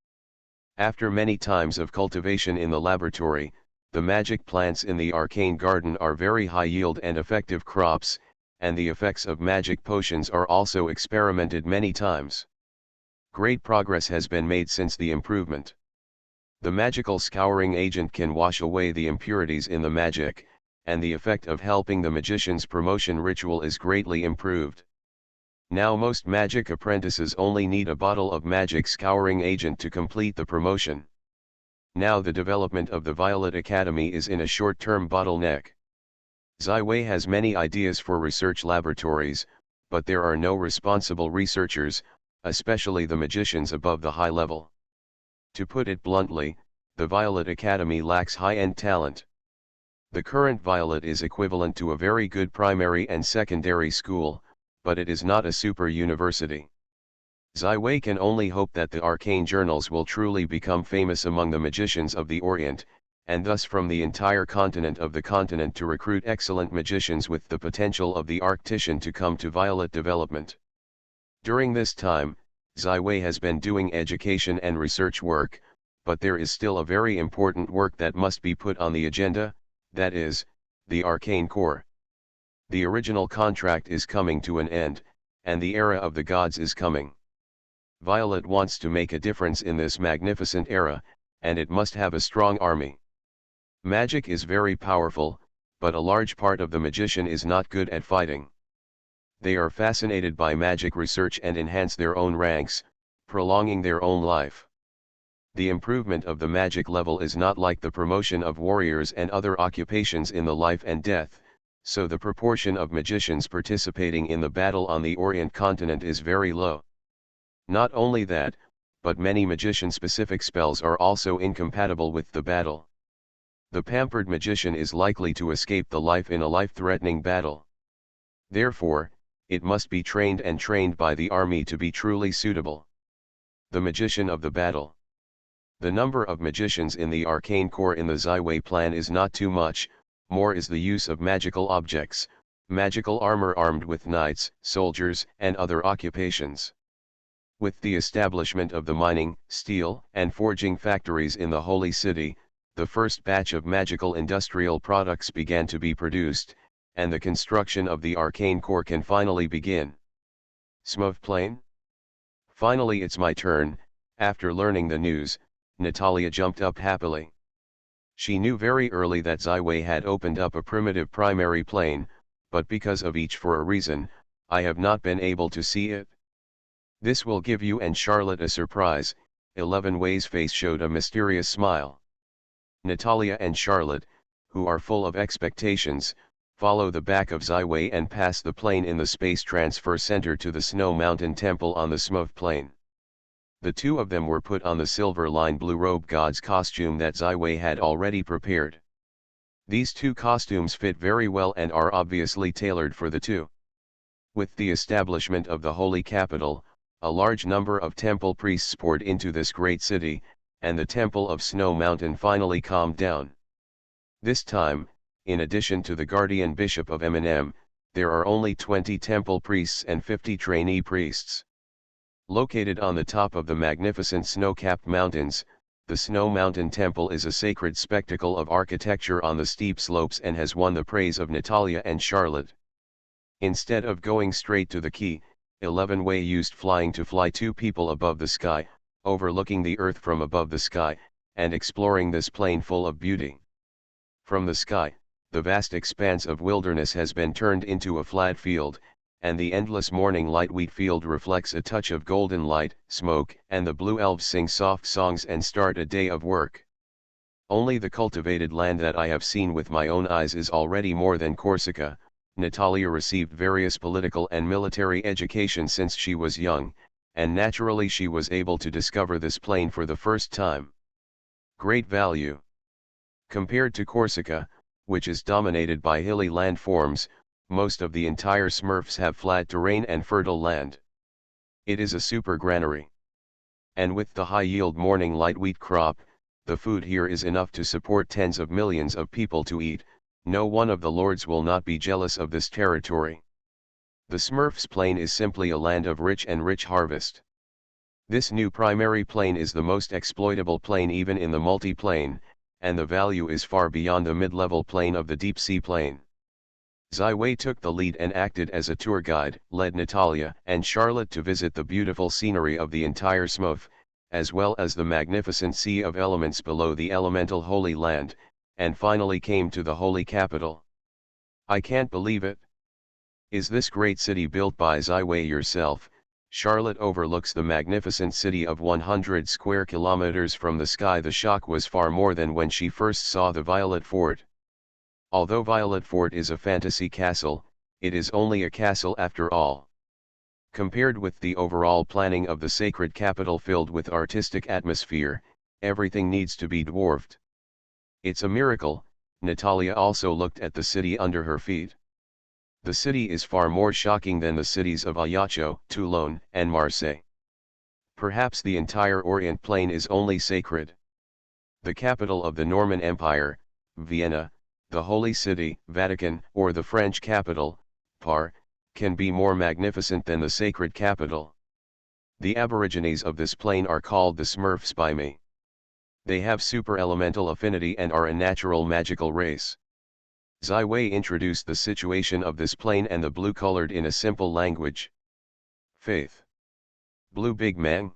After many times of cultivation in the laboratory, the magic plants in the Arcane Garden are very high yield and effective crops, and the effects of magic potions are also experimented many times. Great progress has been made since the improvement. The magical scouring agent can wash away the impurities in the magic, and the effect of helping the magician's promotion ritual is greatly improved. Now most magic apprentices only need a bottle of magic scouring agent to complete the promotion. Now the development of the Violet Academy is in a short-term bottleneck. Ziwei has many ideas for research laboratories, but there are no responsible researchers, especially the magicians above the high level. To put it bluntly, the Violet Academy lacks high-end talent. The current Violet is equivalent to a very good primary and secondary school, but it is not a super university. Ziwei can only hope that the arcane journals will truly become famous among the magicians of the Orient, and thus from the entire continent of the continent to recruit excellent magicians with the potential of the Arctician to come to Violet development. During this time, Ziwei has been doing education and research work, but there is still a very important work that must be put on the agenda, that is, the arcane core. The original contract is coming to an end, and the era of the gods is coming. Violet wants to make a difference in this magnificent era, and it must have a strong army. Magic is very powerful, but a large part of the magician is not good at fighting. They are fascinated by magic research and enhance their own ranks, prolonging their own life. The improvement of the magic level is not like the promotion of warriors and other occupations in the life and death, so the proportion of magicians participating in the battle on the Orient continent is very low. Not only that, but many magician-specific spells are also incompatible with the battle. The pampered magician is likely to escape the life in a life-threatening battle. Therefore, it must be trained and trained by the army to be truly suitable. The magician of the battle. The number of magicians in the arcane core in the Ziwei plan is not too much, more is the use of magical objects, magical armor armed with knights, soldiers, and other occupations. With the establishment of the mining, steel, and forging factories in the Holy City, the first batch of magical industrial products began to be produced, and the construction of the arcane core can finally begin. Smooth plane? Finally it's my turn. After learning the news, Natalia jumped up happily. She knew very early that Ziwei had opened up a primitive primary plane, but because of each for a reason, I have not been able to see it. This will give you and Charlotte a surprise. 11 Wei's face showed a mysterious smile. Natalia and Charlotte, who are full of expectations, follow the back of Ziwei and pass the plane in the Space Transfer Center to the Snow Mountain Temple on the Smooth Plain. The two of them were put on the Silver Line Blue Robe God's costume that Ziwei had already prepared. These two costumes fit very well and are obviously tailored for the two. With the establishment of the Holy Capital, a large number of temple priests poured into this great city, and the Temple of Snow Mountain finally calmed down. This time, in addition to the guardian bishop of M&M, there are only 20 temple priests and 50 trainee priests. Located on the top of the magnificent snow-capped mountains, the Snow Mountain Temple is a sacred spectacle of architecture on the steep slopes and has won the praise of Natalia and Charlotte. Instead of going straight to the key, 11 Wei used flying to fly two people above the sky, overlooking the earth from above the sky, and exploring this plain full of beauty. From the sky, the vast expanse of wilderness has been turned into a flat field, and the endless morning light wheat field reflects a touch of golden light, smoke, and the blue elves sing soft songs and start a day of work. Only the cultivated land that I have seen with my own eyes is already more than Corsica. Natalia received various political and military education since she was young, and naturally she was able to discover this plain for the first time. Great value. Compared to Corsica, which is dominated by hilly landforms, most of the entire Smurfs have flat terrain and fertile land. It is a super granary. And with the high-yield morning light wheat crop, the food here is enough to support tens of millions of people to eat. No one of the lords will not be jealous of this territory. The Smurfs' plain is simply a land of rich harvest. This new primary plain is the most exploitable plain even in the multi-plane, and the value is far beyond the mid-level plain of the deep sea plain. Ziwei took the lead and acted as a tour guide, led Natalia and Charlotte to visit the beautiful scenery of the entire Smurf, as well as the magnificent sea of elements below the elemental Holy Land, and finally came to the Holy Capital. I can't believe it. Is this great city built by Zaiwei yourself? Charlotte overlooks the magnificent city of 100 square kilometers from the sky. The shock was far more than when she first saw the Violet Fort. Although Violet Fort is a fantasy castle, it is only a castle after all. Compared with the overall planning of the sacred capital filled with artistic atmosphere, everything needs to be dwarfed. It's a miracle. Natalia also looked at the city under her feet. The city is far more shocking than the cities of Ajaccio, Toulon, and Marseille. Perhaps the entire Orient Plain is only sacred. The capital of the Norman Empire, Vienna, the Holy City, Vatican, or the French capital, Paris, can be more magnificent than the sacred capital. The aborigines of this plain are called the Smurfs by me. They have super-elemental affinity and are a natural magical race. Zaiwei introduced the situation of this plain and the blue colored in a simple language. Faith. Blue big man?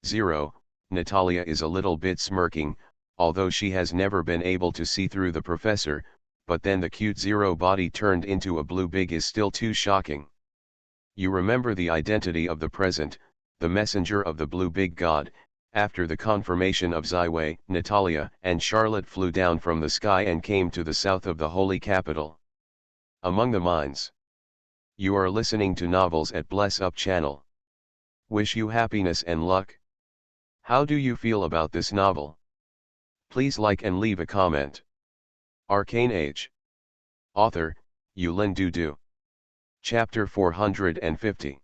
0. Natalia is a little bit smirking, although she has never been able to see through the professor, but then the cute Zero body turned into a blue big is still too shocking. You remember the identity of the present, the messenger of the blue big god. After the confirmation of Zaiwei, Natalia and Charlotte flew down from the sky and came to the south of the holy capital. Among the mines. You are listening to Novels at Bless Up channel. Wish you happiness and luck. How do you feel about this novel? Please like and leave a comment. Arcane Age. Author, Yulin Dudu. Chapter 450.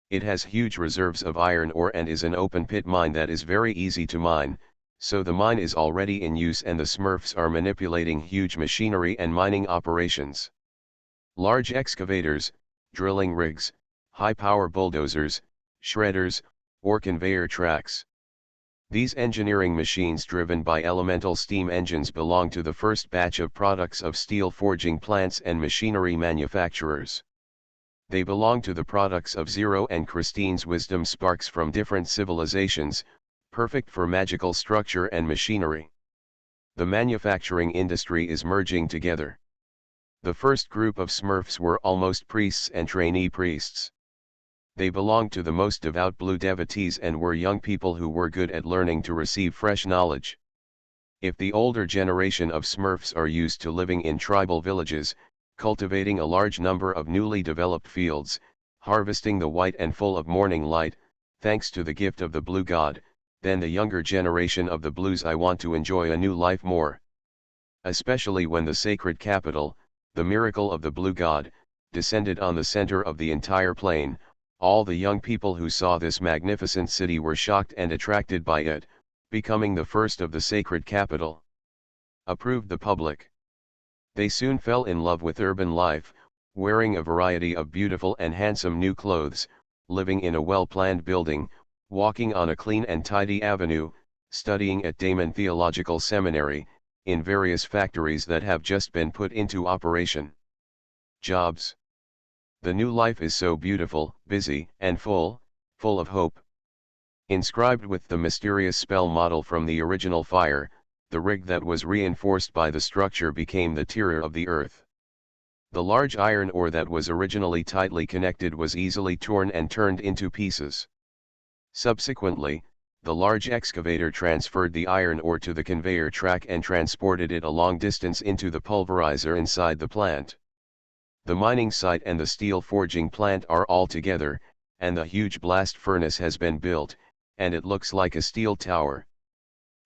It has huge reserves of iron ore and is an open-pit mine that is very easy to mine, so the mine is already in use and the Smurfs are manipulating huge machinery and mining operations. Large excavators, drilling rigs, high-power bulldozers, shredders, or conveyor tracks. These engineering machines driven by elemental steam engines belong to the first batch of products of steel forging plants and machinery manufacturers. They belong to the products of Zero and Christine's wisdom sparks from different civilizations, perfect for magical structure and machinery. The manufacturing industry is merging together. The first group of Smurfs were almost priests and trainee priests. They belonged to the most devout blue devotees and were young people who were good at learning to receive fresh knowledge. If the older generation of Smurfs are used to living in tribal villages, cultivating a large number of newly developed fields, harvesting the white and full of morning light, thanks to the gift of the blue god, then the younger generation of the blues I want to enjoy a new life more. Especially when the sacred capital, the miracle of the blue god, descended on the center of the entire plain, all the young people who saw this magnificent city were shocked and attracted by it, becoming the first of the sacred capital. Approved the public. They soon fell in love with urban life, wearing a variety of beautiful and handsome new clothes, living in a well-planned building, walking on a clean and tidy avenue, studying at Daemon Theological Seminary, in various factories that have just been put into operation. Jobs. The new life is so beautiful, busy, and full of hope. Inscribed with the mysterious spell model from the original fire, the rig that was reinforced by the structure became the tier of the earth. The large iron ore that was originally tightly connected was easily torn and turned into pieces. Subsequently, the large excavator transferred the iron ore to the conveyor track and transported it a long distance into the pulverizer inside the plant. The mining site and the steel forging plant are all together, and the huge blast furnace has been built, and it looks like a steel tower.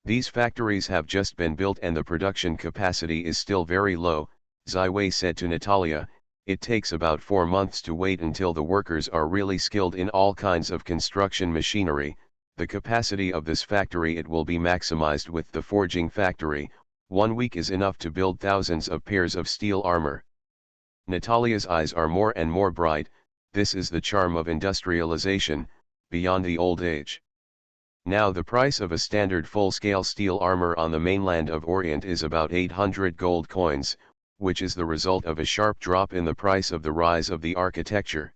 These factories have just been built and the production capacity is still very low, Zaiwei said to Natalia. It takes about 4 months to wait until the workers are really skilled in all kinds of construction machinery. The capacity of this factory it will be maximized with the forging factory. 1 week is enough to build thousands of pairs of steel armor. Natalia's eyes are more and more bright. This is the charm of industrialization, beyond the old age. Now the price of a standard full-scale steel armor on the mainland of Orient is about 800 gold coins, which is the result of a sharp drop in the price of the rise of the architecture.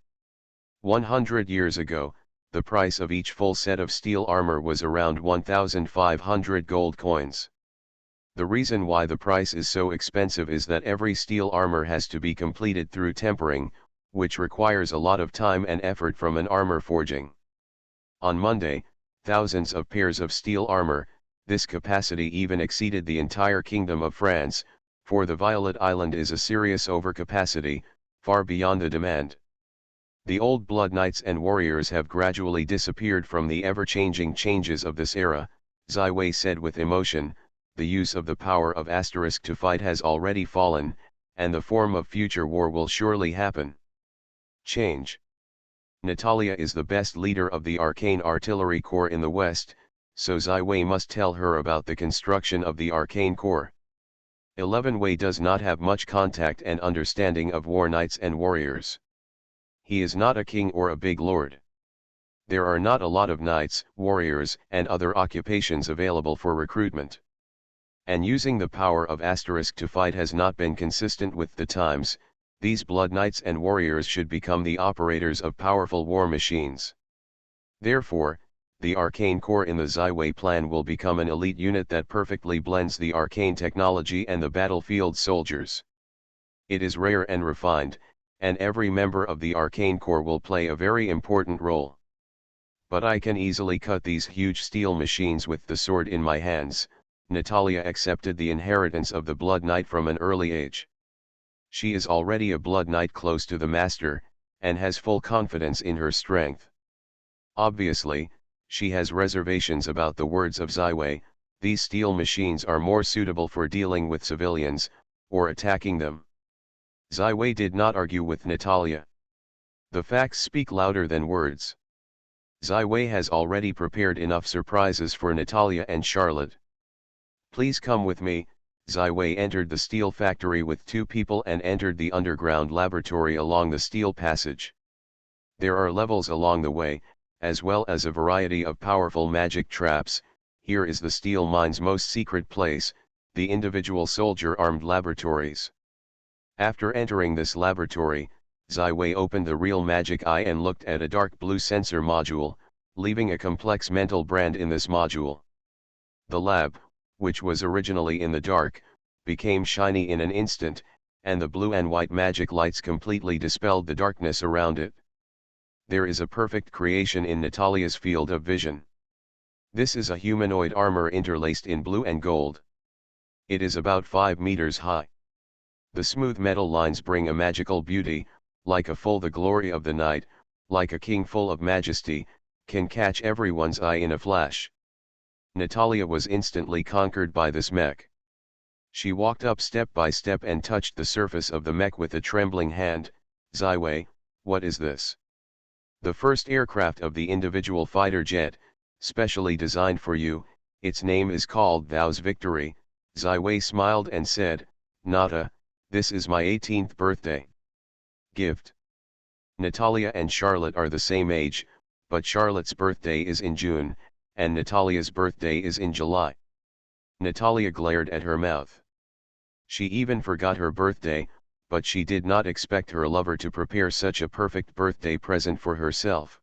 100 years ago, the price of each full set of steel armor was around 1,500 gold coins. The reason why the price is so expensive is that every steel armor has to be completed through tempering, which requires a lot of time and effort from an armor forging. On Monday, thousands of pairs of steel armor, this capacity even exceeded the entire Kingdom of France, for the Violet Island is a serious overcapacity, far beyond the demand. The old blood knights and warriors have gradually disappeared from the ever-changing changes of this era, Zai Wei said with emotion. The use of the power of asterisk to fight has already fallen, and the form of future war will surely happen. Change. Natalia is the best leader of the Arcane Artillery Corps in the West, so Zai Wei must tell her about the construction of the Arcane Corps. 11 Wei does not have much contact and understanding of war knights and warriors. He is not a king or a big lord. There are not a lot of knights, warriors, and other occupations available for recruitment. And using the power of asterisk to fight has not been consistent with the times. These blood knights and warriors should become the operators of powerful war machines. Therefore, the Arcane Corps in the Zai Wei plan will become an elite unit that perfectly blends the arcane technology and the battlefield soldiers. It is rare and refined, and every member of the Arcane Corps will play a very important role. But I can easily cut these huge steel machines with the sword in my hands. Natalia accepted the inheritance of the Blood Knight from an early age. She is already a Blood Knight close to the Master, and has full confidence in her strength. Obviously, she has reservations about the words of Zai Wei. These steel machines are more suitable for dealing with civilians, or attacking them. Zai Wei did not argue with Natalia. The facts speak louder than words. Zai Wei has already prepared enough surprises for Natalia and Charlotte. Please come with me. Zai Wei entered the steel factory with 2 people and entered the underground laboratory along the steel passage. There are levels along the way, as well as a variety of powerful magic traps. Here is the steel mine's most secret place, the individual soldier-armed laboratories. After entering this laboratory, Zai Wei opened the real magic eye and looked at a dark blue sensor module, leaving a complex mental brand in this module. The lab, which was originally in the dark, became shiny in an instant, and the blue and white magic lights completely dispelled the darkness around it. There is a perfect creation in Natalia's field of vision. This is a humanoid armor interlaced in blue and gold. It is about 5 meters high. The smooth metal lines bring a magical beauty, like a foal the glory of the night, like a king full of majesty, can catch everyone's eye in a flash. Natalia was instantly conquered by this mech. She walked up step by step and touched the surface of the mech with a trembling hand. Zai Wei, what is this? The first aircraft of the individual fighter jet, specially designed for you. Its name is called Thou's Victory. Zai Wei smiled and said, Nata, this is my 18th birthday gift. Natalia and Charlotte are the same age, but Charlotte's birthday is in June, and Natalia's birthday is in July. Natalia glared at her mouth. She even forgot her birthday, but she did not expect her lover to prepare such a perfect birthday present for herself.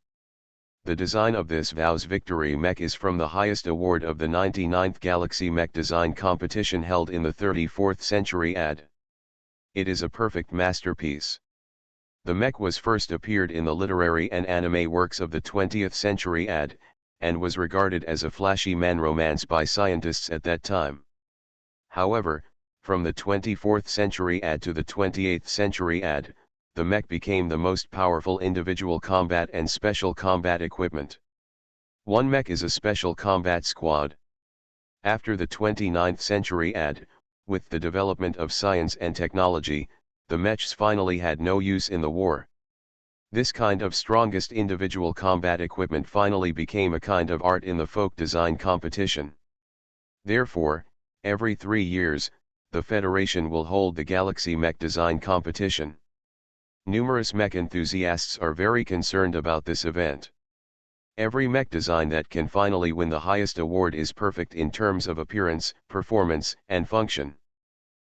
The design of this Thou's Victory mech is from the highest award of the 99th Galaxy Mech Design Competition held in the 34th Century AD. It is a perfect masterpiece. The mech was first appeared in the literary and anime works of the 20th Century AD, and was regarded as a flashy man romance by scientists at that time. However, from the 24th Century AD to the 28th Century AD, the mech became the most powerful individual combat and special combat equipment. One mech is a special combat squad. After the 29th Century AD, with the development of science and technology, the mechs finally had no use in the war. This kind of strongest individual combat equipment finally became a kind of art in the folk design competition. Therefore, every 3 years, the Federation will hold the Galaxy Mech Design Competition. Numerous mech enthusiasts are very concerned about this event. Every mech design that can finally win the highest award is perfect in terms of appearance, performance, and function.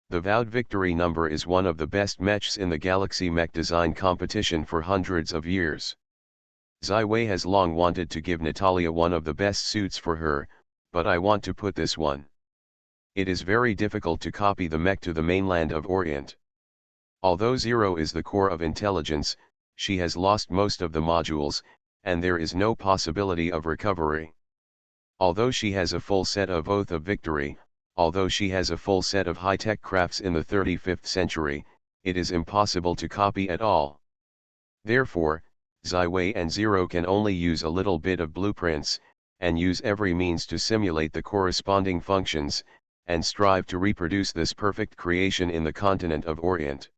The Vowed Victory number is one of the best mechs in the Galaxy Mech Design Competition for hundreds of years. Zai Wei has long wanted to give Natalia one of the best suits for her, but I want to put this one. It is very difficult to copy the mech to the mainland of Orient. Although Zero is the core of intelligence, she has lost most of the modules, and there is no possibility of recovery. Although she has a full set of Oath of Victory, although she has a full set of high-tech crafts in the 35th century, it is impossible to copy at all. Therefore, Ziwei and Zero can only use a little bit of blueprints, and use every means to simulate the corresponding functions, and strive to reproduce this perfect creation in the continent of Orient.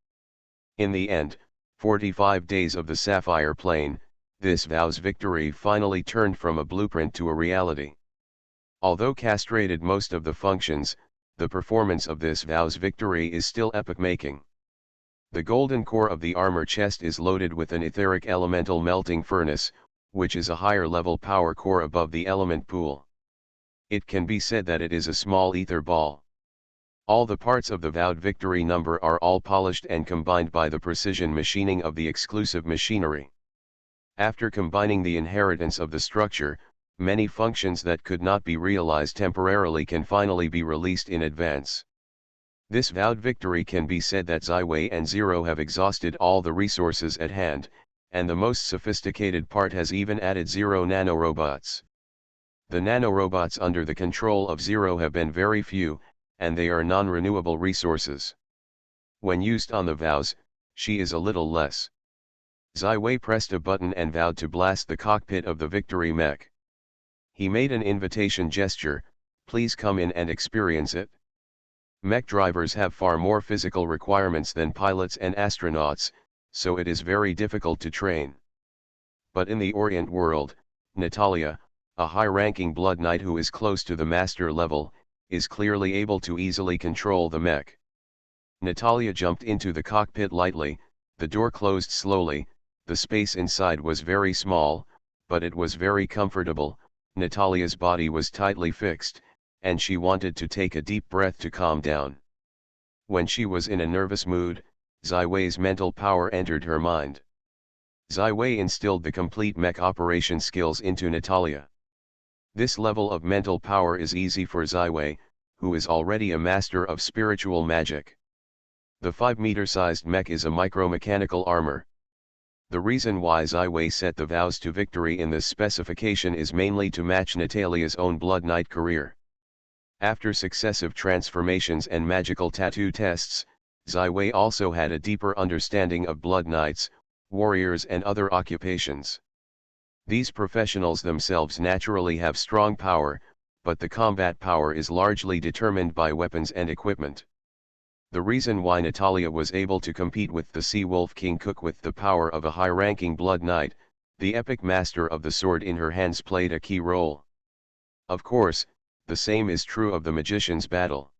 In the end, 45 days of the Sapphire Plane, this vow's victory finally turned from a blueprint to a reality. Although castrated most of the functions, the performance of this vow's victory is still epoch-making. The golden core of the armor chest is loaded with an etheric elemental melting furnace, which is a higher level power core above the element pool. It can be said that it is a small ether ball. All the parts of the vowed victory number are all polished and combined by the precision machining of the exclusive machinery. After combining the inheritance of the structure, many functions that could not be realized temporarily can finally be released in advance. This vowed victory can be said that Ziwei and Zero have exhausted all the resources at hand, and the most sophisticated part has even added 0 nanorobots. The nanorobots under the control of Zero have been very few, and they are non-renewable resources. When used on the vows, she is a little less. Ziwei pressed a button and vowed to blast the cockpit of the victory mech. He made an invitation gesture, "Please come in and experience it." Mech drivers have far more physical requirements than pilots and astronauts, so it is very difficult to train. But in the Orient world, Natalia, a high-ranking Blood Knight who is close to the master level, is clearly able to easily control the mech. Natalia jumped into the cockpit lightly, the door closed slowly, the space inside was very small, but it was very comfortable. Natalia's body was tightly fixed, and she wanted to take a deep breath to calm down. When she was in a nervous mood, Ziwei's mental power entered her mind. Ziwei instilled the complete mech operation skills into Natalia. This level of mental power is easy for Ziwei, who is already a master of spiritual magic. The 5-meter-sized mech is a micro-mechanical armor. The reason why Ziwei set the vows to victory in this specification is mainly to match Natalia's own Blood Knight career. After successive transformations and magical tattoo tests, Ziwei also had a deeper understanding of Blood Knights, warriors and other occupations. These professionals themselves naturally have strong power, but the combat power is largely determined by weapons and equipment. The reason why Natalia was able to compete with the Sea Wolf King Cook with the power of a high-ranking Blood Knight, the epic master of the sword in her hands played a key role. Of course, the same is true of the magician's battle.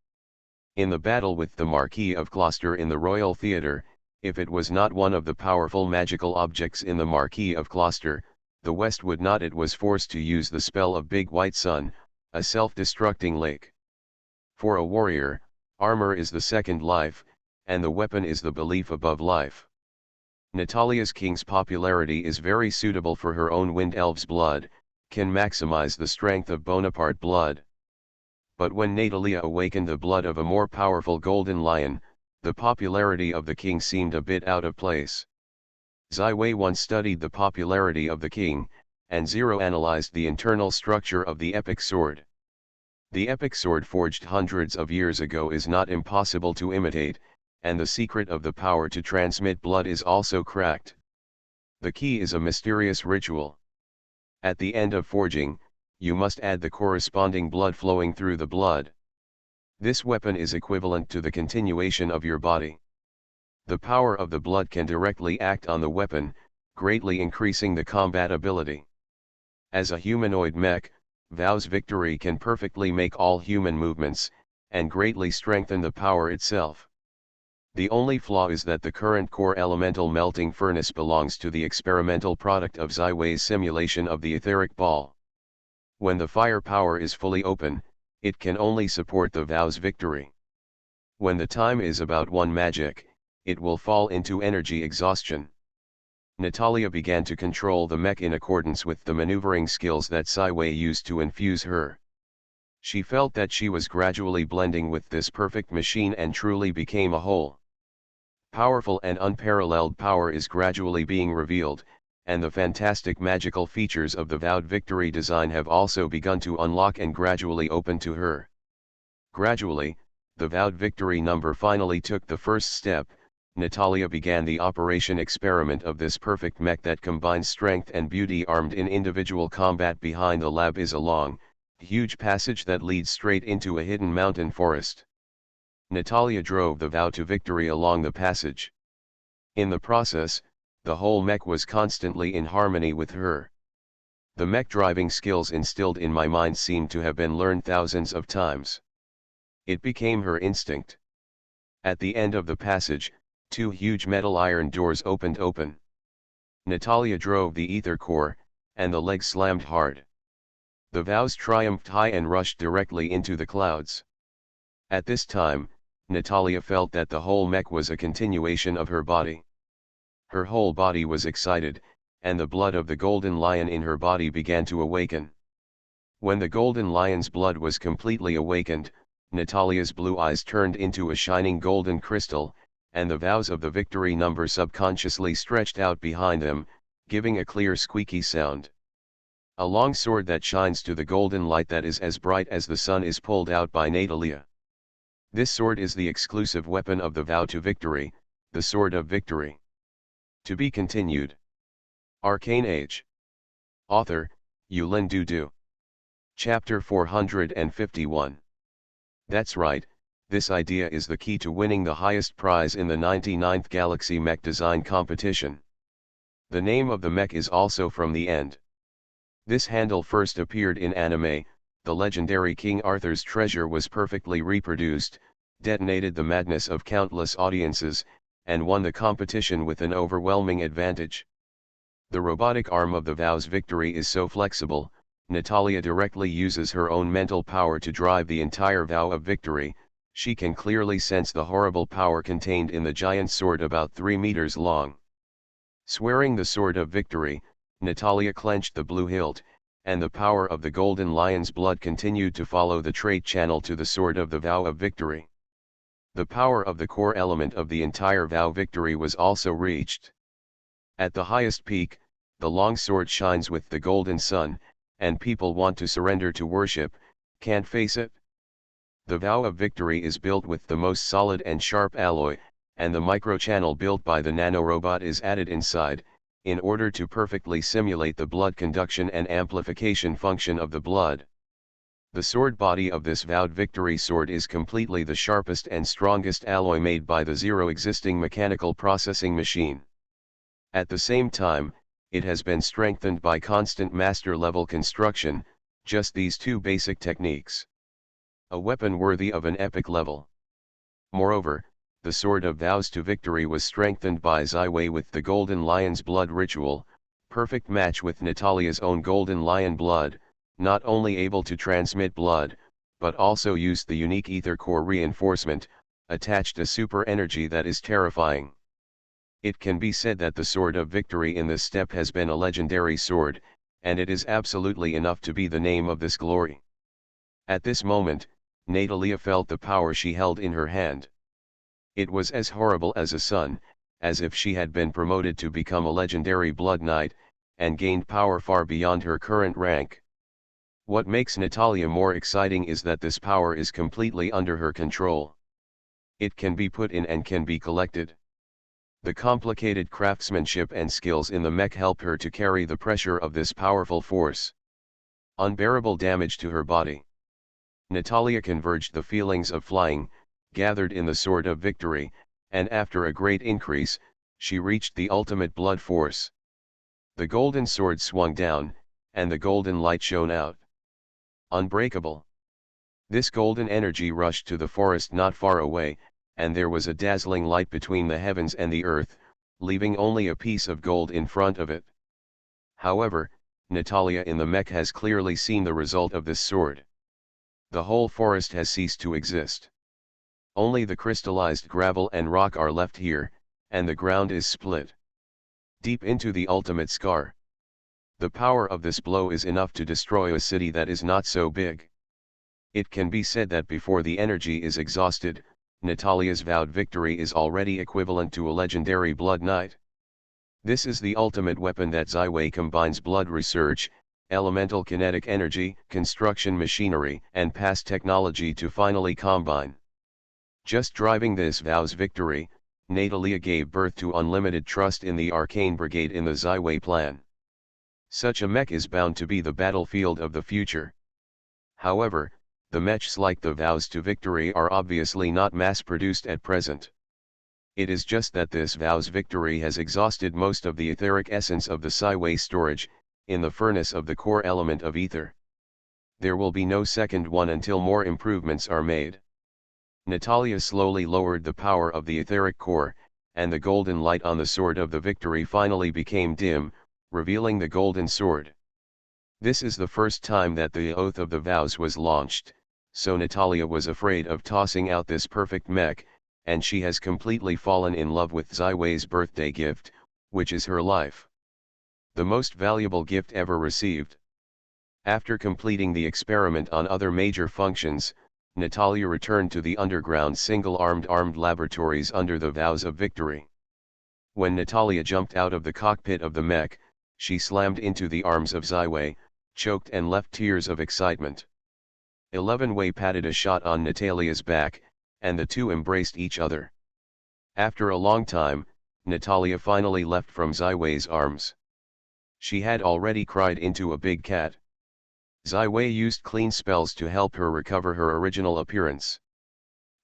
In the battle with the Marquis of Gloucester in the Royal Theatre, if it was not one of the powerful magical objects in the Marquis of Gloucester, the West would not. It was forced to use the spell of Big White Sun, a self-destructing lake. For a warrior, armor is the second life, and the weapon is the belief above life. Natalia's king's popularity is very suitable for her own Wind Elf's blood, can maximize the strength of Bonaparte blood. But when Natalia awakened the blood of a more powerful Golden Lion, the popularity of the king seemed a bit out of place. Ziwei once studied the popularity of the king, and Zero analyzed the internal structure of the epic sword. The epic sword forged hundreds of years ago is not impossible to imitate, and the secret of the power to transmit blood is also cracked. The key is a mysterious ritual. At the end of forging, you must add the corresponding blood flowing through the blood. This weapon is equivalent to the continuation of your body. The power of the blood can directly act on the weapon, greatly increasing the combat ability. As a humanoid mech, Vow's victory can perfectly make all human movements, and greatly strengthen the power itself. The only flaw is that the current core elemental melting furnace belongs to the experimental product of Ziwei's simulation of the etheric ball. When the fire power is fully open, it can only support the Vow's victory. When the time is about one magic, it will fall into energy exhaustion. Natalia began to control the mech in accordance with the maneuvering skills that Ziwei used to infuse her. She felt that she was gradually blending with this perfect machine and truly became a whole. Powerful and unparalleled power is gradually being revealed, and the fantastic magical features of the vowed victory design have also begun to unlock and gradually open to her. Gradually, the vowed victory number finally took the first step. Natalia began the operation experiment of this perfect mech that combines strength and beauty. Armed in individual combat. Behind the lab is a long, huge passage that leads straight into a hidden mountain forest. Natalia drove the vow to victory along the passage. In the process, the whole mech was constantly in harmony with her. The mech driving skills instilled in my mind seemed to have been learned thousands of times. It became her instinct. At the end of the passage, two huge metal iron doors opened open. Natalia drove the ether core, and the legs slammed hard. The vows triumphed high and rushed directly into the clouds. At this time, Natalia felt that the whole mech was a continuation of her body. Her whole body was excited, and the blood of the golden lion in her body began to awaken. When the golden lion's blood was completely awakened, Natalia's blue eyes turned into a shining golden crystal, and the vows of the victory number subconsciously stretched out behind them, giving a clear squeaky sound. A long sword that shines to the golden light that is as bright as the sun is pulled out by Natalia. This sword is the exclusive weapon of the vow to victory, the sword of victory. To be continued. Arcane Age. Author, Yulin Dudu. Chapter 451. That's right, this idea is the key to winning the highest prize in the 99th Galaxy Mech Design Competition. The name of the mech is also from the end. This handle first appeared in anime. The legendary King Arthur's treasure was perfectly reproduced, detonated the madness of countless audiences, and won the competition with an overwhelming advantage. The robotic arm of the vow's victory is so flexible, Natalia directly uses her own mental power to drive the entire vow of victory. She can clearly sense the horrible power contained in the giant sword about 3 meters long. Swearing the sword of victory, Natalia clenched the blue hilt, and the power of the golden lion's blood continued to follow the trait channel to the sword of the vow of victory. The power of the core element of the entire vow victory was also reached. At the highest peak, the long sword shines with the golden sun, and people want to surrender to worship, can't face it. The vow of victory is built with the most solid and sharp alloy, and the microchannel built by the nanorobot is added inside, in order to perfectly simulate the blood conduction and amplification function of the blood. The sword body of this vowed victory sword is completely the sharpest and strongest alloy made by the zero existing mechanical processing machine. At the same time, it has been strengthened by constant master-level construction, just these two basic techniques. A weapon worthy of an epic level. Moreover, the sword of vows to victory was strengthened by Zai with the golden lion's blood ritual, perfect match with Natalia's own golden lion blood, not only able to transmit blood, but also used the unique ether core reinforcement, attached a super energy that is terrifying. It can be said that the sword of victory in this step has been a legendary sword, and it is absolutely enough to be the name of this glory. At this moment, Natalia felt the power she held in her hand. It was as horrible as a sun, as if she had been promoted to become a legendary blood knight, and gained power far beyond her current rank. What makes Natalia more exciting is that this power is completely under her control. It can be put in and can be collected. The complicated craftsmanship and skills in the mech help her to carry the pressure of this powerful force. Unbearable damage to her body. Natalia converged the feelings of flying, gathered in the sword of victory, and after a great increase, she reached the ultimate blood force. The golden sword swung down, and the golden light shone out. Unbreakable. This golden energy rushed to the forest not far away, and there was a dazzling light between the heavens and the earth, leaving only a piece of gold in front of it. However, Natalia in the mech has clearly seen the result of this sword. The whole forest has ceased to exist. Only the crystallized gravel and rock are left here, and the ground is split deep into the ultimate scar. The power of this blow is enough to destroy a city that is not so big. It can be said that before the energy is exhausted, Natalia's vowed victory is already equivalent to a legendary Blood Knight. This is the ultimate weapon that Zaiwei combines blood research, elemental kinetic energy, construction machinery, and past technology to finally combine. Just driving this vow's victory, Natalia gave birth to unlimited trust in the Arcane Brigade in the Zaiwei plan. Such a mech is bound to be the battlefield of the future. However, the mechs like the vows to victory are obviously not mass-produced at present. It is just that this vow's victory has exhausted most of the etheric essence of the Zaiwei storage, in the furnace of the core element of ether. There will be no second one until more improvements are made. Natalia slowly lowered the power of the etheric core, and the golden light on the sword of the victory finally became dim, revealing the golden sword. This is the first time that the Oath of the Vows was launched, so Natalia was afraid of tossing out this perfect mech, and she has completely fallen in love with Zaiwei's birthday gift, which is her life. The most valuable gift ever received. After completing the experiment on other major functions, Natalia returned to the underground single-armed laboratories under the Vows of Victory. When Natalia jumped out of the cockpit of the mech, she slammed into the arms of Zaiwei, choked and left tears of excitement. 11 Wei patted a shot on Natalia's back, and the two embraced each other. After a long time, Natalia finally left from Zaiwei's arms. She had already cried into a big cat. Zaiwei used clean spells to help her recover her original appearance.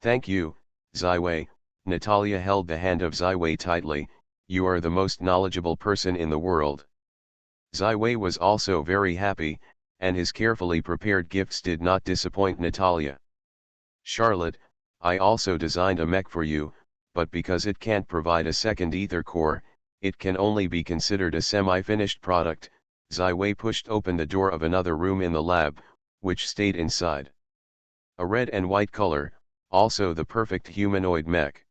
Thank you, Zaiwei. Natalia held the hand of Zaiwei tightly. You are the most knowledgeable person in the world. Zaiwei was also very happy, and his carefully prepared gifts did not disappoint Natalia. Charlotte, I also designed a mech for you, but because it can't provide a second ether core, it can only be considered a semi-finished product. Zaiwei pushed open the door of another room in the lab, which stayed inside. A red and white color, also the perfect humanoid mech.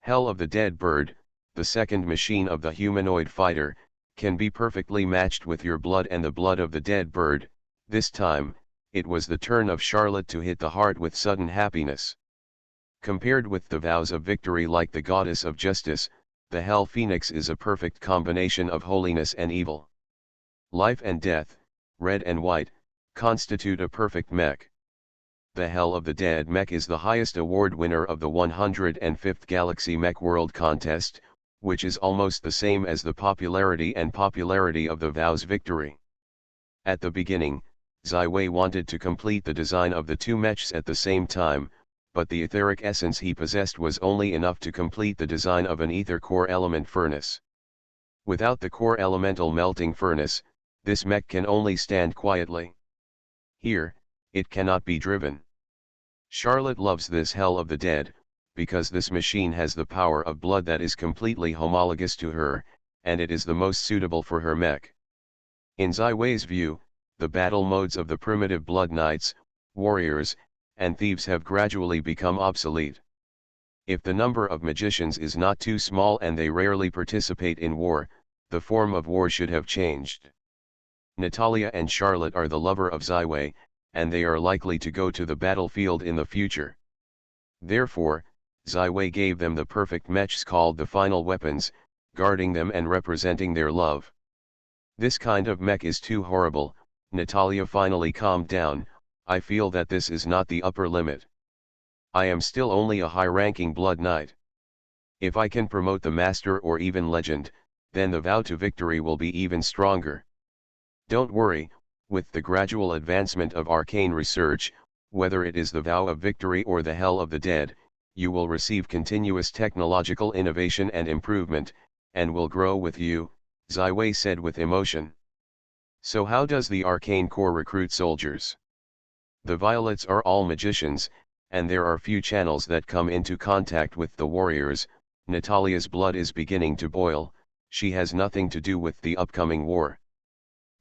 Hell of the Dead Bird, the second machine of the humanoid fighter, can be perfectly matched with your blood and the blood of the dead bird. This time, it was the turn of Charlotte to hit the heart with sudden happiness. Compared with the vows of victory like the goddess of justice, the Hell Phoenix is a perfect combination of holiness and evil. Life and death, red and white, constitute a perfect mech. The Hell of the Dead mech is the highest award winner of the 105th Galaxy Mech World Contest, which is almost the same as the popularity of the Vows Victory. At the beginning, Zaiwei wanted to complete the design of the two mechs at the same time, but the etheric essence he possessed was only enough to complete the design of an ether core element furnace. Without the core elemental melting furnace, this mech can only stand quietly. Here, it cannot be driven. Charlotte loves this Hell of the Dead, because this machine has the power of blood that is completely homologous to her, and it is the most suitable for her mech. In Zaiwei's view, the battle modes of the primitive blood knights, warriors, and thieves have gradually become obsolete. If the number of magicians is not too small and they rarely participate in war, the form of war should have changed. Natalia and Charlotte are the lover of Zaiwei, and they are likely to go to the battlefield in the future. Therefore, Zaiwei gave them the perfect mechs called the final weapons, guarding them and representing their love. This kind of mech is too horrible. Natalia finally calmed down. I feel that this is not the upper limit. I am still only a high-ranking blood knight. If I can promote the master or even legend, then the vow to victory will be even stronger. Don't worry, with the gradual advancement of arcane research, whether it is the vow of victory or the Hell of the Dead, you will receive continuous technological innovation and improvement, and will grow with you, Zaiwei said with emotion. So how does the Arcane Corps recruit soldiers? The Violets are all magicians, and there are few channels that come into contact with the warriors. Natalia's blood is beginning to boil. She has nothing to do with the upcoming war.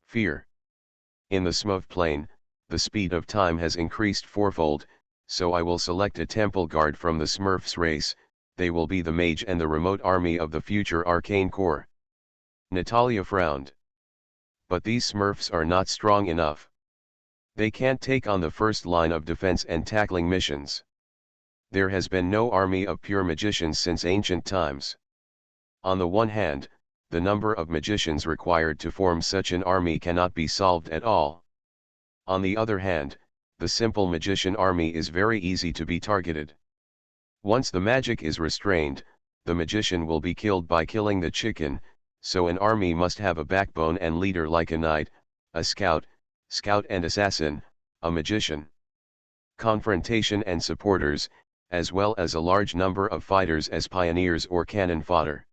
Fear. In the Smurf plane, the speed of time has increased fourfold, so I will select a temple guard from the Smurfs race. They will be the mage and the remote army of the future Arcane Corps. Natalia frowned. But these Smurfs are not strong enough. They can't take on the first line of defense and tackling missions. There has been no army of pure magicians since ancient times. On the one hand, the number of magicians required to form such an army cannot be solved at all. On the other hand, the simple magician army is very easy to be targeted. Once the magic is restrained, the magician will be killed by killing the chicken, so an army must have a backbone and leader like a knight, a scout and assassin, a magician. Confrontation and supporters, as well as a large number of fighters as pioneers or cannon fodder.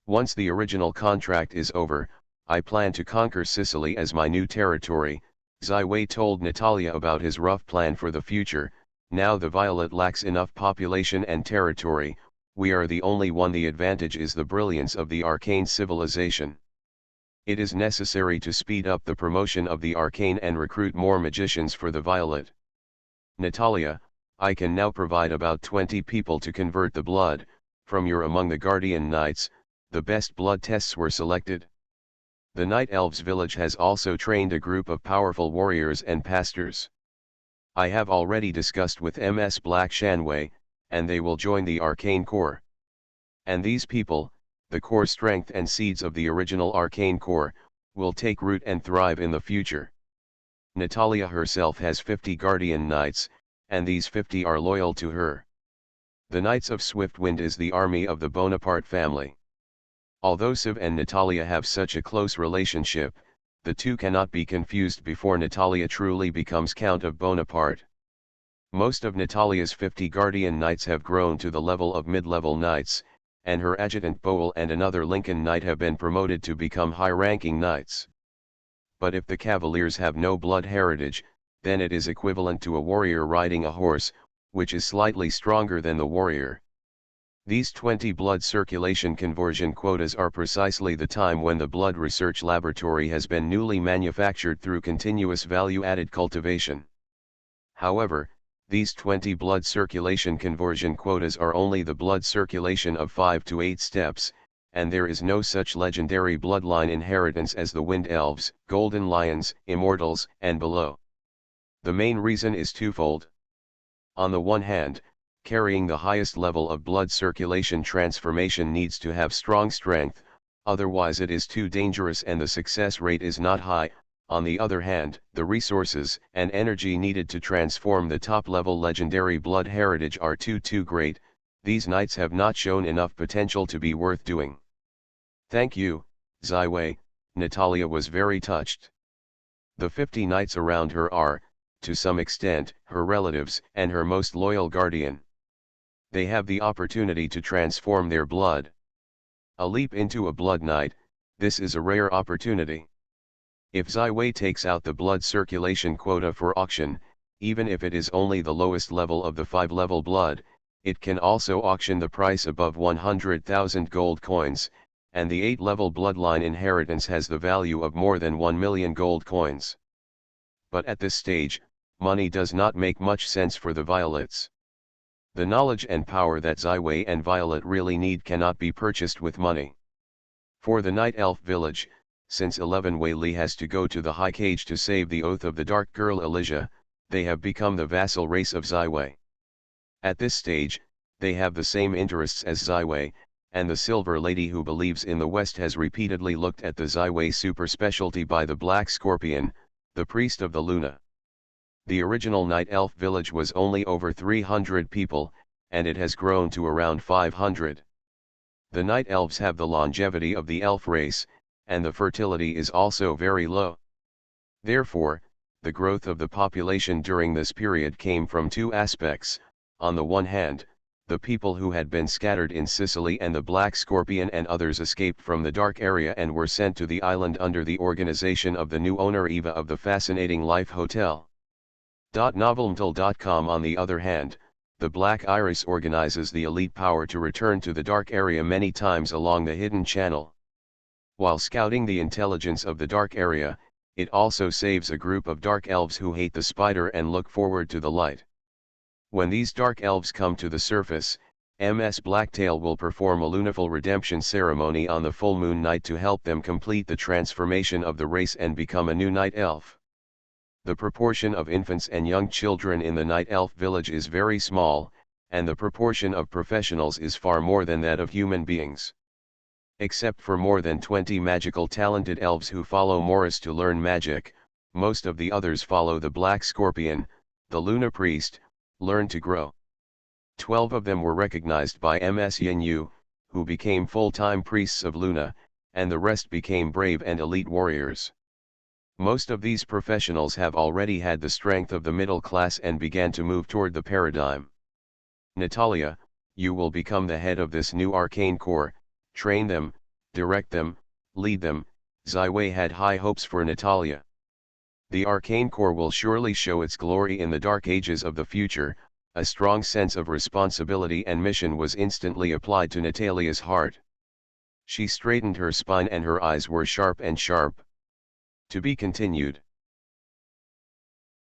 Once the original contract is over, I plan to conquer Sicily as my new territory. Zai told Natalia about his rough plan for the future. Now the Violet lacks enough population and territory, we are the only one. The advantage is the brilliance of the arcane civilization. It is necessary to speed up the promotion of the arcane and recruit more magicians for the Violet. Natalia, I can now provide about 20 people to convert the blood. From your among the Guardian Knights, the best blood tests were selected. The Night Elves village has also trained a group of powerful warriors and pastors. I have already discussed with Ms. Black Shanwei, and they will join the Arcane Corps. And these people, the core strength and seeds of the original Arcane Corps, will take root and thrive in the future. Natalia herself has 50 Guardian Knights, and these 50 are loyal to her. The Knights of Swiftwind is the army of the Bonaparte family. Although Siv and Natalia have such a close relationship, the two cannot be confused before Natalia truly becomes Count of Bonaparte. Most of Natalia's 50 Guardian Knights have grown to the level of mid-level knights, and her adjutant Boel and another Lincoln Knight have been promoted to become high-ranking knights. But if the Cavaliers have no blood heritage, then it is equivalent to a warrior riding a horse, which is slightly stronger than the warrior. These 20 blood circulation conversion quotas are precisely the time when the blood research laboratory has been newly manufactured through continuous value-added cultivation. However, these 20 blood circulation conversion quotas are only the blood circulation of 5 to 8 steps, and there is no such legendary bloodline inheritance as the Wind Elves, Golden Lions, Immortals, and below. The main reason is twofold. On the one hand, carrying the highest level of blood circulation transformation needs to have strong strength, otherwise it is too dangerous and the success rate is not high. On the other hand, the resources and energy needed to transform the top-level legendary blood heritage are too great. These knights have not shown enough potential to be worth doing. Thank you, Zai. Natalia was very touched. The 50 knights around her are, to some extent, her relatives and her most loyal guardian. They have the opportunity to transform their blood. A leap into a blood knight, this is a rare opportunity. If Zai takes out the blood circulation quota for auction, even if it is only the lowest level of the 5-level blood, it can also auction the price above 100,000 gold coins, and the 8-level bloodline inheritance has the value of more than 1 million gold coins. But at this stage, money does not make much sense for the Violets. The knowledge and power that Zai and Violet really need cannot be purchased with money. For the Night Elf village, since 11 Wei Li has to go to the High Cage to save the oath of the Dark Girl Elysia, they have become the vassal race of Zai. At this stage, they have the same interests as Zai, and the Silver Lady who believes in the West has repeatedly looked at the Zai super specialty by the Black Scorpion, the priest of the Luna. The original Night Elf village was only over 300 people, and it has grown to around 500. The Night Elves have the longevity of the elf race, and the fertility is also very low. Therefore, the growth of the population during this period came from two aspects. On the one hand, the people who had been scattered in Sicily and the Black Scorpion and others escaped from the dark area and were sent to the island under the organization of the new owner Eva of the Fascinating Life Hotel. Novelmtel.com. On the other hand, the Black Iris organizes the elite power to return to the dark area many times along the hidden channel. While scouting the intelligence of the dark area, it also saves a group of dark elves who hate the spider and look forward to the light. When these dark elves come to the surface, Ms. Blacktail will perform a lunaful redemption ceremony on the full moon night to help them complete the transformation of the race and become a new night elf. The proportion of infants and young children in the Night Elf village is very small, and the proportion of professionals is far more than that of human beings. Except for more than 20 magical talented elves who follow Morris to learn magic, most of the others follow the Black Scorpion, the Luna Priest, learn to grow. 12 of them were recognized by Ms. Yin, who became full-time priests of Luna, and the rest became brave and elite warriors. Most of these professionals have already had the strength of the middle class and began to move toward the paradigm. Natalia, you will become the head of this new arcane corps. Train them, direct them, lead them. Ziwei had high hopes for Natalia. The Arcane Corps will surely show its glory in the dark ages of the future. A strong sense of responsibility and mission was instantly applied to Natalia's heart. She straightened her spine and her eyes were sharp and sharp. To be continued.